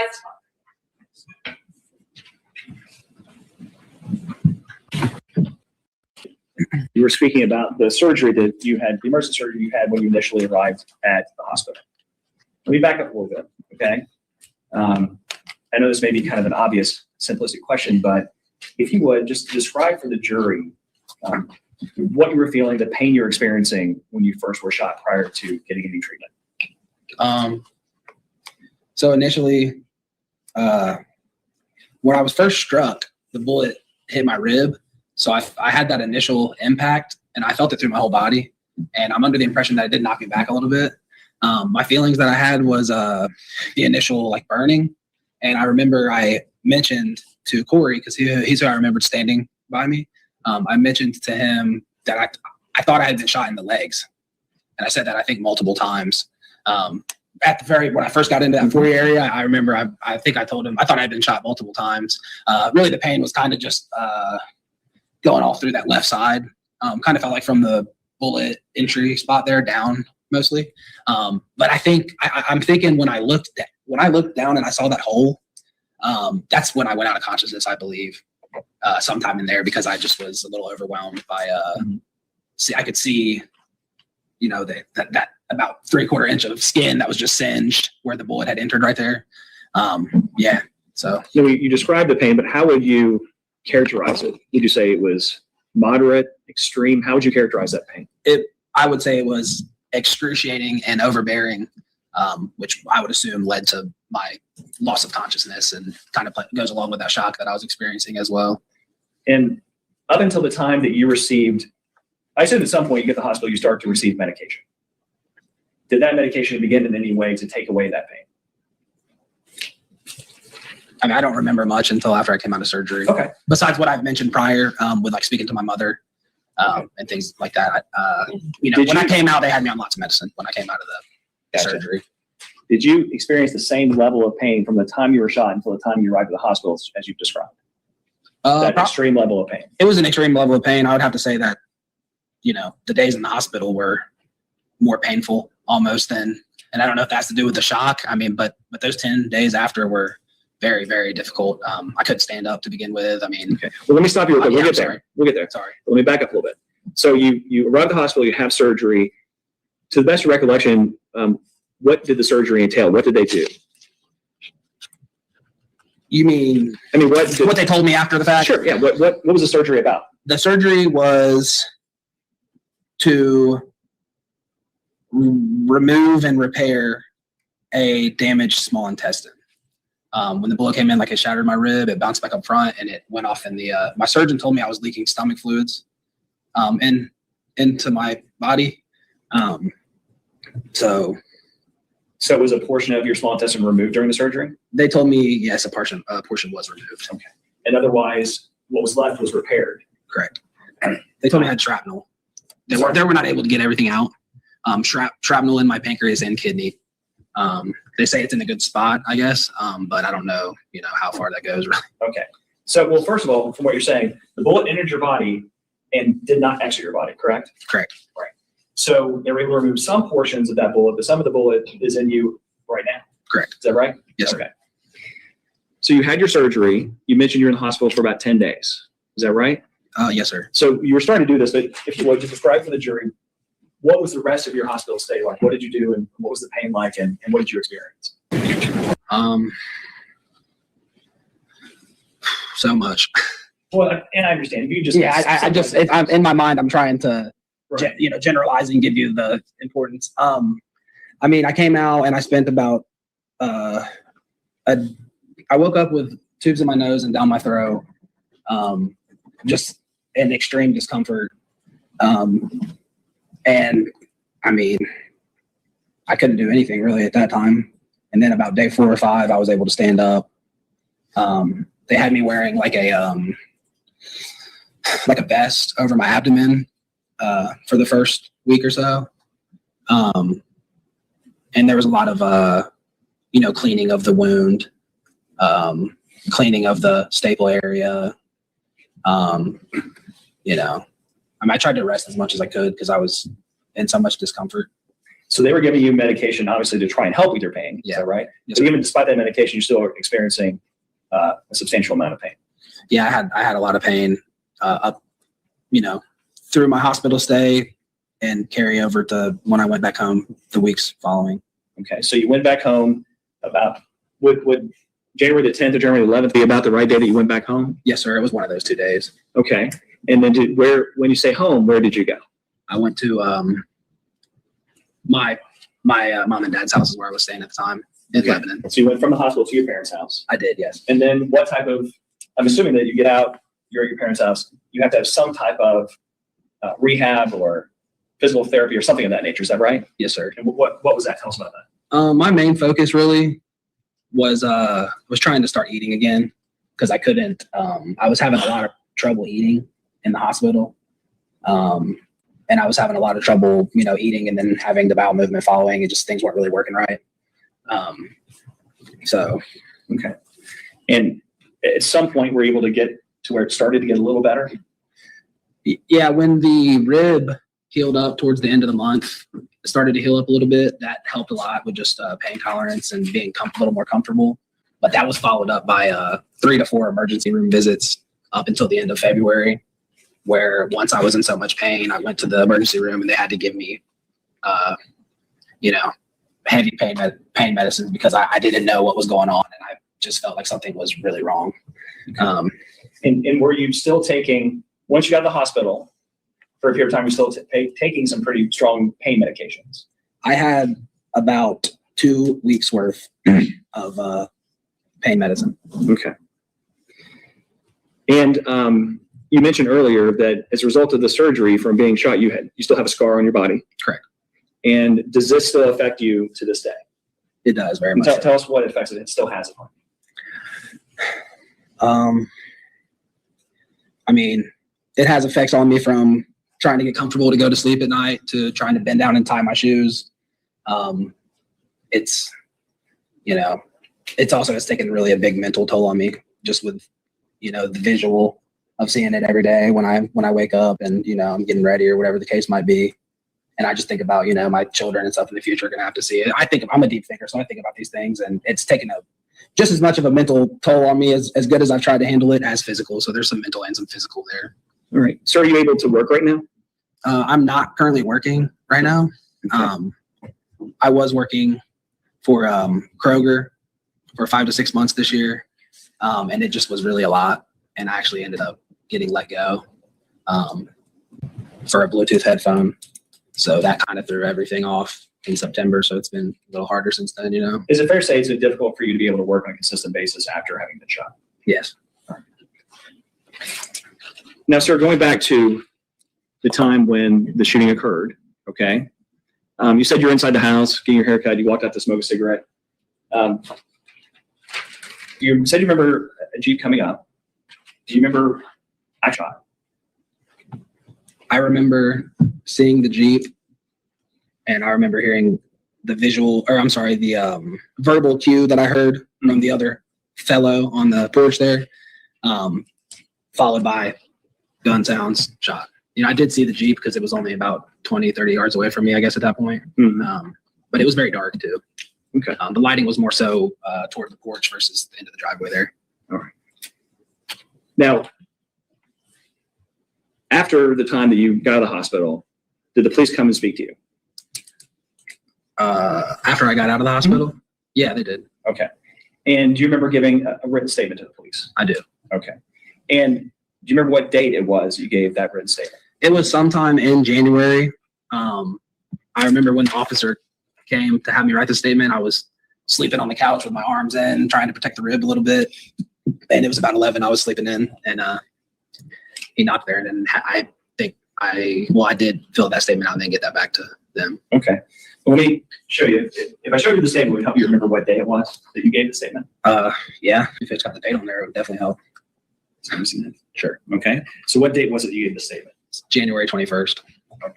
F: You were speaking about the surgery that you had, the emergency surgery you had when you initially arrived at the hospital. Let me back up a little bit, okay? I know this may be kind of an obvious, simplistic question, but if you would, just describe for the jury what you were feeling, the pain you were experiencing when you first were shot prior to getting any treatment.
K: So initially, when I was first struck, the bullet hit my rib. So I had that initial impact and I felt it through my whole body. And I'm under the impression that it did knock me back a little bit. My feelings that I had was the initial like burning. And I remember I mentioned to Corey, because he's who I remembered standing by me. I mentioned to him that I thought I had been shot in the legs. And I said that I think multiple times. When I first got into that foyer area, I remember I think I told him I thought I had been shot multiple times. Really the pain was kind of just going all through that left side. Kind of felt like from the bullet entry spot there down mostly. But I think I'm thinking when I looked down and I saw that hole, that's when I went out of consciousness, I believe, sometime in there, because I just was a little overwhelmed by I could see, you know, that about 3/4 inch of skin that was just singed where the bullet had entered right there. Yeah. So
F: you described the pain, but how would you characterize it? Would you say it was moderate, extreme? How would you characterize that pain?
K: I would say it was excruciating and overbearing, which I would assume led to my loss of consciousness and kind of goes along with that shock that I was experiencing as well.
F: And up until the time that you received, I assume at some point you get to the hospital, you start to receive medication. Did that medication begin in any way to take away that pain?
K: I mean, I don't remember much until after I came out of surgery.
F: Okay.
K: Besides what I've mentioned prior, with like speaking to my mother, and things like that. You know, when I came out, they had me on lots of medicine when I came out of the surgery.
F: Did you experience the same level of pain from the time you were shot until the time you arrived at the hospital as you've described? That extreme level of pain.
K: It was an extreme level of pain. I would have to say that, you know, the days in the hospital were more painful almost than, and I don't know if that's to do with the shock. I mean, but those 10 days after were very, very difficult. I couldn't stand up to begin with. I mean,
F: okay. Well, let me stop you real quick.
K: Yeah,
F: We'll get there. We'll get there.
K: Sorry.
F: Let me back up a little bit. So you arrive at the hospital, you have surgery. To the best of your recollection, what did the surgery entail? What did they do?
K: You mean,
F: I mean, what
K: they told me after the fact?
F: Sure. Yeah. What was the surgery about?
K: The surgery was to remove and repair a damaged small intestine. When the bullet came in, like it shattered my rib, it bounced back up front and it went off in the, my surgeon told me I was leaking stomach fluids, into my body. So
F: it was a portion of your small intestine removed during the surgery?
K: They told me, yes, a portion was removed.
F: Okay. And otherwise, what was left was repaired?
K: Correct. They told me I had shrapnel. They were not able to get everything out. Shrapnel in my pancreas and kidney. They say it's in a good spot, I guess, but I don't know, you know, how far that goes. Really.
F: Okay. So, well, first of all, from what you're saying, the bullet entered your body and did not exit your body, correct?
K: Correct.
F: Right. So they were able to remove some portions of that bullet, but some of the bullet is in you right now.
K: Correct.
F: Is that right?
K: Yes,
F: okay. So you had your surgery. You mentioned you're in the hospital for about 10 days. Is that right?
K: Yes, sir.
F: So you were starting to do this, but if you would, just describe for the jury, what was the rest of your hospital stay like? What did you do and what was the pain like and what did you experience?
K: So much.
F: Well, and I understand. If you just
K: I'm in my mind, I'm trying to generalizing, give you the importance. I mean, I came out and I spent about, I woke up with tubes in my nose and down my throat, just an extreme discomfort. And I mean, I couldn't do anything really at that time. And then about day 4 or 5, I was able to stand up. They had me wearing like a vest over my abdomen for the first week or so. And there was a lot of, cleaning of the wound, cleaning of the staple area. I tried to rest as much as I could because I was in so much discomfort.
F: So they were giving you medication, obviously, to try and help with your pain.
K: Yeah.
F: Is that right?
K: Yes,
F: So even despite that medication, you're still experiencing a substantial amount of pain.
K: Yeah, I had a lot of pain up, through my hospital stay and carry over to when I went back home the weeks following.
F: Okay, so you went back home about, would January the 10th or January the 11th be about the right day that you went back home?
K: Yes, sir. It was one of those 2 days.
F: Okay. And then when you say home, where did you go?
K: I went to my mom and dad's house is where I was staying at the time in Lebanon.
F: So you went from the hospital to your parents' house.
K: I did, yes.
F: And then what type of, I'm assuming that you get out, you're at your parents' house, you have to have some type of rehab or physical therapy or something of that nature. Is that right?
K: Yes, sir.
F: And what was that? Tell us about that.
K: My main focus really was trying to start eating again because I couldn't. I was having a lot of trouble eating in the hospital, and I was having a lot of trouble, eating and then having the bowel movement following, and just things weren't really working right.
F: Okay. And at some point, were you able to get to where it started to get a little better?
K: Yeah, when the rib healed up towards the end of the month, it started to heal up a little bit. That helped a lot with just pain tolerance and being a little more comfortable. But that was followed up by 3 to 4 emergency room visits up until the end of February, where once I was in so much pain, I went to the emergency room and they had to give me, heavy pain medicines because I didn't know what was going on and I just felt like something was really wrong.
F: And were you still taking, once you got to the hospital, for a period of time, you're still taking some pretty strong pain medications?
K: I had about 2 weeks worth of pain medicine.
F: Okay. And you mentioned earlier that as a result of the surgery from being shot, you still have a scar on your body.
K: Correct.
F: And does this still affect you to this day?
K: It does very much.
F: Tell us what effects it still has on you.
K: I mean, it has effects on me from trying to get comfortable to go to sleep at night to trying to bend down and tie my shoes. It's taken really a big mental toll on me just with, the visual of seeing it every day when I wake up and, I'm getting ready or whatever the case might be. And I just think about, my children and stuff in the future are going to have to see it. I'm a deep thinker, so I think about these things, and it's taken just as much of a mental toll on me as good as I've tried to handle it as physical. So there's some mental and some physical there.
F: All right. So are you able to work right now?
K: I'm not currently working right now. I was working for Kroger for 5 to 6 months this year. And it just was really a lot. And I actually ended up getting let go for a Bluetooth headphone. So that kind of threw everything off in September. So it's been a little harder since then,
F: Is it fair to say it's difficult for you to be able to work on a consistent basis after having been shot?
K: Yes.
F: Now, sir, going back to the time when the shooting occurred, okay? You said you're inside the house, getting your hair cut, you walked out to smoke a cigarette. You said you remember a Jeep coming up. Do you remember I shot?
K: I remember seeing the Jeep, and I remember hearing the verbal cue that I heard from the other fellow on the porch there, followed by gun sounds, shot. I did see the Jeep because it was only about 20, 30 yards away from me, I guess, at that point. But it was very dark, too.
F: Okay.
K: The lighting was more so toward the porch versus the end of the driveway there.
F: All right. Now, after the time that you got out of the hospital, did the police come and speak to you?
K: After I got out of the hospital? Yeah, they did.
F: Okay. And do you remember giving a written statement to the police?
K: I do.
F: Okay. And do you remember what date it was you gave that written statement?
K: It was sometime in January. I remember when the officer came to have me write the statement, I was sleeping on the couch with my arms in, trying to protect the rib a little bit. And it was about 11. I was sleeping in, and he knocked there. And then I think I did fill that statement out and then get that back to them.
F: Okay. Well, let me show you. If I showed you the statement, would it help you remember what day it was that you gave the statement?
K: Yeah. If it's got the date on there, it would definitely help.
F: Sure. Okay. So what date was it you gave the statement?
K: It's January 21st.
F: Okay.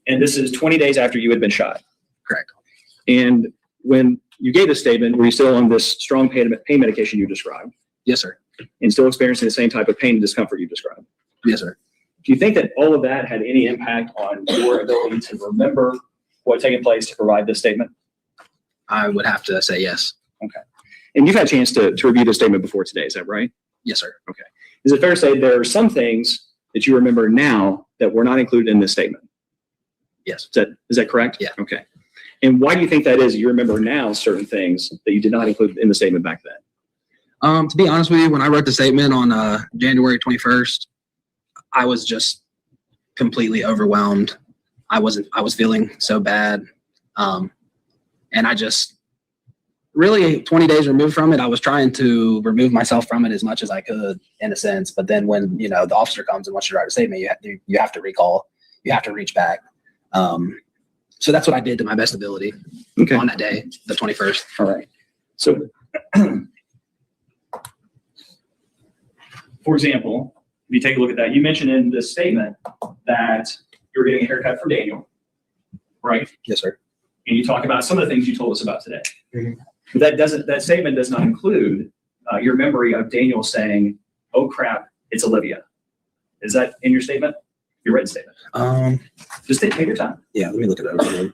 F: And this is 20 days after you had been shot.
K: Correct.
F: And when you gave the statement, were you still on this strong pain medication you described?
K: Yes, sir.
F: And still experiencing the same type of pain and discomfort you described?
K: Yes, sir.
F: Do you think that all of that had any impact on your ability to remember what had taken place to provide this statement?
K: I would have to say yes.
F: Okay. And you've had a chance to review the statement before today, is that right?
K: Yes, sir.
F: Okay. Is it fair to say there are some things that you remember now that were not included in this statement?
K: Yes.
F: Is that correct?
K: Yeah.
F: Okay. And why do you think that is? You remember now certain things that you did not include in the statement back then?
K: To be honest with you, when I wrote the statement on January 21st, I was just completely overwhelmed. I was feeling so bad. And I just really 20 days removed from it, I was trying to remove myself from it as much as I could in a sense. But then when, the officer comes and wants you to write a statement, you have to recall, you have to reach back. So that's what I did to my best ability on that day, the 21st.
F: All right. So, for example, if you take a look at that, you mentioned in this statement that you were getting a haircut from Daniel, right?
K: Yes, sir.
F: And you talk about some of the things you told us about today.
K: Mm-hmm.
F: But that statement does not include your memory of Daniel saying, "Oh crap, it's Olivia." Is that in your statement? Your written statement? Just take your time.
K: Yeah, let me look at it.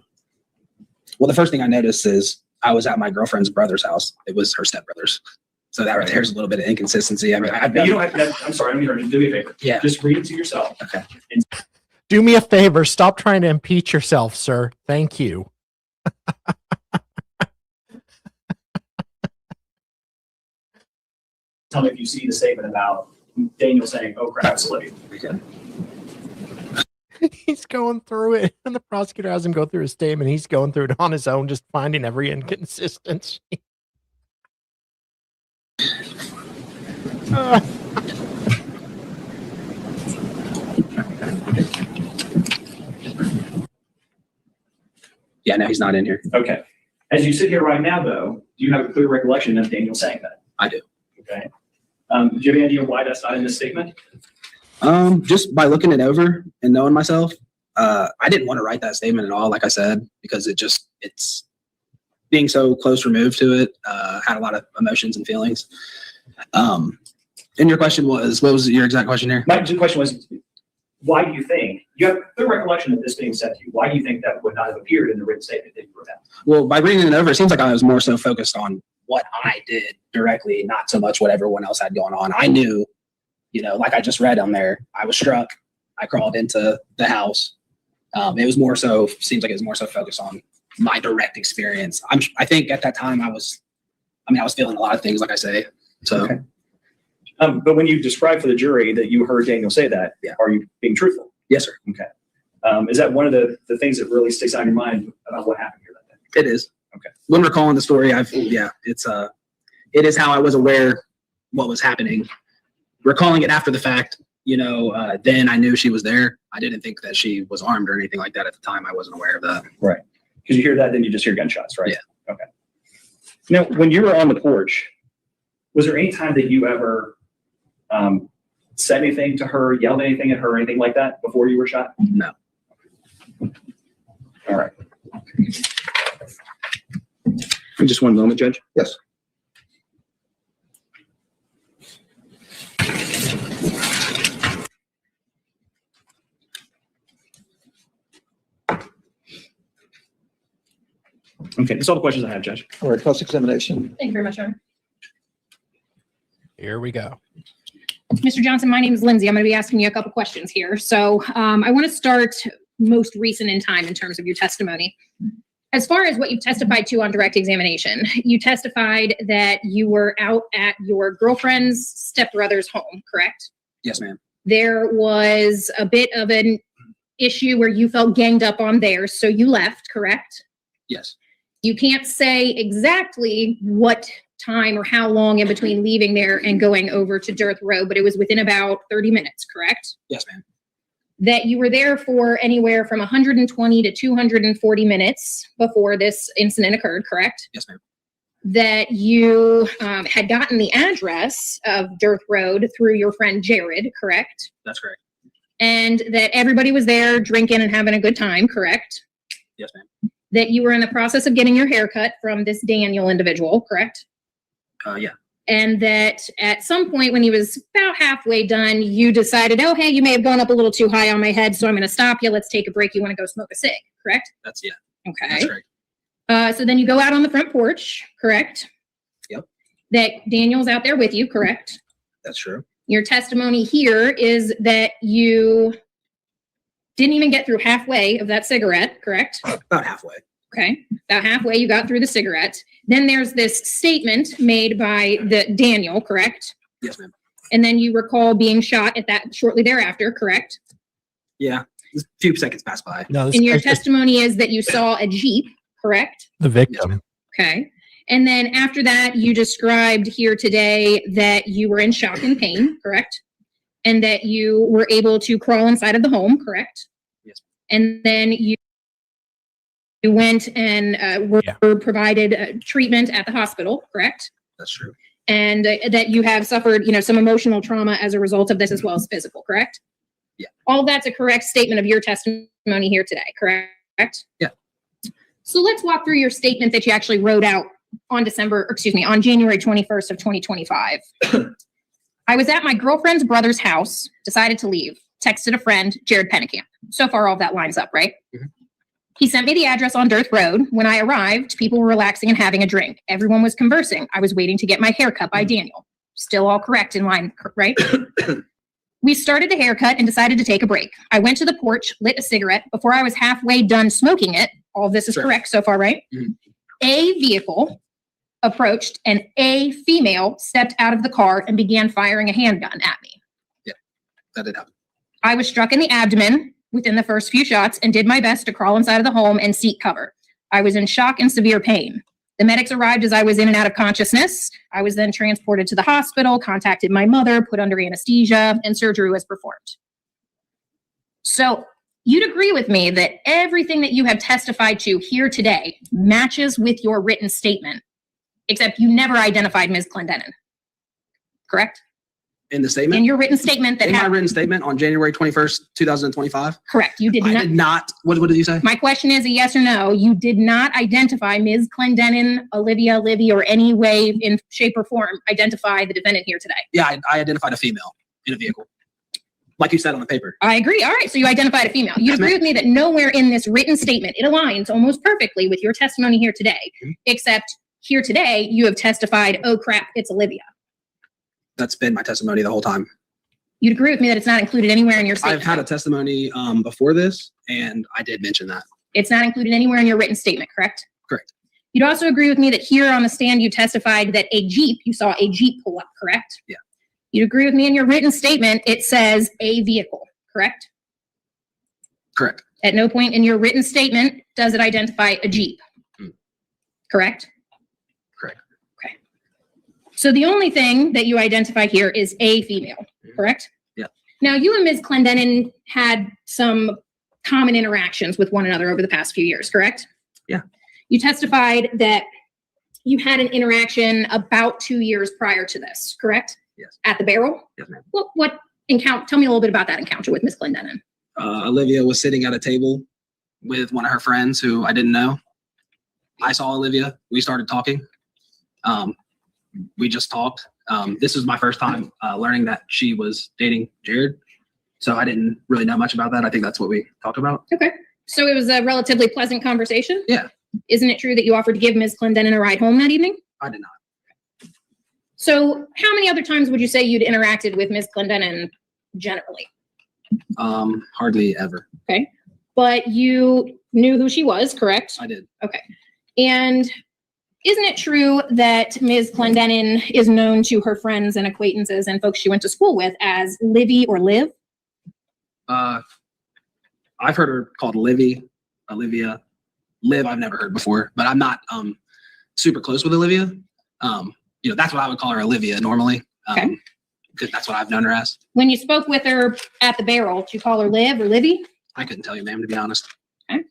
K: Well, the first thing I noticed is I was at my girlfriend's brother's house. It was her stepbrother's. So that right there's a little bit of inconsistency. I mean,
F: I'm sorry, I'm here. Do me a favor.
K: Yeah.
F: Just read it to yourself.
K: Okay.
A: Do me a favor. Stop trying to impeach yourself, sir. Thank you.
F: Tell me if you see the statement about Daniel saying, "Oh crap, it's Olivia."
K: Okay.
A: He's going through it, and the prosecutor has him go through his statement. He's going through it on his own, just finding every inconsistency.
K: Yeah, no, he's not in here.
F: Okay. As you sit here right now, though, do you have a clear recollection of Daniel saying that?
K: I do.
F: Okay. Do you have any idea why that's not in this statement?
K: Just by looking it over and knowing myself, I didn't want to write that statement at all, like I said, because it's being so close removed to it, had a lot of emotions and feelings. And your question was, what was your exact question here?
F: My question was, why do you think, you have clear recollection of this being said to you, why do you think that would not have appeared in the written statement that you wrote down?
K: Well, by reading it over, it seems like I was more so focused on what I did directly, not so much what everyone else had going on. I knew, like I just read on there, I was struck. I crawled into the house. It was more so, seems like it was more so focused on my direct experience. I think at that time I was feeling a lot of things, like I say. So,
F: okay. But when you described for the jury that you heard Daniel say that, are you being truthful?
K: Yes, sir.
F: Okay. Is that one of the things that really sticks out in your mind about what happened here that day?
K: It is.
F: Okay.
K: When recalling the story, it is how I was aware what was happening. Recalling it after the fact, then I knew she was there. I didn't think that she was armed or anything like that at the time. I wasn't aware of that.
F: Right. Because you hear that, then you just hear gunshots, right?
K: Yeah.
F: Okay. Now, when you were on the porch, was there any time that you ever said anything to her, yelled anything at her, anything like that before you were shot?
K: No.
F: All right. Just one moment, Judge.
B: Yes.
F: Okay, that's all the questions I have, Judge.
B: All right, cross-examination.
N: Thank you very much, Your Honor.
A: Here we go.
N: Mr. Johnson, my name is Lindsay. I'm going to be asking you a couple questions here. So I want to start most recent in time in terms of your testimony. As far as what you've testified to on direct examination, you testified that you were out at your girlfriend's stepbrother's home, correct?
K: Yes, ma'am.
E: There was a bit of an issue where you felt ganged up on there, so you left, correct?
K: Yes.
E: You can't say exactly what time or how long in between leaving there and going over to Dearth Road, but it was within about 30 minutes, correct?
K: Yes, ma'am.
E: That you were there for anywhere from 120 to 240 minutes before this incident occurred, correct?
K: Yes, ma'am.
E: That you had gotten the address of Dearth Road through your friend Jared, correct?
K: That's correct.
E: And that everybody was there drinking and having a good time, correct?
K: Yes, ma'am.
E: That you were in the process of getting your hair cut from this Daniel individual, correct?
K: Yeah.
E: And that at some point when he was about halfway done, you decided, oh, hey, you may have gone up a little too high on my head, so I'm going to stop you. Let's take a break. You want to go smoke a cig, correct?
K: That's, yeah.
E: Okay.
K: That's correct.
E: So then you go out on the front porch, correct?
K: Yep.
E: That Daniel's out there with you, correct?
K: That's true.
E: Your testimony here is that you didn't even get through halfway of that cigarette, correct?
K: About halfway.
E: Okay, about halfway you got through the cigarette. Then there's this statement made by the Daniel, correct?
K: Yes, ma'am.
E: And then you recall being shot at that shortly thereafter, correct?
K: Yeah. A few seconds passed by.
A: No, this
E: And your
A: guy's just
E: testimony is that you saw a Jeep, correct?
A: the victim.
E: Okay. And then after that, you described here today that you were in shock and pain, correct? And that you were able to crawl inside of the home, correct?
K: Yes.
E: And then you went and were provided treatment at the hospital, correct?
K: That's true.
E: And that you have suffered, some emotional trauma as a result of this as well as physical, correct?
K: Yeah.
E: All of that's a correct statement of your testimony here today, correct?
K: Yeah.
E: So let's walk through your statement that you actually wrote out on on January 21st of 2025. I was at my girlfriend's brother's house, decided to leave, texted a friend, Jared Pennicamp. So far, all of that lines up, right?
K: Mm-hmm.
E: He sent me the address on Dearth Road. When I arrived, people were relaxing and having a drink. Everyone was conversing. I was waiting to get my hair cut by Daniel. Still all correct in line, right? We started the haircut and decided to take a break. I went to the porch, lit a cigarette. Before I was halfway done smoking it, all of this is correct so far, right?
K: Mm-hmm.
E: A vehicle approached and a female stepped out of the car and began firing a handgun at me.
K: Yeah, that did happen.
E: I was struck in the abdomen within the first few shots and did my best to crawl inside of the home and seek cover. I was in shock and severe pain. The medics arrived as I was in and out of consciousness. I was then transported to the hospital, contacted my mother, put under anesthesia, and surgery was performed. So you'd agree with me that everything that you have testified to here today matches with your written statement, except you never identified Ms. Clendenin, correct?
K: In the statement?
E: In your written statement that
K: In my
E: happened.
K: written statement on January 21st, 2025?
E: Correct. You did
K: I
E: not.
K: did not. What did you say?
E: My question is a yes or no. You did not identify Ms. Clendenin, Olivia, Livy, or any way, in shape or form, identify the defendant here today.
K: Yeah, I identified a female in a vehicle. Like you said on the paper.
E: I agree. All right. So you identified a female. You agree with me that nowhere in this written statement, it aligns almost perfectly with your testimony here today, except here today, you have testified, oh crap, it's Olivia.
K: That's been my testimony the whole time.
E: You'd agree with me that it's not included anywhere in your statement.
K: I've had a testimony before this, and I did mention that.
E: It's not included anywhere in your written statement, correct?
K: Correct.
E: You'd also agree with me that here on the stand, you testified that you saw a Jeep pull up, correct?
K: Yeah.
E: You'd agree with me in your written statement, it says a vehicle, correct?
K: Correct.
E: At no point in your written statement does it identify a Jeep, correct?
K: Correct.
E: Okay. So the only thing that you identify here is a female, correct?
K: Yeah.
E: Now, you and Ms. Clendenin had some common interactions with one another over the past few years, correct?
K: Yeah.
E: You testified that you had an interaction about 2 years prior to this, correct?
K: Yes.
E: At the Barrel?
K: Yes, ma'am.
E: What encounter? Tell me a little bit about that encounter with Ms. Clendenin.
K: Olivia was sitting at a table with one of her friends who I didn't know. I saw Olivia. We started talking. We just talked. This was my first time learning that she was dating Jared. So I didn't really know much about that. I think that's what we talked about.
E: Okay. So it was a relatively pleasant conversation?
K: Yeah.
E: Isn't it true that you offered to give Ms. Clendenin a ride home that evening?
K: I did not.
E: So how many other times would you say you'd interacted with Ms. Clendenin generally?
K: Hardly ever.
E: Okay. But you knew who she was, correct?
K: I did.
E: Okay. And isn't it true that Ms. Clendenin is known to her friends and acquaintances and folks she went to school with as Livy or Liv?
K: I've heard her called Olivia. Liv, I've never heard before, but I'm not super close with Olivia. That's what I would call her, Olivia, normally.
N: Okay.
K: Because that's what I've known her as.
N: When you spoke with her at the barrel, did you call her Liv or Livy?
K: I couldn't tell you, ma'am, to be honest.
N: Okay.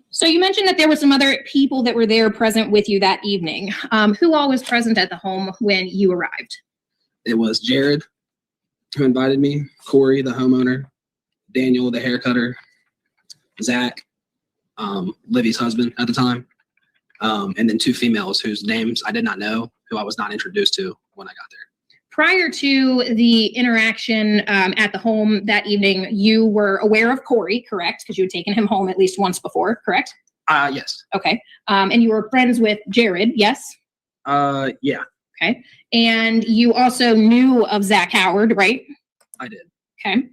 N: So you mentioned that there were some other people that were there present with you that evening. Who all was present at the home when you arrived?
K: It was Jared who invited me, Corey, the homeowner, Daniel, the hair cutter, Zach, Livy's husband at the time, and then two females whose names I did not know, who I was not introduced to when I got there.
N: Prior to the interaction at the home that evening, you were aware of Corey, correct? Because you had taken him home at least once before, correct?
K: Yes.
N: Okay. And you were friends with Jared, yes?
K: Yeah.
N: Okay. And you also knew of Zach Howard, right?
K: I did.
N: Okay.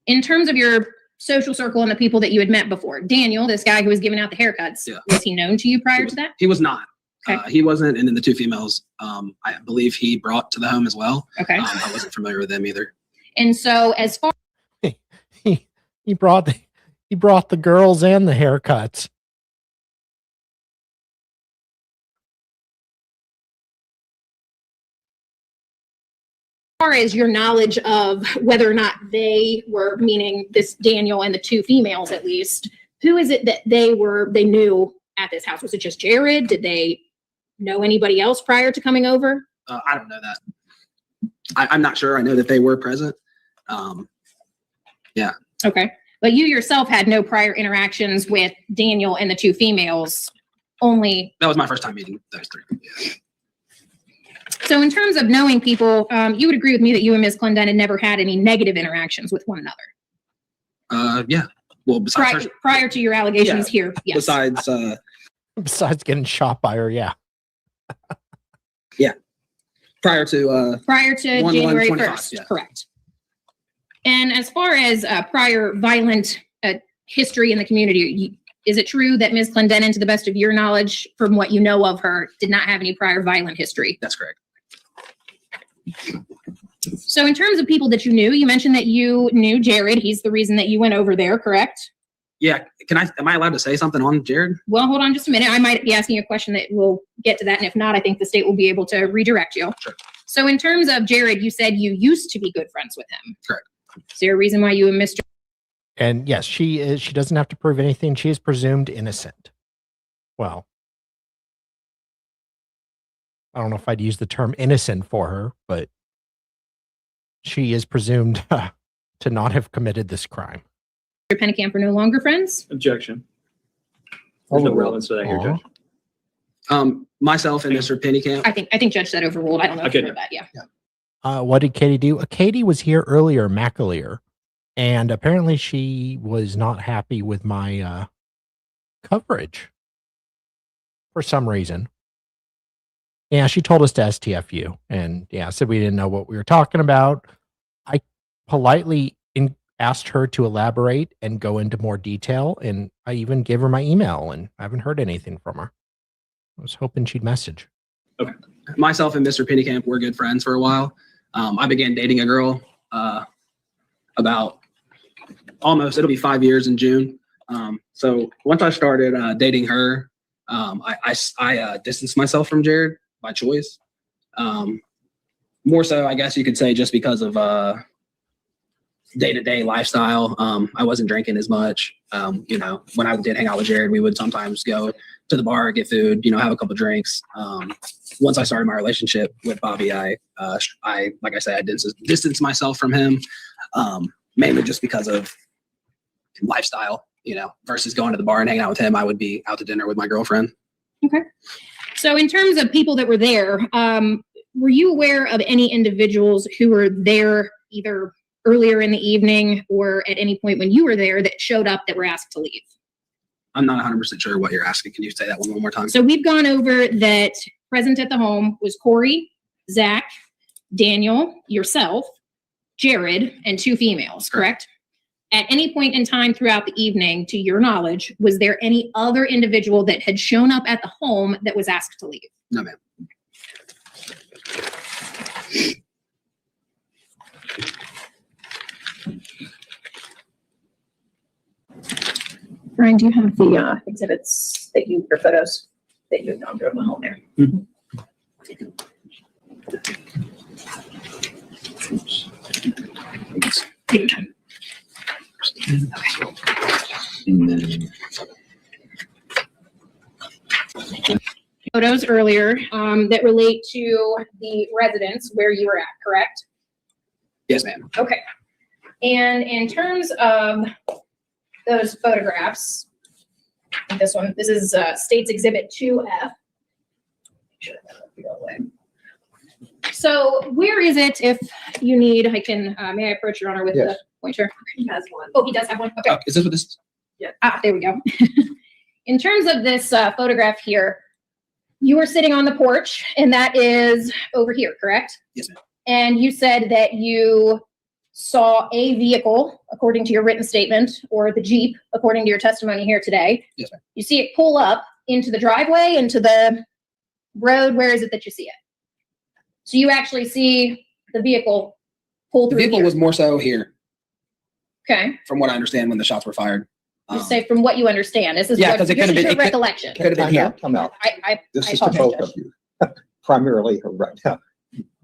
N: In terms of your social circle and the people that you had met before, Daniel, this guy who was giving out the haircuts, was he known to you prior to that?
K: He was not.
N: Okay.
K: He wasn't, and then the two females, I believe he brought to the home as well.
N: Okay.
K: I wasn't familiar with them either.
N: And so as far
A: He brought the girls and the haircuts.
N: as your knowledge of whether or not they were, meaning this Daniel and the two females at least, who is it that they knew at this house? Was it just Jared? Did they know anybody else prior to coming over?
K: I don't know that. I'm not sure. I know that they were present. Yeah.
N: Okay. But you yourself had no prior interactions with Daniel and the two females, only.
K: That was my first time meeting those three. Yeah.
N: So in terms of knowing people, you would agree with me that you and Ms. Clendenin never had any negative interactions with one another?
K: Yeah. Well, besides
N: prior to your allegations here, yes.
A: Besides getting shot by her, yeah.
K: Yeah. Prior to
N: January 1st,
K: yeah.
N: Correct. And as far as prior violent history in the community, is it true that Ms. Clendenin, to the best of your knowledge, from what you know of her, did not have any prior violent history?
K: That's correct.
N: So in terms of people that you knew, you mentioned that you knew Jared. He's the reason that you went over there, correct?
K: Yeah. Am I allowed to say something on Jared?
N: Well, hold on just a minute. I might be asking a question that will get to that. And if not, I think the state will be able to redirect you.
K: Sure.
N: So in terms of Jared, you said you used to be good friends with him.
K: Correct.
N: Is there a reason why you and Mr.
A: And yes, she doesn't have to prove anything. She is presumed innocent. Well, I don't know if I'd use the term innocent for her, but she is presumed to not have committed this crime.
N: Pennicamp are no longer friends?
F: Objection. There's no relevance to that here, Judge.
K: Myself and Mr. Pennicamp.
N: I think Judge said overruled. I don't know if you heard that. Yeah.
A: What did Katie do? Katie was here earlier, McAleer, and apparently she was not happy with my coverage for some reason. Yeah, she told us to STFU, and yeah, said we didn't know what we were talking about. I politely asked her to elaborate and go into more detail, and I even gave her my email, and I haven't heard anything from her. I was hoping she'd message.
K: Okay. Myself and Mr. Pennicamp were good friends for a while. I began dating a girl about it'll be 5 years in June. So once I started dating her, I distanced myself from Jared by choice. More so, I guess you could say, just because of day-to-day lifestyle. I wasn't drinking as much. When I did hang out with Jared, we would sometimes go to the bar, get food, have a couple drinks. Once I started my relationship with Bobby, I like I said, I distanced myself from him, mainly just because of lifestyle, versus going to the bar and hanging out with him. I would be out to dinner with my girlfriend.
N: Okay. So in terms of people that were there, were you aware of any individuals who were there either earlier in the evening or at any point when you were there that showed up that were asked to leave?
K: I'm not 100% sure what you're asking. Can you say that one more time?
N: So we've gone over that present at the home was Corey, Zach, Daniel, yourself, Jared, and two females, correct? At any point in time throughout the evening, to your knowledge, was there any other individual that had shown up at the home that was asked to leave?
K: No, ma'am.
N: Brian, do you have the exhibits that your photos that you had gone through at the home there? Photos earlier that relate to the residence where you were at, correct?
K: Yes, ma'am.
N: Okay. And in terms of those photographs, this one, this is State's Exhibit 2F. So where is it? If you need, I can, may I approach Your Honor with
B: Yes.
N: the pointer?
G: He has one.
N: Oh, he does have one? Okay.
K: Oh, is this what this is?
N: Ah, there we go. In terms of this photograph here, you were sitting on the porch, and that is over here, correct?
K: Yes, ma'am.
N: And you said that you saw a vehicle, according to your written statement, or the Jeep, according to your testimony here today.
K: Yes, ma'am.
N: You see it pull up into the driveway, into the road. Where is it that you see it? So you actually see the vehicle pull
K: The
N: through
K: vehicle
N: here.
K: was more so here,
N: Okay.
K: from what I understand when the shots were fired.
N: You say from what you understand. This is
K: Yeah,
N: what,
K: 'cause it
N: this
K: could've
N: is
K: been-
N: your
K: it could-
N: recollection.
K: Could have been
B: Time
K: here.
B: out, time out.
N: I
B: This is to
N: apologize,
B: both
N: Judge.
B: of you, primarily her right now.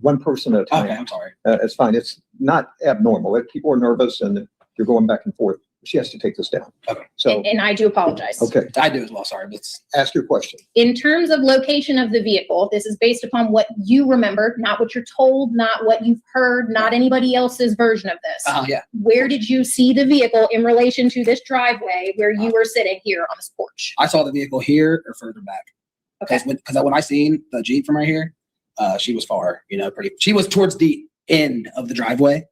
B: One person at a time.
K: Okay, I'm sorry.
B: It's fine. It's not abnormal. If people are nervous and you're going back and forth, she has to take this down.
K: Okay.
B: So,
N: And I do apologize.
B: okay,
K: I do as well, sorry. But
B: ask your question.
N: In terms of location of the vehicle, this is based upon what you remember, not what you're told, not what you've heard, not anybody else's version of this.
K: yeah.
N: Where did you see the vehicle in relation to this driveway where you were sitting here on this porch?
K: I saw the vehicle here or further back.
N: Okay.
K: Because when I seen the Jeep from right here, she was far, she was towards the end of the driveway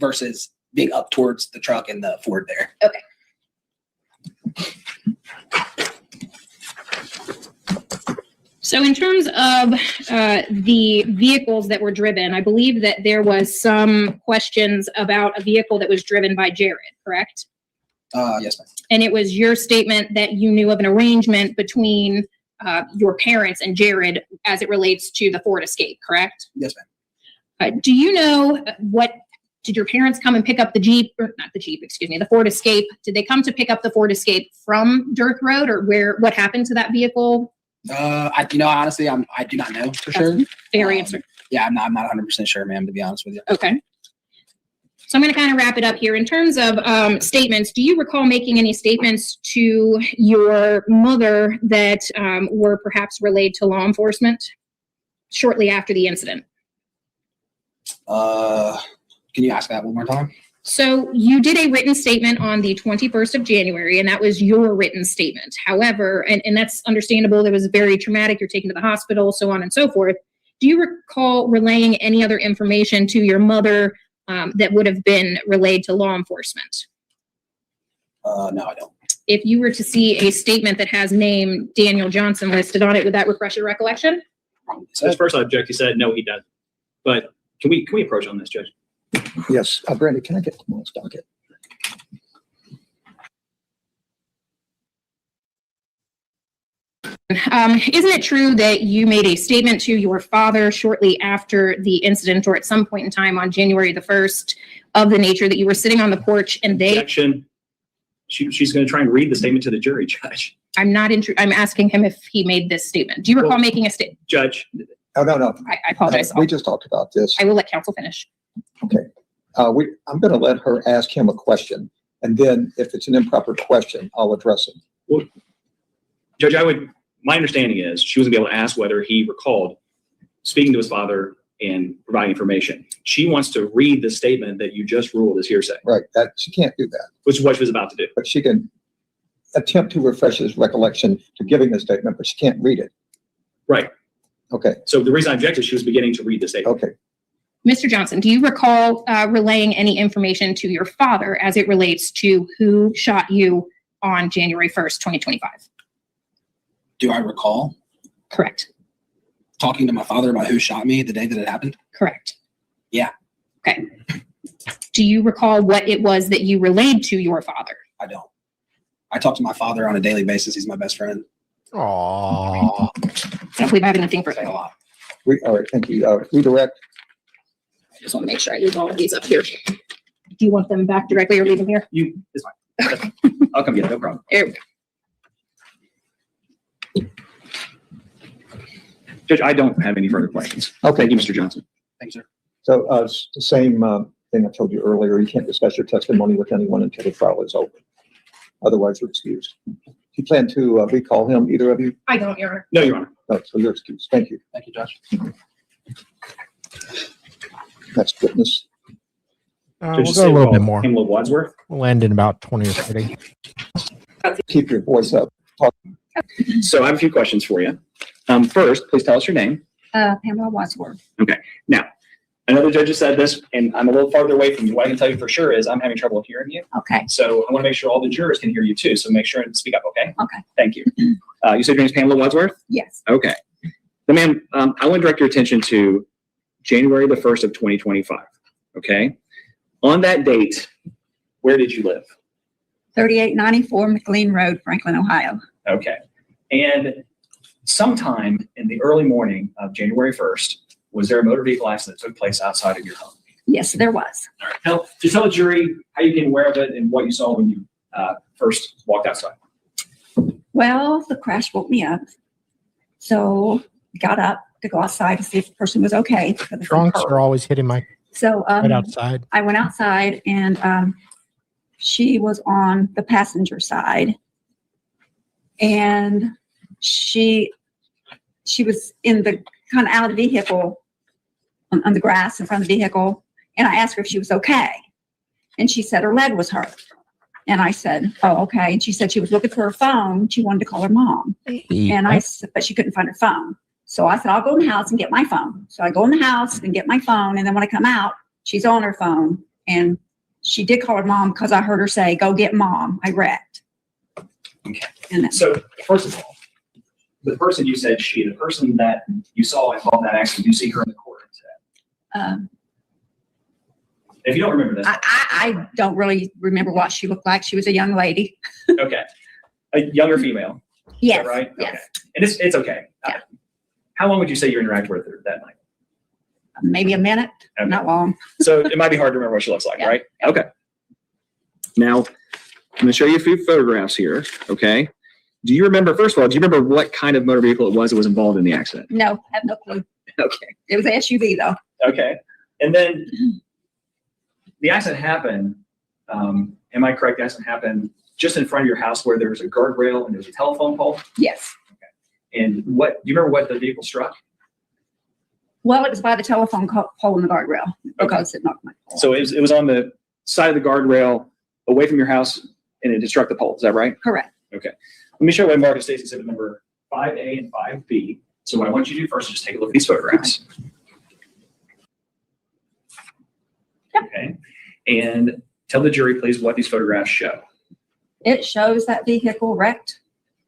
K: versus being up towards the truck and the Ford there.
N: Okay. So in terms of the vehicles that were driven, I believe that there was some questions about a vehicle that was driven by Jared, correct?
K: Yes, ma'am.
N: And it was your statement that you knew of an arrangement between your parents and Jared as it relates to the Ford Escape, correct?
K: Yes, ma'am.
N: Do you know did your parents come and pick up the Jeep, or not the Jeep, excuse me, the Ford Escape? Did they come to pick up the Ford Escape from Dearth Road, or what happened to that vehicle?
K: Honestly, I do not know for sure.
N: Fair answer.
K: Yeah, I'm not 100% sure, ma'am, to be honest with you.
N: Okay. So I'm going to kind of wrap it up here. In terms of statements, do you recall making any statements to your mother that were perhaps relayed to law enforcement shortly after the incident?
K: Can you ask that one more time?
N: So you did a written statement on the 21st of January, and that was your written statement. However, and that's understandable, it was very traumatic, you're taken to the hospital, so on and so forth. Do you recall relaying any other information to your mother that would have been relayed to law enforcement?
K: No, I don't.
N: If you were to see a statement that has name Daniel Johnson listed on it, would that refresh your recollection?
F: So his first object, he said, no, he doesn't. But can we approach on this, Judge?
B: Yes, Brandon, can I get the most docket?
N: Isn't it true that you made a statement to your father shortly after the incident, or at some point in time on January the 1st, of the nature that you were sitting on the porch and they...
F: Objection. She's going to try and read the statement to the jury, Judge.
N: I'm asking him if he made this statement. Do you recall making a statement?
F: Judge.
B: Oh, no.
N: I apologize.
B: We just talked about this.
N: I will let counsel finish.
B: Okay. I'm going to let her ask him a question, and then if it's an improper question, I'll address it.
F: Well, Judge, my understanding is she wasn't able to ask whether he recalled speaking to his father and providing information. She wants to read the statement that you just ruled as hearsay.
B: Right. She can't do that.
F: Which is what she was about to do.
B: But she can attempt to refresh his recollection to giving the statement, but she can't read it.
F: Right.
B: Okay.
F: So the reason I objected, she was beginning to read the statement.
B: Okay.
N: Mr. Johnson, do you recall relaying any information to your father as it relates to who shot you on January 1st, 2025?
K: Do I recall
N: Correct.
K: talking to my father about who shot me the day that it happened?
N: Correct.
K: Yeah.
N: Okay. Do you recall what it was that you relayed to your father?
K: I don't. I talk to my father on a daily basis. He's my best friend.
A: Aww.
N: I don't believe I have anything further.
K: A lot.
B: All right. Thank you. Redirect.
N: I just want to make sure I leave all of these up here. Do you want them back directly or leave them here?
F: It's fine. I'll come get it, no problem.
L: There we go.
F: Judge, I don't have any further questions.
B: Okay.
F: Thank you, Mr. Johnson.
K: Thank you, sir.
B: So, it's the same, thing I told you earlier. You can't discuss your testimony with anyone until the trial is over. Otherwise, you're excused. Do you plan to recall him, either of you?
N: I don't, Your Honor.
F: No, Your Honor.
B: No, so you're excused. Thank you.
K: Thank you, Judge.
B: Next witness.
A: We'll go a little bit more.
F: Pamela Wadsworth.
A: We'll end in about 20 or 30.
B: Keep your voice up.
F: So I have a few questions for you. First, please tell us your name.
L: Pamela Wadsworth.
F: Okay. Now, I know the judge has said this, and I'm a little farther away from you. What I can tell you for sure is I'm having trouble hearing you.
L: Okay.
F: So I want to make sure all the jurors can hear you too. So make sure and speak up, okay?
L: Okay.
F: Thank you. You said your name is Pamela Wadsworth?
L: Yes.
F: Okay. Now, ma'am, I want to direct your attention to January the 1st of 2025, okay? On that date, where did you live?
L: 3894 McLean Road, Franklin, Ohio.
F: Okay. And sometime in the early morning of January 1st, was there a motor vehicle accident that took place outside of your home?
L: Yes, there was.
F: All right. Just tell the jury how you became aware of it and what you saw when you first walked outside.
L: Well, the crash woke me up. So got up to go outside to see if the person was okay. because of the
A: Drunks
L: curb.
A: are always hitting my
L: So
A: right outside.
L: I went outside and she was on the passenger side. And she was in the kind of out of the vehicle on the grass in front of the vehicle. And I asked her if she was okay. And she said her leg was hurt. And I said, oh, okay. And she said she was looking for her phone. She wanted to call her mom. And I said, but she couldn't find her phone. So I said, I'll go in the house and get my phone. So I go in the house and get my phone. And then when I come out, she's on her phone. And she did call her mom because I heard her say, go get mom. I wrecked.
F: Okay.
L: And
F: So first of all, the person you said the person that you saw involved in that accident, you see her in the court today. If you don't remember this.
L: I don't really remember what she looked like. She was a young lady.
F: Okay. A younger female. Is
L: Yes.
F: that right?
L: Yes.
F: Okay. And it's okay.
L: Yeah.
F: How long would you say you interacted with her that night?
L: Maybe a minute,
F: Okay.
L: not long.
F: So it might be hard to remember what she looks like,
L: Yeah.
F: right? Okay. Now, I'm going to show you a few photographs here, okay? Do you remember, first of all, do you remember what kind of motor vehicle it was that was involved in the accident?
L: No, I have no clue.
F: Okay.
L: It was an SUV though.
F: Okay. And then the accident happened, am I correct? The accident happened just in front of your house where there was a guardrail and there's a telephone pole?
L: Yes.
F: And do you remember what the vehicle struck?
L: Well, it was by the telephone pole in the guardrail because it knocked my pole.
F: So it was on the side of the guardrail away from your house and it struck the pole. Is that right?
L: Correct.
F: Okay. Let me show you what Mark States exhibit number 5A and 5B. So what I want you to do first is just take a look at these photographs. Okay. And tell the jury, please, what these photographs show.
L: It shows that vehicle wrecked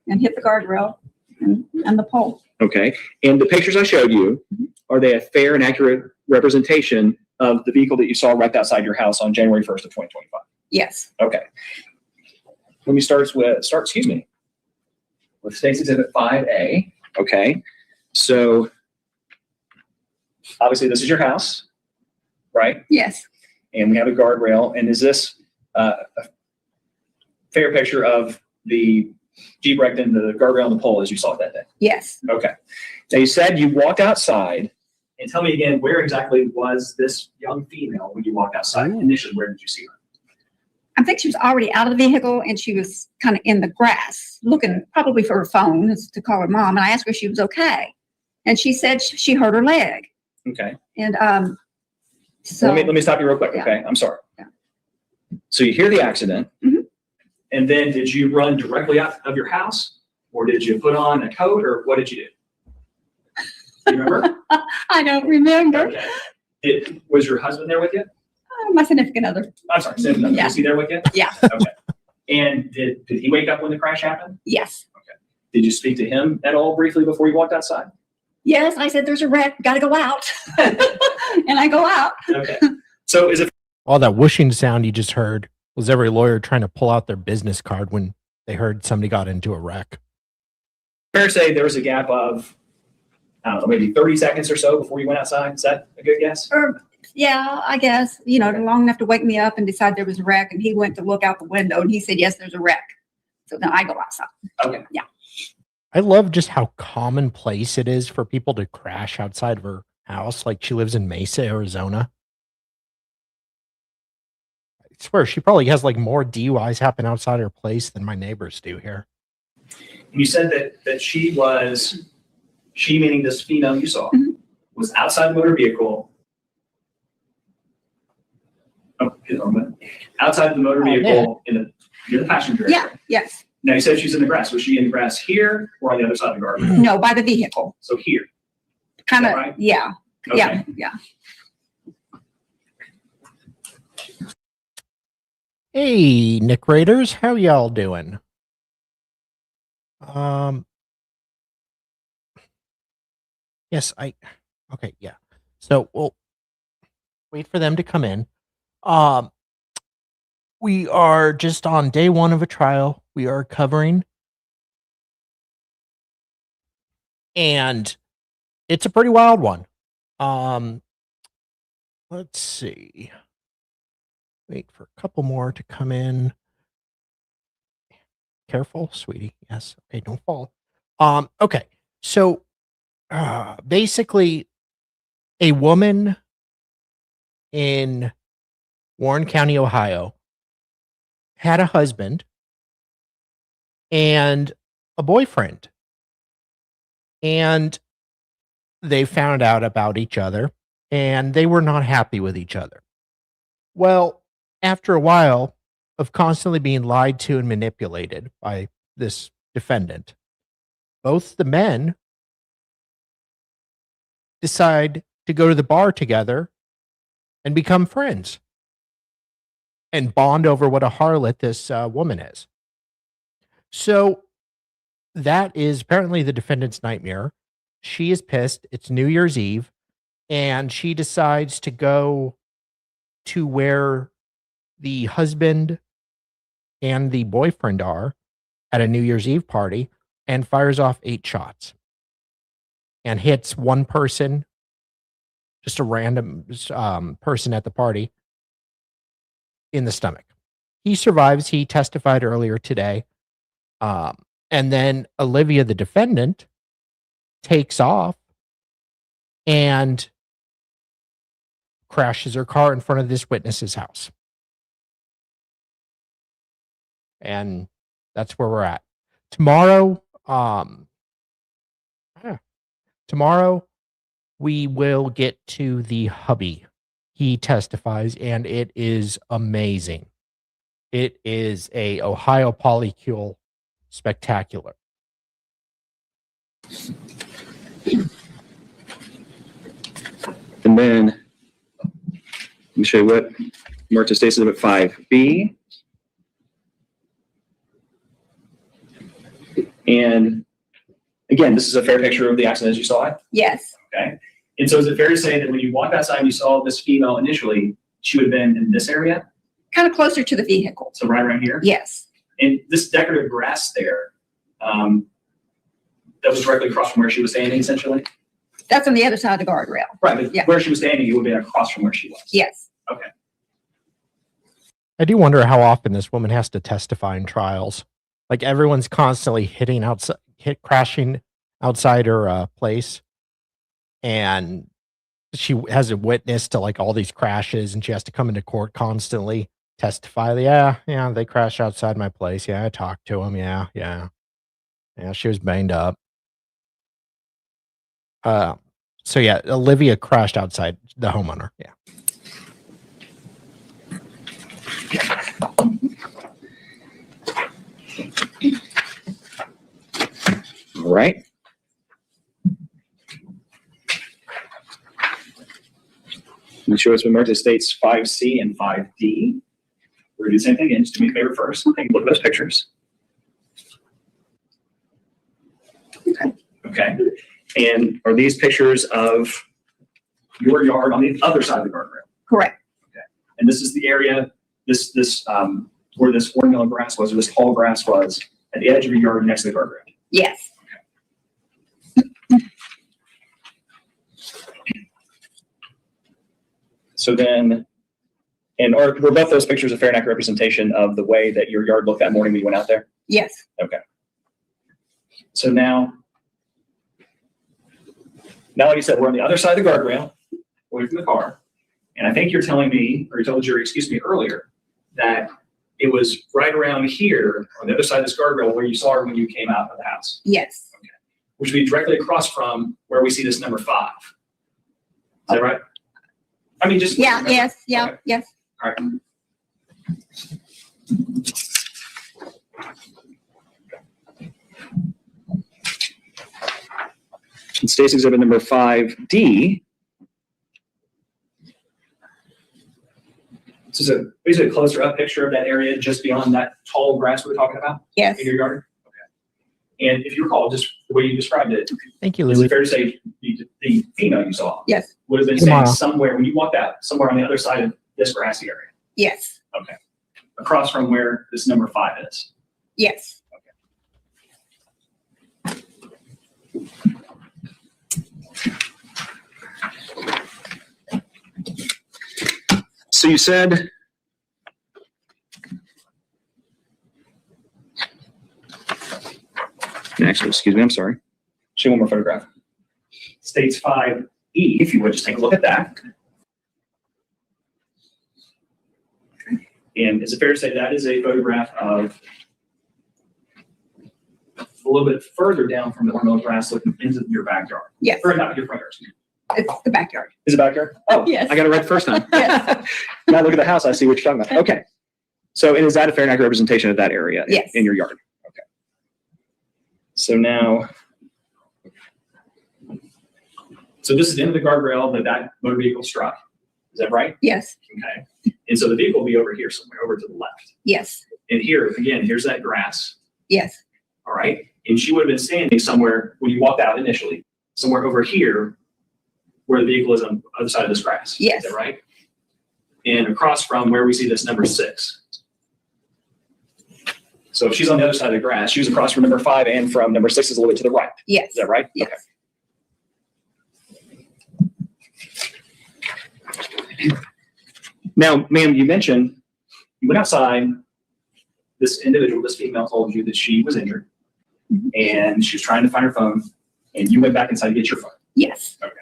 L: and hit the guardrail and the pole.
F: Okay. And the pictures I showed you, are they a fair and accurate representation of the vehicle that you saw wrecked outside your house on January 1st of 2025?
L: Yes.
F: Okay. Let me start with State's exhibit 5A. Okay. So obviously this is your house, right?
L: Yes.
F: And we have a guardrail. And is this a fair picture of the Jeep wrecked into the guardrail and the pole as you saw it that day?
L: Yes.
F: Okay. Now you said you walked outside. And tell me again, where exactly was this young female when you walked outside? Initially, where did you see her?
L: I think she was already out of the vehicle and she was kind of in the grass looking probably for her phone to call her mom. And I asked her if she was okay. And she said she hurt her leg.
F: Okay.
L: And so
F: let me stop you real quick.
L: Yeah.
F: Okay. I'm sorry.
L: Yeah.
F: So you hear the accident.
L: Mhm.
F: And then did you run directly out of your house or did you put on a coat or what did you do? Do you remember?
L: I don't remember.
F: Okay. Was your husband there with you?
L: My significant other.
F: I'm sorry. Was
L: Yeah.
F: he there with you?
L: Yeah.
F: Okay. And did he wake up when the crash happened?
L: Yes.
F: Okay. Did you speak to him at all briefly before you walked outside?
L: Yes. I said, there's a wreck. Got to go out. And I go out.
F: Okay. So is it
A: All that whooshing sound you just heard was every lawyer trying to pull out their business card when they heard somebody got into a wreck.
F: fair to say there was a gap of, I don't know, maybe 30 seconds or so before you went outside? Is that a good guess?
L: Or Yeah, I guess, long enough to wake me up and decide there was a wreck. And he went to look out the window and he said, yes, there's a wreck. So then I go outside.
C: Okay.
L: Yeah.
A: I love just how commonplace it is for people to crash outside of her house. Like she lives in Mesa, Arizona. I swear she probably has like more DUIs happen outside her place than my neighbors do here.
C: You said that she meaning this female you saw, was outside the motor vehicle. Outside the motor vehicle you're the passenger.
L: Yeah. Yes.
C: Now you said she's in the grass. Was she in the grass here or on the other side of the guardrail?
L: No, by the vehicle.
C: So here.
L: Kind of.
C: Right?
L: Yeah.
C: Okay.
L: Yeah. Yeah.
A: Hey, Nick Raiders, how y'all doing? Yes, okay, yeah. So we'll wait for them to come in. We are just on day one of a trial. We are covering, and it's a pretty wild one. Let's see. Wait for a couple more to come in. Careful, sweetie. Yes. Okay, don't fall. Okay. So basically a woman in Warren County, Ohio had a husband and a boyfriend. And they found out about each other and they were not happy with each other. Well, after a while of constantly being lied to and manipulated by this defendant, both the men decide to go to the bar together and become friends and bond over what a harlot this woman is. So that is apparently the defendant's nightmare. She is pissed. It's New Year's Eve, and she decides to go to where the husband and the boyfriend are at a New Year's Eve party and fires off 8 shots and hits one person, just a random person at the party, in the stomach. He survives. He testified earlier today. And then Olivia, the defendant, takes off and crashes her car in front of this witness's house. And that's where we're at. Tomorrow, tomorrow we will get to the hubby. He testifies, and it is amazing. It is a Ohio polycule spectacular.
F: And then let me show you what Marta states at 5B. And again, this is a fair picture of the accident as you saw it.
L: Yes.
C: Okay. And so is it fair to say that when you walked outside and you saw this female initially, she would have been in this area?
L: Kind of closer to the vehicle.
C: So right around here?
L: Yes.
C: And this decorative grass there, that was directly across from where she was standing, essentially?
L: That's on the other side of the guardrail.
C: Right, but
L: Yeah.
C: where she was standing, it would have been across from where she was.
L: Yes.
C: Okay.
A: I do wonder how often this woman has to testify in trials. Like everyone's constantly crashing outside her place. And she has a witness to like all these crashes, and she has to come into court constantly, testify. Yeah, they crashed outside my place. Yeah, I talked to them. Yeah, she was banged up. So yeah, Olivia crashed outside the homeowner. Yeah.
F: All right. Let me show us what Marta states 5C and 5D. We're gonna do the same thing again. Just do me a favor first. Take a look at those pictures. Okay. And are these pictures of your yard on the other side of the guardrail?
L: Correct.
F: Okay. And this is the area, where this watermelon grass was, or this tall grass was, at the edge of your yard next to the guardrail.
L: Yes.
F: So then, were both those pictures a fair and accurate representation of the way that your yard looked that morning when you went out there?
L: Yes.
F: Okay. So now, like you said, we're on the other side of the guardrail, away from the car. And I think you're telling me, or you told the jury, excuse me, earlier, that it was right around here on the other side of this guardrail where you saw her when you came out of the house.
L: Yes.
F: Okay. Which would be directly across from where we see this number 5. Is that right? I mean, just.
L: Yeah, yes, yeah,
F: Okay.
L: yes.
F: All right. And State's exhibit number 5D. This is basically a closer up picture of that area just beyond that tall grass we were talking about
L: Yes.
F: in your yard. Okay. And if you recall, just the way you described it,
A: Thank you,
F: is
A: Louis.
F: it fair to say the female you saw
L: Yes.
F: would have been
A: Tomorrow.
F: standing somewhere when you walked out, somewhere on the other side of this grassy area?
L: Yes.
F: Okay. Across from where this number 5 is.
L: Yes.
F: So you said, actually, excuse me, I'm sorry. Show one more photograph. States 5E, if you would just take a look at that. And is it fair to say that is a photograph of a little bit further down from the ornamental grass looking into your backyard?
L: Yes.
F: Or not your front yard, excuse me.
L: It's the backyard.
F: Is it backyard? Oh,
L: Yes.
F: I got it right the first time.
L: Yes.
F: Now look at the house, I see what you're talking about. Okay. So, and is that a fair and accurate representation of that area
L: Yes.
F: in your yard? Okay. So now, so this is the end of the guardrail that motor vehicle struck. Is that right?
L: Yes.
F: Okay. And so the vehicle will be over here somewhere, over to the left.
L: Yes.
F: And here, again, here's that grass.
L: Yes.
F: All right. And she would have been standing somewhere when you walked out initially, somewhere over here where the vehicle is on the other side of this grass.
L: Yes.
F: Is that right? And across from where we see this number 6. So if she's on the other side of the grass, she was across from number 5 and from number 6 is a little bit to the right.
L: Yes.
F: Is that right?
L: Yes.
F: Okay. Now, ma'am, you mentioned you went outside. This individual, this female, told you that she was injured and she was trying to find her phone, and you went back inside to get your phone.
L: Yes.
F: Okay.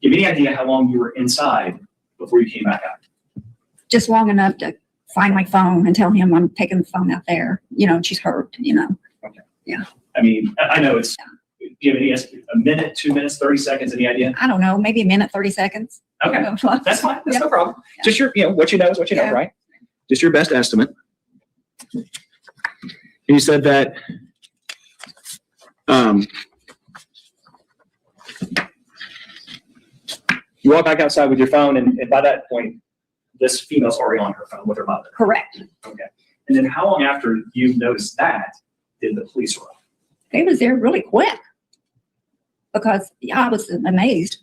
F: Give me any idea how long you were inside before you came back out?
L: Just long enough to find my phone and tell him I'm taking the phone out there. You know, she's hurt, you know.
F: Okay.
L: Yeah.
F: I mean, I know it's, do you have any, a minute, 2 minutes, 30 seconds, any idea?
L: I don't know, maybe a minute, 30 seconds.
F: Okay.
L: You know,
F: That's fine. That's
L: Yeah.
F: no problem.
L: Yeah.
F: Just your, what you know is what you know,
L: Yeah.
F: right? Just your best estimate. And you said that, you walk back outside with your phone, and by that point, this female's already on her phone with her mother.
L: Correct.
F: Okay. And then how long after you noticed that did the police arrive?
L: They was there really quick because I was amazed.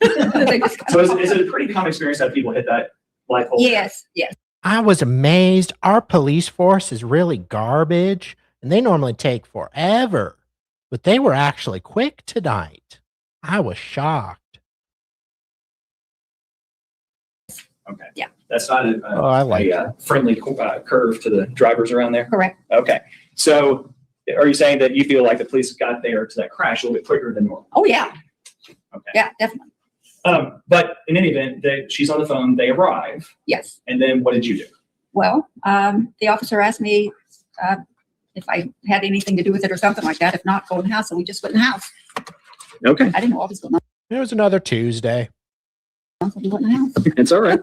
L: They just
F: So is it a pretty common experience that people hit that light pole?
L: Yes, yes.
A: I was amazed. Our police force is really garbage, and they normally take forever, but they were actually quick tonight. I was shocked.
F: Okay.
L: Yeah.
F: That's not
A: Oh, I like
F: a friendly curve to the drivers around there?
L: Correct.
F: Okay. So are you saying that you feel like the police got there to that crash a little bit quicker than normal?
L: Oh, yeah.
F: Okay.
L: Yeah, definitely.
F: But in any event, she's on the phone, they arrive,
L: Yes.
F: and then what did you do?
L: Well, the officer asked me if I had anything to do with it or something like that. If not, go in the house. So we just went in the house.
F: Okay.
L: I didn't know what was going on.
A: It was another Tuesday.
L: So we went in the house.
F: It's all right.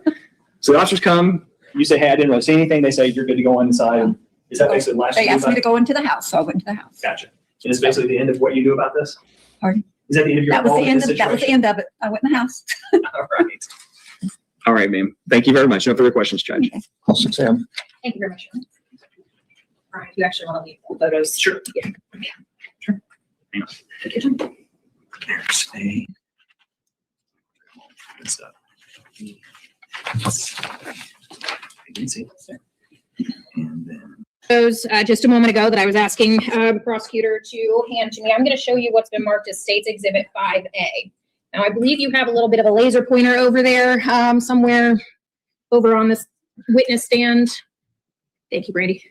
F: So the officers come, you say, hey, I didn't really see anything. They say, you're good to go inside. Is that basically the last
L: They
F: you knew
L: asked me
F: about
L: to go into the house, so I went into the house.
F: Gotcha. And it's basically the end of what you knew about this?
L: Pardon?
F: Is that the end of your
L: That was the
F: involvement in
L: end
F: this
L: of that was the
F: situation?
L: end of it. I went in the house.
F: All right. All right, ma'am. Thank you very much. No further questions, Judge.
B: I'll 6
N: Thank you very much. All right, you actually want to leave the photos?
F: Sure.
N: Yeah.
F: Sure. Hang on.
N: Take your time.
F: There's a. Good stuff. I can see this there. And then.
N: Those just a moment ago that I was asking the prosecutor to hand to me. I'm going to show you what's been marked as State's Exhibit 5A. Now, I believe you have a little bit of a laser pointer over there, somewhere over on this witness stand. Thank you, Brady.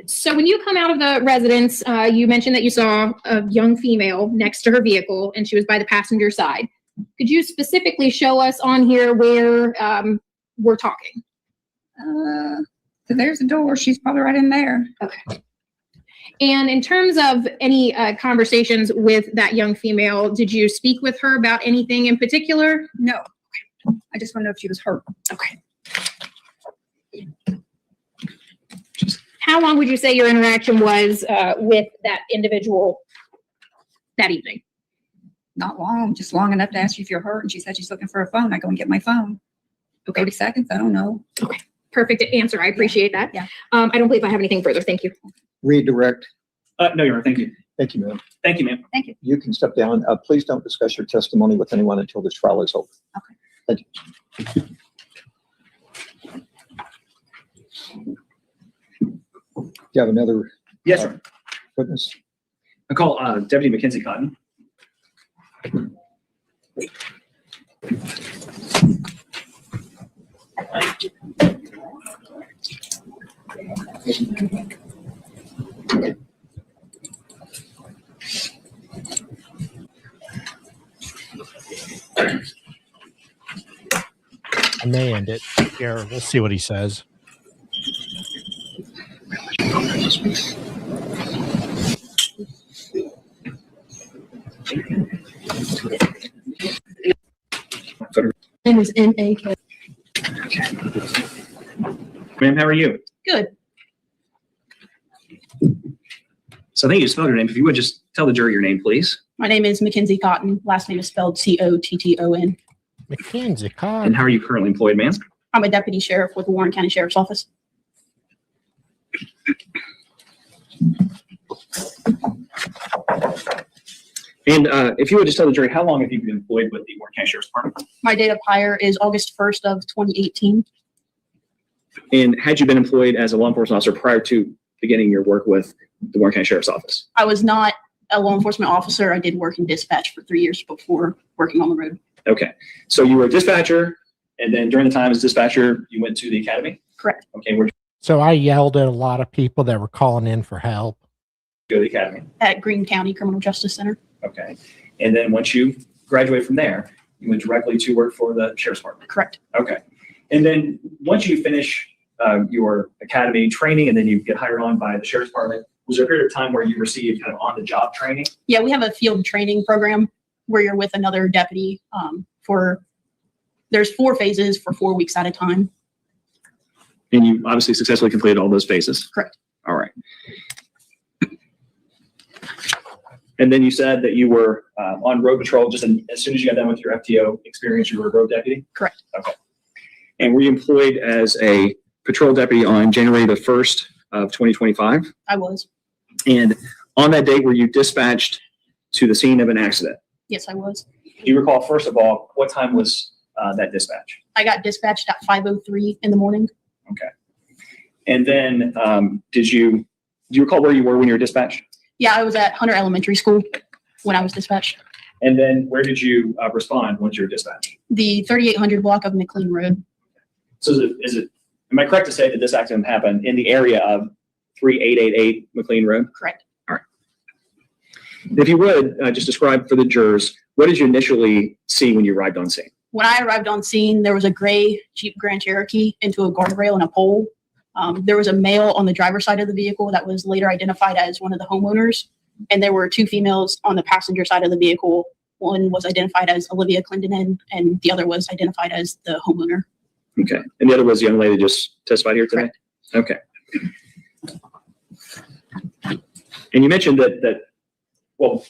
N: So when you come out of the residence, you mentioned that you saw a young female next to her vehicle, and she was by the passenger side. Could you specifically show us on here where we're talking?
L: So there's a door. She's probably right in there.
N: Okay. And in terms of any conversations with that young female, did you speak with her about anything in particular?
L: No. I just want to know if she was hurt.
N: Okay. How long would you say your interaction was with that individual that evening?
L: Not long, just long enough to ask you if you're hurt. And she said she's looking for a phone. I go and get my phone. 30 seconds? I don't know.
N: Okay. Perfect answer. I appreciate that.
L: Yeah.
N: I don't believe I have anything further. Thank you.
B: Redirect.
F: No, Your Honor, thank you.
B: Thank you, ma'am.
F: Thank you, ma'am.
L: Thank you.
B: You can step down. Please don't discuss your testimony with anyone until this trial is over.
L: Okay.
B: Thank you. Do you have another
F: Yes, sir.
B: witness?
F: I call Deputy Mackenzie Cotton.
A: I may end it. Here, we'll see what he says.
N: Name was N-A-K.
F: Ma'am, how are you?
N: Good.
F: So I think you spelled your name. If you would just tell the jury your name, please.
O: My name is Mackenzie Cotton. Last name is spelled C-O-T-T-O-N.
A: Mackenzie Cotton.
F: And how are you currently employed, ma'am?
O: I'm a deputy sheriff with the Warren County Sheriff's Office.
F: And if you would just tell the jury, how long have you been employed with the Warren County Sheriff's Department?
O: My date of hire is August 1st of 2018.
F: And had you been employed as a law enforcement officer prior to beginning your work with the Warren County Sheriff's Office?
O: I was not a law enforcement officer. I did work in dispatch for 3 years before working on the road.
F: Okay. So you were a dispatcher, and then during the time as dispatcher, you went to the academy?
O: Correct.
F: Okay. Where'd
A: So I yelled at a lot of people that were calling in for help.
F: you go to the academy?
O: At Greene County Criminal Justice Center.
F: Okay. And then once you graduated from there, you went directly to work for the Sheriff's Department?
O: Correct.
F: Okay. And then once you finish your academy training and then you get hired on by the Sheriff's Department, was there a period of time where you received kind of on-the-job training?
O: Yeah, we have a field training program where you're with another deputy there's 4 phases for 4 weeks at a time.
F: And you obviously successfully completed all those phases?
O: Correct.
F: All right. And then you said that you were on road patrol just as soon as you got done with your FTO experience, you were a road deputy?
O: Correct.
F: Okay. And were you employed as a patrol deputy on January the 1st of 2025?
O: I was.
F: And on that date, were you dispatched to the scene of an accident?
O: Yes, I was.
F: Do you recall, first of all, what time was that dispatch?
O: I got dispatched at 5:03 in the morning.
F: Okay. And then do you recall where you were when you were dispatched?
O: Yeah, I was at Hunter Elementary School when I was dispatched.
F: And then where did you respond once you were dispatched?
O: The 3800 block of McLean Road.
F: So am I correct to say that this accident happened in the area of 3888 McLean Road?
O: Correct.
F: All right. If you would just describe for the jurors, what did you initially see when you arrived on scene?
O: When I arrived on scene, there was a gray Jeep Grand Cherokee into a guardrail and a pole. There was a male on the driver's side of the vehicle that was later identified as one of the homeowners. And there were 2 females on the passenger side of the vehicle. One was identified as Olivia Clendenin, and the other was identified as the homeowner.
F: Okay. And the other was the young lady that just testified here today? Correct. Okay. And you mentioned well,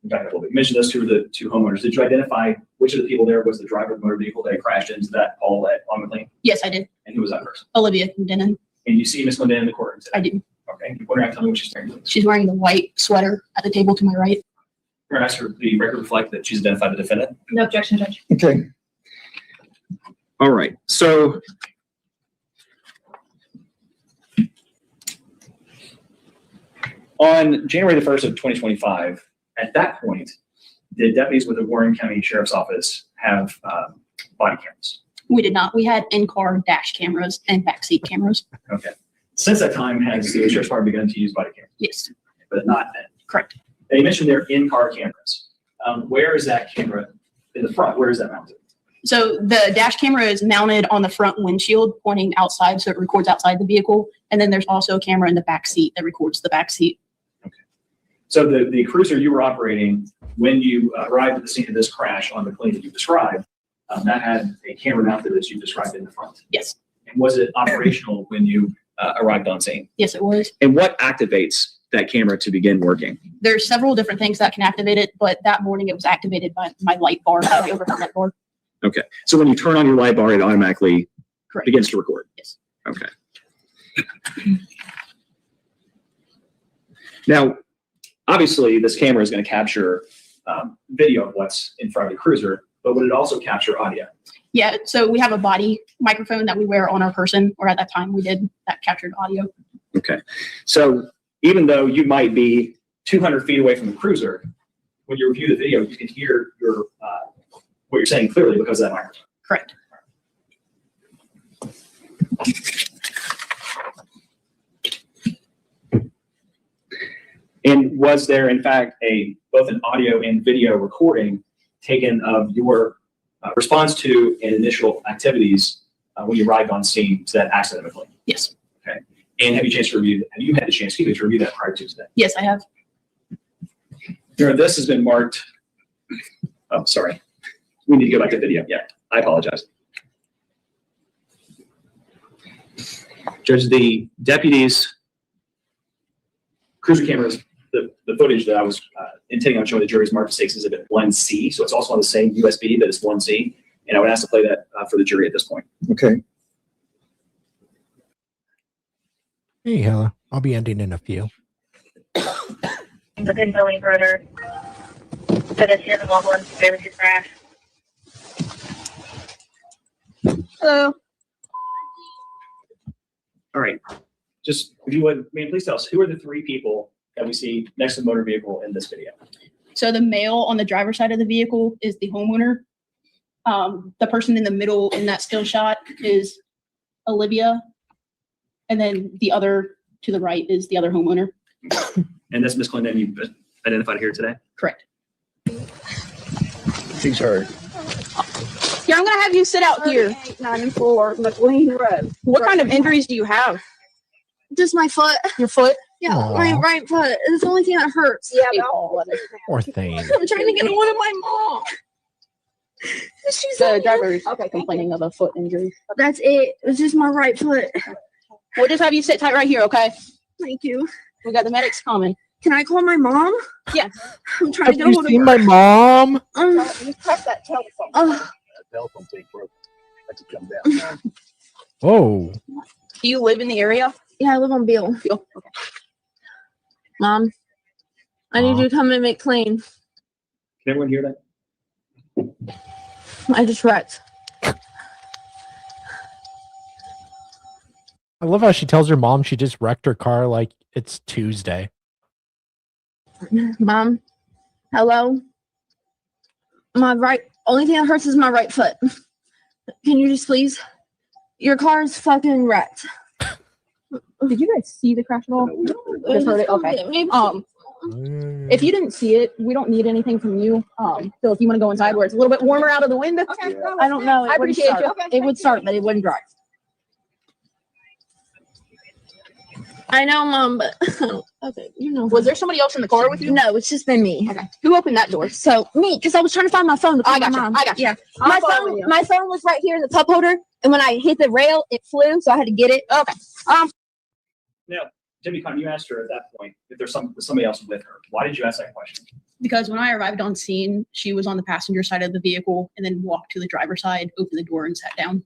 F: back up a little bit. You mentioned those 2 were the 2 homeowners. Did you identify which of the people there was the driver of the motor vehicle that crashed into that pole on McLean?
O: Yes, I did.
F: And who was that person?
O: Olivia Clendenin.
F: And you see Miss Clendenin in the courtroom today?
O: I do.
F: Okay. You want to tell me what she's wearing?
O: She's wearing the white sweater at the table to my right.
F: We're going to ask her the record reflect that she's identified the defendant.
N: No objection, Judge.
B: Okay.
F: All right. So
C: On January the 1st of 2025, at that point, did deputies with the Warren County Sheriff's Office have body cameras?
O: We did not. We had in-car dash cameras and backseat cameras.
C: Okay. Since that time, has the Sheriff's Department begun to use body cameras?
O: Yes.
C: But not then?
O: Correct.
C: Now, you mentioned they're in-car cameras. Where is that camera in the front? Where is that mounted?
O: So the dash camera is mounted on the front windshield pointing outside, so it records outside the vehicle. And then there's also a camera in the back seat that records the back seat.
C: Okay. So the cruiser you were operating when you arrived at the scene of this crash on the plane that you described, that had a camera mounted as you described in the front?
O: Yes.
C: And was it operational when you arrived on scene?
O: Yes, it was.
F: And what activates that camera to begin working?
O: There's several different things that can activate it, but that morning it was activated by my light bar, the overhead light bar.
F: Okay. So when you turn on your light bar, it automatically
O: Correct.
F: begins to record?
O: Yes.
F: Okay. Now, obviously, this camera is going to capture video of what's in front of the cruiser, but would it also capture audio?
O: Yeah, so we have a body microphone that we wear on our person, or at that time we did, that captured audio.
F: Okay.
C: So even though you might be 200 feet away from the cruiser, when you review the video, you can hear your what you're saying clearly because of that microphone.
O: Correct.
C: And was there, in fact, both an audio and video recording taken of your response to and initial activities when you arrived on scene to that accident of a plane?
O: Yes.
C: Okay. And have you had the chance to review that prior to today?
O: Yes, I have.
C: This has been marked. Oh, sorry. We need to go back to video. Yeah, I apologize. Judge, the deputies' cruiser cameras, the footage that I was intending on showing the jury's marked mistakes exhibit 1C, so it's also on the same USB that is 1C, and I would ask to play that for the jury at this point.
B: Okay.
A: Hey, Hella. I'll be ending in a few.
P: Within going further, pedestrian and walk-on services crash.
O: Hello.
C: All right. Just, if you would, ma'am, please tell us, who are the three people that we see next to the motor vehicle in this video?
O: So the male on the driver's side of the vehicle is the homeowner. The person in the middle in that still shot is Olivia. And then the other to the right is the other homeowner.
C: And that's Ms. Clendenin you've identified here today?
O: Correct.
B: She's hurt.
O: Yeah, I'm gonna have you sit out here.
Q: 94 McLean Road.
O: What kind of injuries do you have?
Q: Just my foot.
O: Your foot?
Q: Yeah,
A: Aw.
Q: my right foot. It's the only thing that hurts. Yeah,
A: Poor thing.
Q: I'm trying to get a hold of my mom. She's
O: The driver is complaining of a foot injury.
Q: That's it. It's just my right foot.
O: We'll just have you sit tight right here, okay?
Q: Thank you.
O: We got the medics coming.
Q: Can I call my mom?
O: Yeah.
Q: I'm trying
A: Have
Q: to get a
A: you
Q: hold of
A: seen
Q: her.
A: my mom?
Q: Just press that telephone.
D: Telephone tape broke. Had to come down.
A: Oh.
O: Do you live in the area?
Q: Yeah, I live on Beale.
O: Okay.
Q: Mom, I need you to come and make clean.
C: Can everyone hear that?
Q: I just wrecked.
A: I love how she tells her mom she just wrecked her car like it's Tuesday.
Q: Mom, hello? Only thing that hurts is my right foot. Can you just please? Your car is fucking wrecked.
O: Did you guys see the crash at all? Just heard it? Okay.
Q: Maybe.
O: If you didn't see it, we don't need anything from you. So if you want to go inside where it's a little bit warmer out of the window,
Q: I don't know.
O: I appreciate you.
Q: It would start, but it wouldn't drive. I know, Mom, but okay, you know.
O: Was there somebody else in the car with you?
Q: No, it's just been me.
O: Okay. Who opened that door?
Q: So me, because I was trying to find my phone to call
O: I got
Q: my
O: you.
Q: mom.
O: I got you.
Q: Yeah,
O: I'm following you.
Q: my phone was right here in the cup holder, and when I hit the rail, it flew, so I had to get it.
O: Okay.
C: Now, Jimmy Con, you asked her at that point if there's somebody else with her. Why did you ask that question?
O: Because when I arrived on scene, she was on the passenger side of the vehicle and then walked to the driver's side, opened the door, and sat down.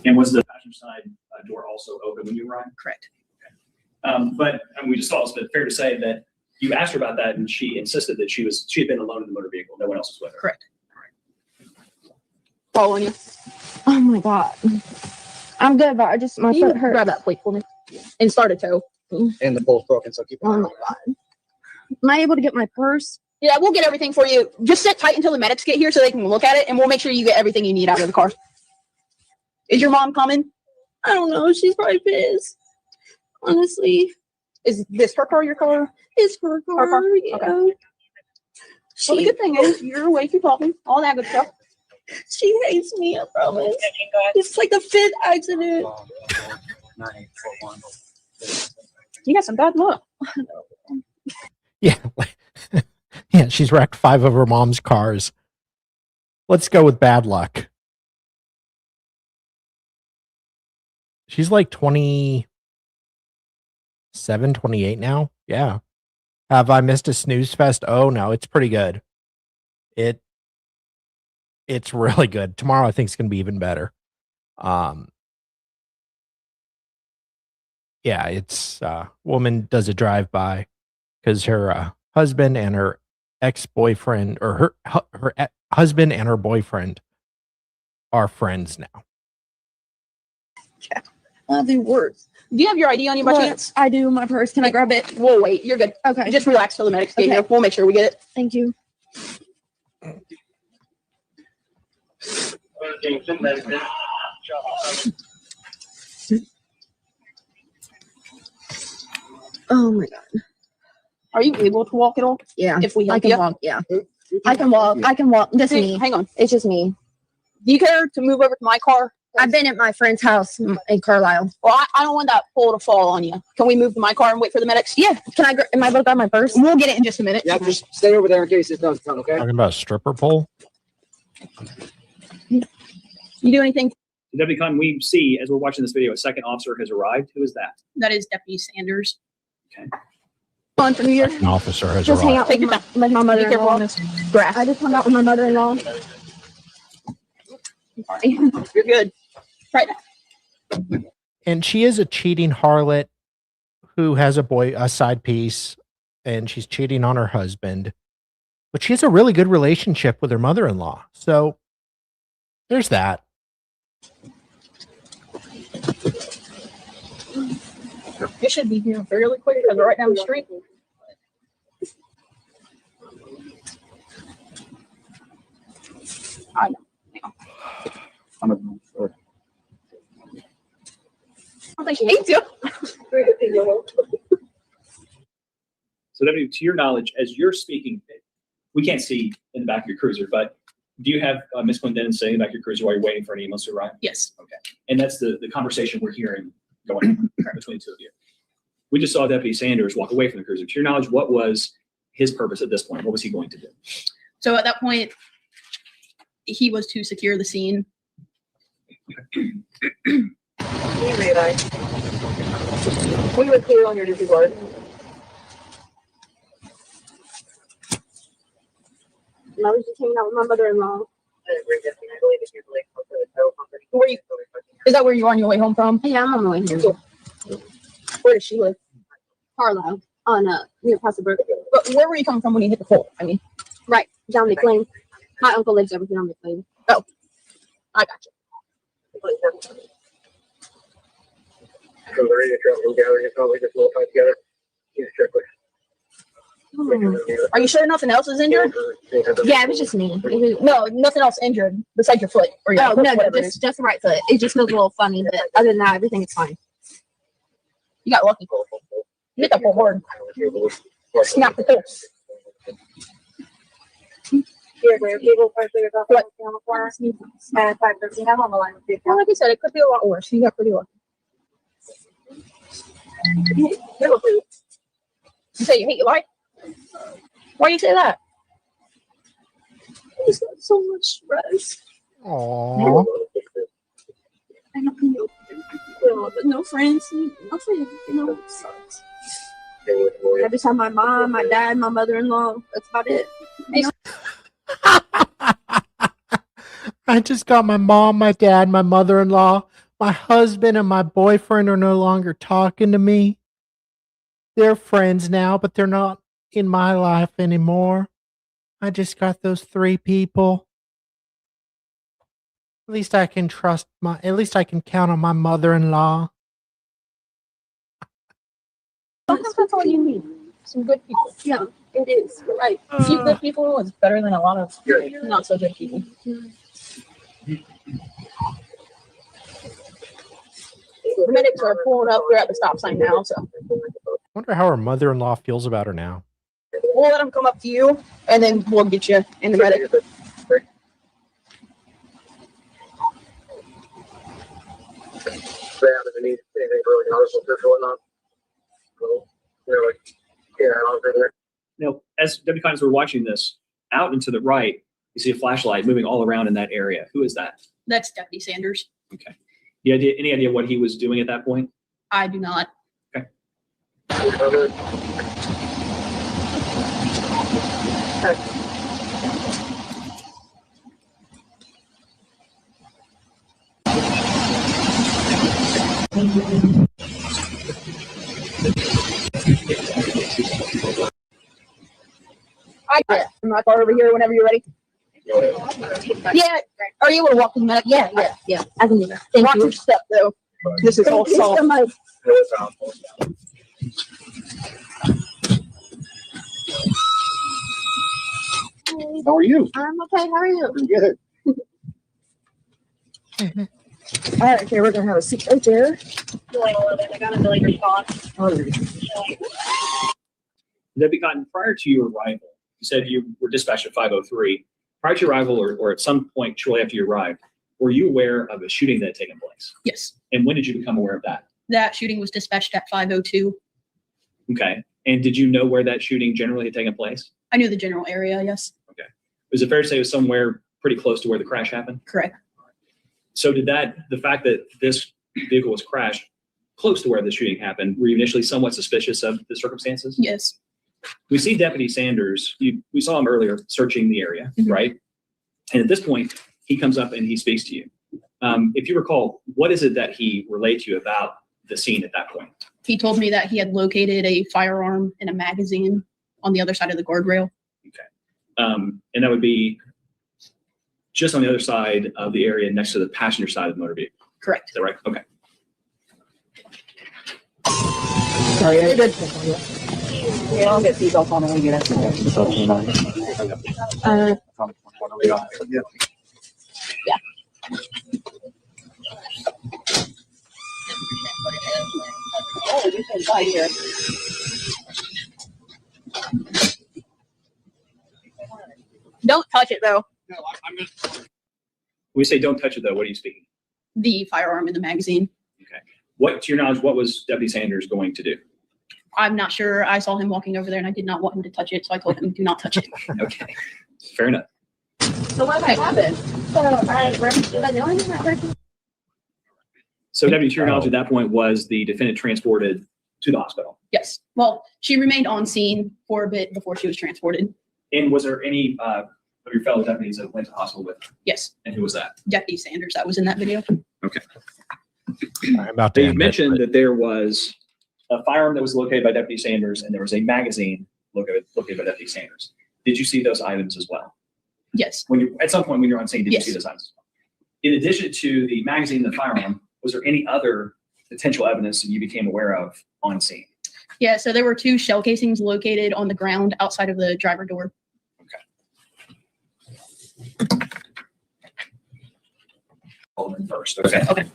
C: And was the passenger side door also open when you arrived?
O: Correct.
C: But we just saw, but fair to say that you asked her about that, and she insisted that she had been alone in the motor vehicle. No one else was with her.
O: Correct. Following you.
Q: Oh my god, I'm good, but my foot hurt.
O: Grab that plate for me and start a tow.
K: And the pole's broken, so keep it.
Q: Oh my god. Am I able to get my purse?
O: Yeah, we'll get everything for you. Just sit tight until the medics get here so they can look at it, and we'll make sure you get everything you need out of the car. Is your mom coming?
Q: I don't know. She's probably pissed. Honestly.
O: Is this her car or your car?
Q: It's her car.
O: Her car?
Q: Yeah.
O: Okay. Well, the good thing is you're awake, you're talking, all that good stuff.
Q: She hates me, I promise. It's like the 5th accident.
O: You got some bad luck.
A: Yeah. Yeah, she's wrecked 5 of her mom's cars. Let's go with bad luck. She's like 27, 28 now. Yeah. Have I missed a snooze fest? Oh no, it's pretty good. It's really good. Tomorrow I think it's going to be even better. Yeah, it's woman does a drive-by because her husband and her ex-boyfriend, or her husband and her boyfriend are friends now.
Q: Yeah. That'd be worse.
O: Do you have your ID on you by chance?
Q: I do. My purse. Can I grab it?
O: We'll wait. You're good.
Q: Okay.
O: Just relax till the medics get
Q: Okay.
O: here. We'll make sure we get it.
Q: Thank you. Oh my god.
O: Are you able to walk at all?
Q: Yeah.
O: If we
Q: I
O: help
Q: can
O: you?
Q: walk. Yeah. I can walk. I can walk. Just
O: Hey,
Q: me.
O: hang on.
Q: It's just me.
O: Do you care to move over to my car?
Q: I've been at my friend's house in Carlisle.
O: Well, I don't want that pole to fall on you. Can we move to my car and wait for the medics?
Q: Yeah. Can I? Am I able to grab my purse?
O: We'll get it in just a minute.
K: Yeah, just stay over there in case it does come, okay?
A: Talking about a stripper pole?
O: You do anything?
F: Deputy Con, we see as we're watching this video, a second officer has arrived. Who is that?
O: That is Deputy Sanders.
F: Okay.
O: On for New Year.
A: An officer has
Q: Just hang
A: arrived.
Q: out with with my
O: Be careful
Q: mother-in-law.
O: on this grass.
Q: I just hung out with my mother-in-law.
O: You're good. Right now.
A: And she is a cheating harlot who has a side piece, and she's cheating on her husband. But she has a really good relationship with her mother-in-law. So there's that.
O: It should be here fairly quick because we're right down the street. I know. I don't think she hates you.
F: So, Deputy, to your knowledge, as you're speaking, we can't see in the back of your cruiser, but do you have Ms. Clendenin sitting in the back of your cruiser while you're waiting for an ambulance to arrive?
O: Yes.
F: Okay. And that's the conversation we're hearing going on between the two of you. We just saw Deputy Sanders walk away from the cruiser. To your knowledge, what was his purpose at this point? What was he going to do?
O: So at that point, he was to secure the scene.
Q: We were clear on your duty board. And I was just hanging out with my mother-in-law.
O: Where you, is that where you're on your way home from?
Q: Yeah, I'm on my way here.
O: Cool. Where does she live?
Q: Carlisle on near Brook.
O: But where were you coming from when you hit the pole? I mean,
Q: Right, down McLean. My uncle lives over here on McLean.
O: oh, I got you. Are you sure nothing else is injured?
Q: Yeah, it was just me. It was,
O: No, nothing else injured besides your foot or your
Q: oh, no,
O: whatever it is.
Q: just the right foot. It just feels a little funny, but other than that, everything is fine.
O: You got lucky. You hit that pole hard. Snap the pole.
P: What?
O: Well, like I said, it could be a lot worse. You got pretty lucky. You say you hate your life? Why do you say that?
Q: I just got so much stress.
A: Aww.
Q: I don't know. No friends, nothing, you know, it sucks. I just have my mom, my dad, my mother-in-law. That's about it. You know?
A: I just got my mom, my dad, my mother-in-law, my husband, and my boyfriend are no longer talking to me. They're friends now, but they're not in my life anymore. I just got those 3 people. At least I can count on my mother-in-law.
Q: Sometimes that's all you need. Some good people. Yeah, it is. You're right. A few good people is better than a lot of not so good people. The medics are pulling up. They're at the stop sign now, so
A: Wonder how her mother-in-law feels about her now.
Q: we'll let them come up to you, and then we'll get you in the medic.
F: Now, as Deputy Connors, we're watching this, out and to the right, you see a flashlight moving all around in that area. Who is that?
O: That's Deputy Sanders.
F: Okay. Any idea what he was doing at that point?
O: I do not.
F: Okay.
Q: I get my car over here whenever you're ready. Yeah. Are you able to walk in the medic? Yeah. I can do that. Watch your step though. This is all soft.
B: How are you?
Q: I'm okay. How are you?
B: Good.
Q: All right, okay, we're gonna have a seat right there.
P: I got a million response.
F: Deputy Cotton, prior to your arrival, you said you were dispatched at 5:03. Prior to your arrival, or at some point shortly after you arrived, were you aware of a shooting that had taken place?
O: Yes.
F: And when did you become aware of that?
O: That shooting was dispatched at 5:02.
F: Okay. And did you know where that shooting generally had taken place?
O: I knew the general area, yes.
F: Okay. Was it fair to say it was somewhere pretty close to where the crash happened?
O: Correct.
F: So the fact that this vehicle was crashed close to where the shooting happened, were you initially somewhat suspicious of the circumstances?
O: Yes.
F: We see Deputy Sanders, we saw him earlier searching the area, right? And at this point, he comes up and he speaks to you. If you recall, what is it that he relayed to you about the scene at that point?
O: He told me that he had located a firearm and a magazine on the other side of the guardrail.
F: And that would be just on the other side of the area next to the passenger side of the motor vehicle.
O: Correct.
F: Is that right? Okay.
Q: Sorry, I did. Yeah, I'll get these off on when we get up. Yeah. Oh, you can buy here. Don't touch it though.
H: No, I'm just.
F: When we say don't touch it though, what are you speaking?
O: The firearm and the magazine.
F: Okay. What, to your knowledge, what was Deputy Sanders going to do?
O: I'm not sure. I saw him walking over there and I did not want him to touch it, so I told him, do not touch it.
F: Okay. Fair enough.
Q: So what happened?
F: So Deputy, to your knowledge at that point, was the defendant transported to the hospital?
O: Yes. Well, she remained on scene for a bit before she was transported.
F: And was there any of your fellow deputies that went to the hospital with her?
O: Yes.
F: And who was that?
O: Deputy Sanders, that was in that video.
F: Okay.
A: I'm about to
F: You
A: end
F: mentioned that there was a firearm that was located by Deputy Sanders and there was a magazine located by Deputy Sanders. Did you see those items as well?
O: Yes.
F: At some point when you're on scene, did
O: Yes.
F: you see those items? In addition to the magazine and the firearm, was there any other potential evidence that you became aware of on scene?
O: Yeah, so there were 2 shell casings located on the ground outside of the driver door.
F: Alderman first. Okay.
O: Okay.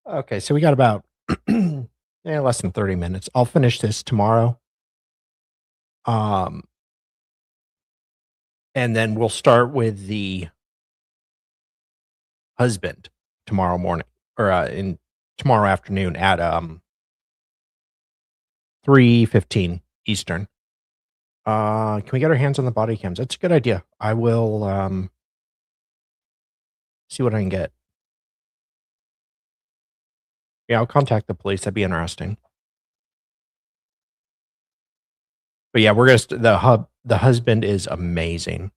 A: Okay, so we got about less than 30 minutes. I'll finish this tomorrow. And then we'll start with the husband tomorrow morning or in tomorrow afternoon at 3:15 Eastern. Can we get our hands on the body cams? That's a good idea. I will see what I can get. Yeah, I'll contact the police. That'd be interesting. But yeah, we're gonna the husband is amazing.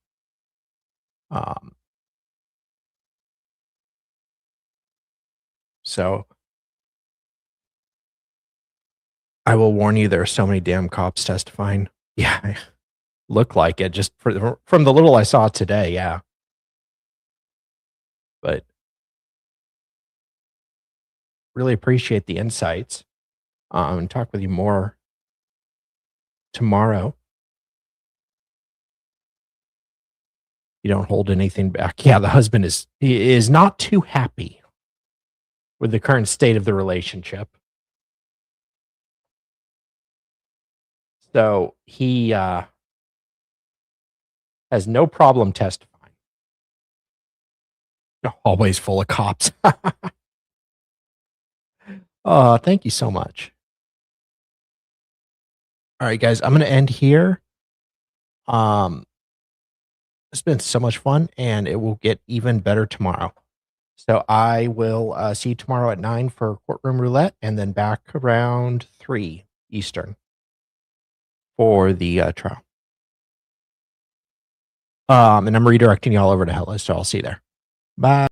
A: So I will warn you, there are so many damn cops testifying. Yeah, look like it just from the little I saw today. Yeah. But really appreciate the insights. And talk with you more tomorrow. You don't hold anything back. Yeah, the husband is not too happy with the current state of the relationship. So he has no problem testifying. Always full of cops. Thank you so much. All right, guys, I'm going to end here. It's been so much fun, and it will get even better tomorrow. So I will see you tomorrow at 9 for courtroom roulette, and then back around 3 Eastern for the trial. And I'm redirecting you all over to Hellas, so I'll see you there. Bye.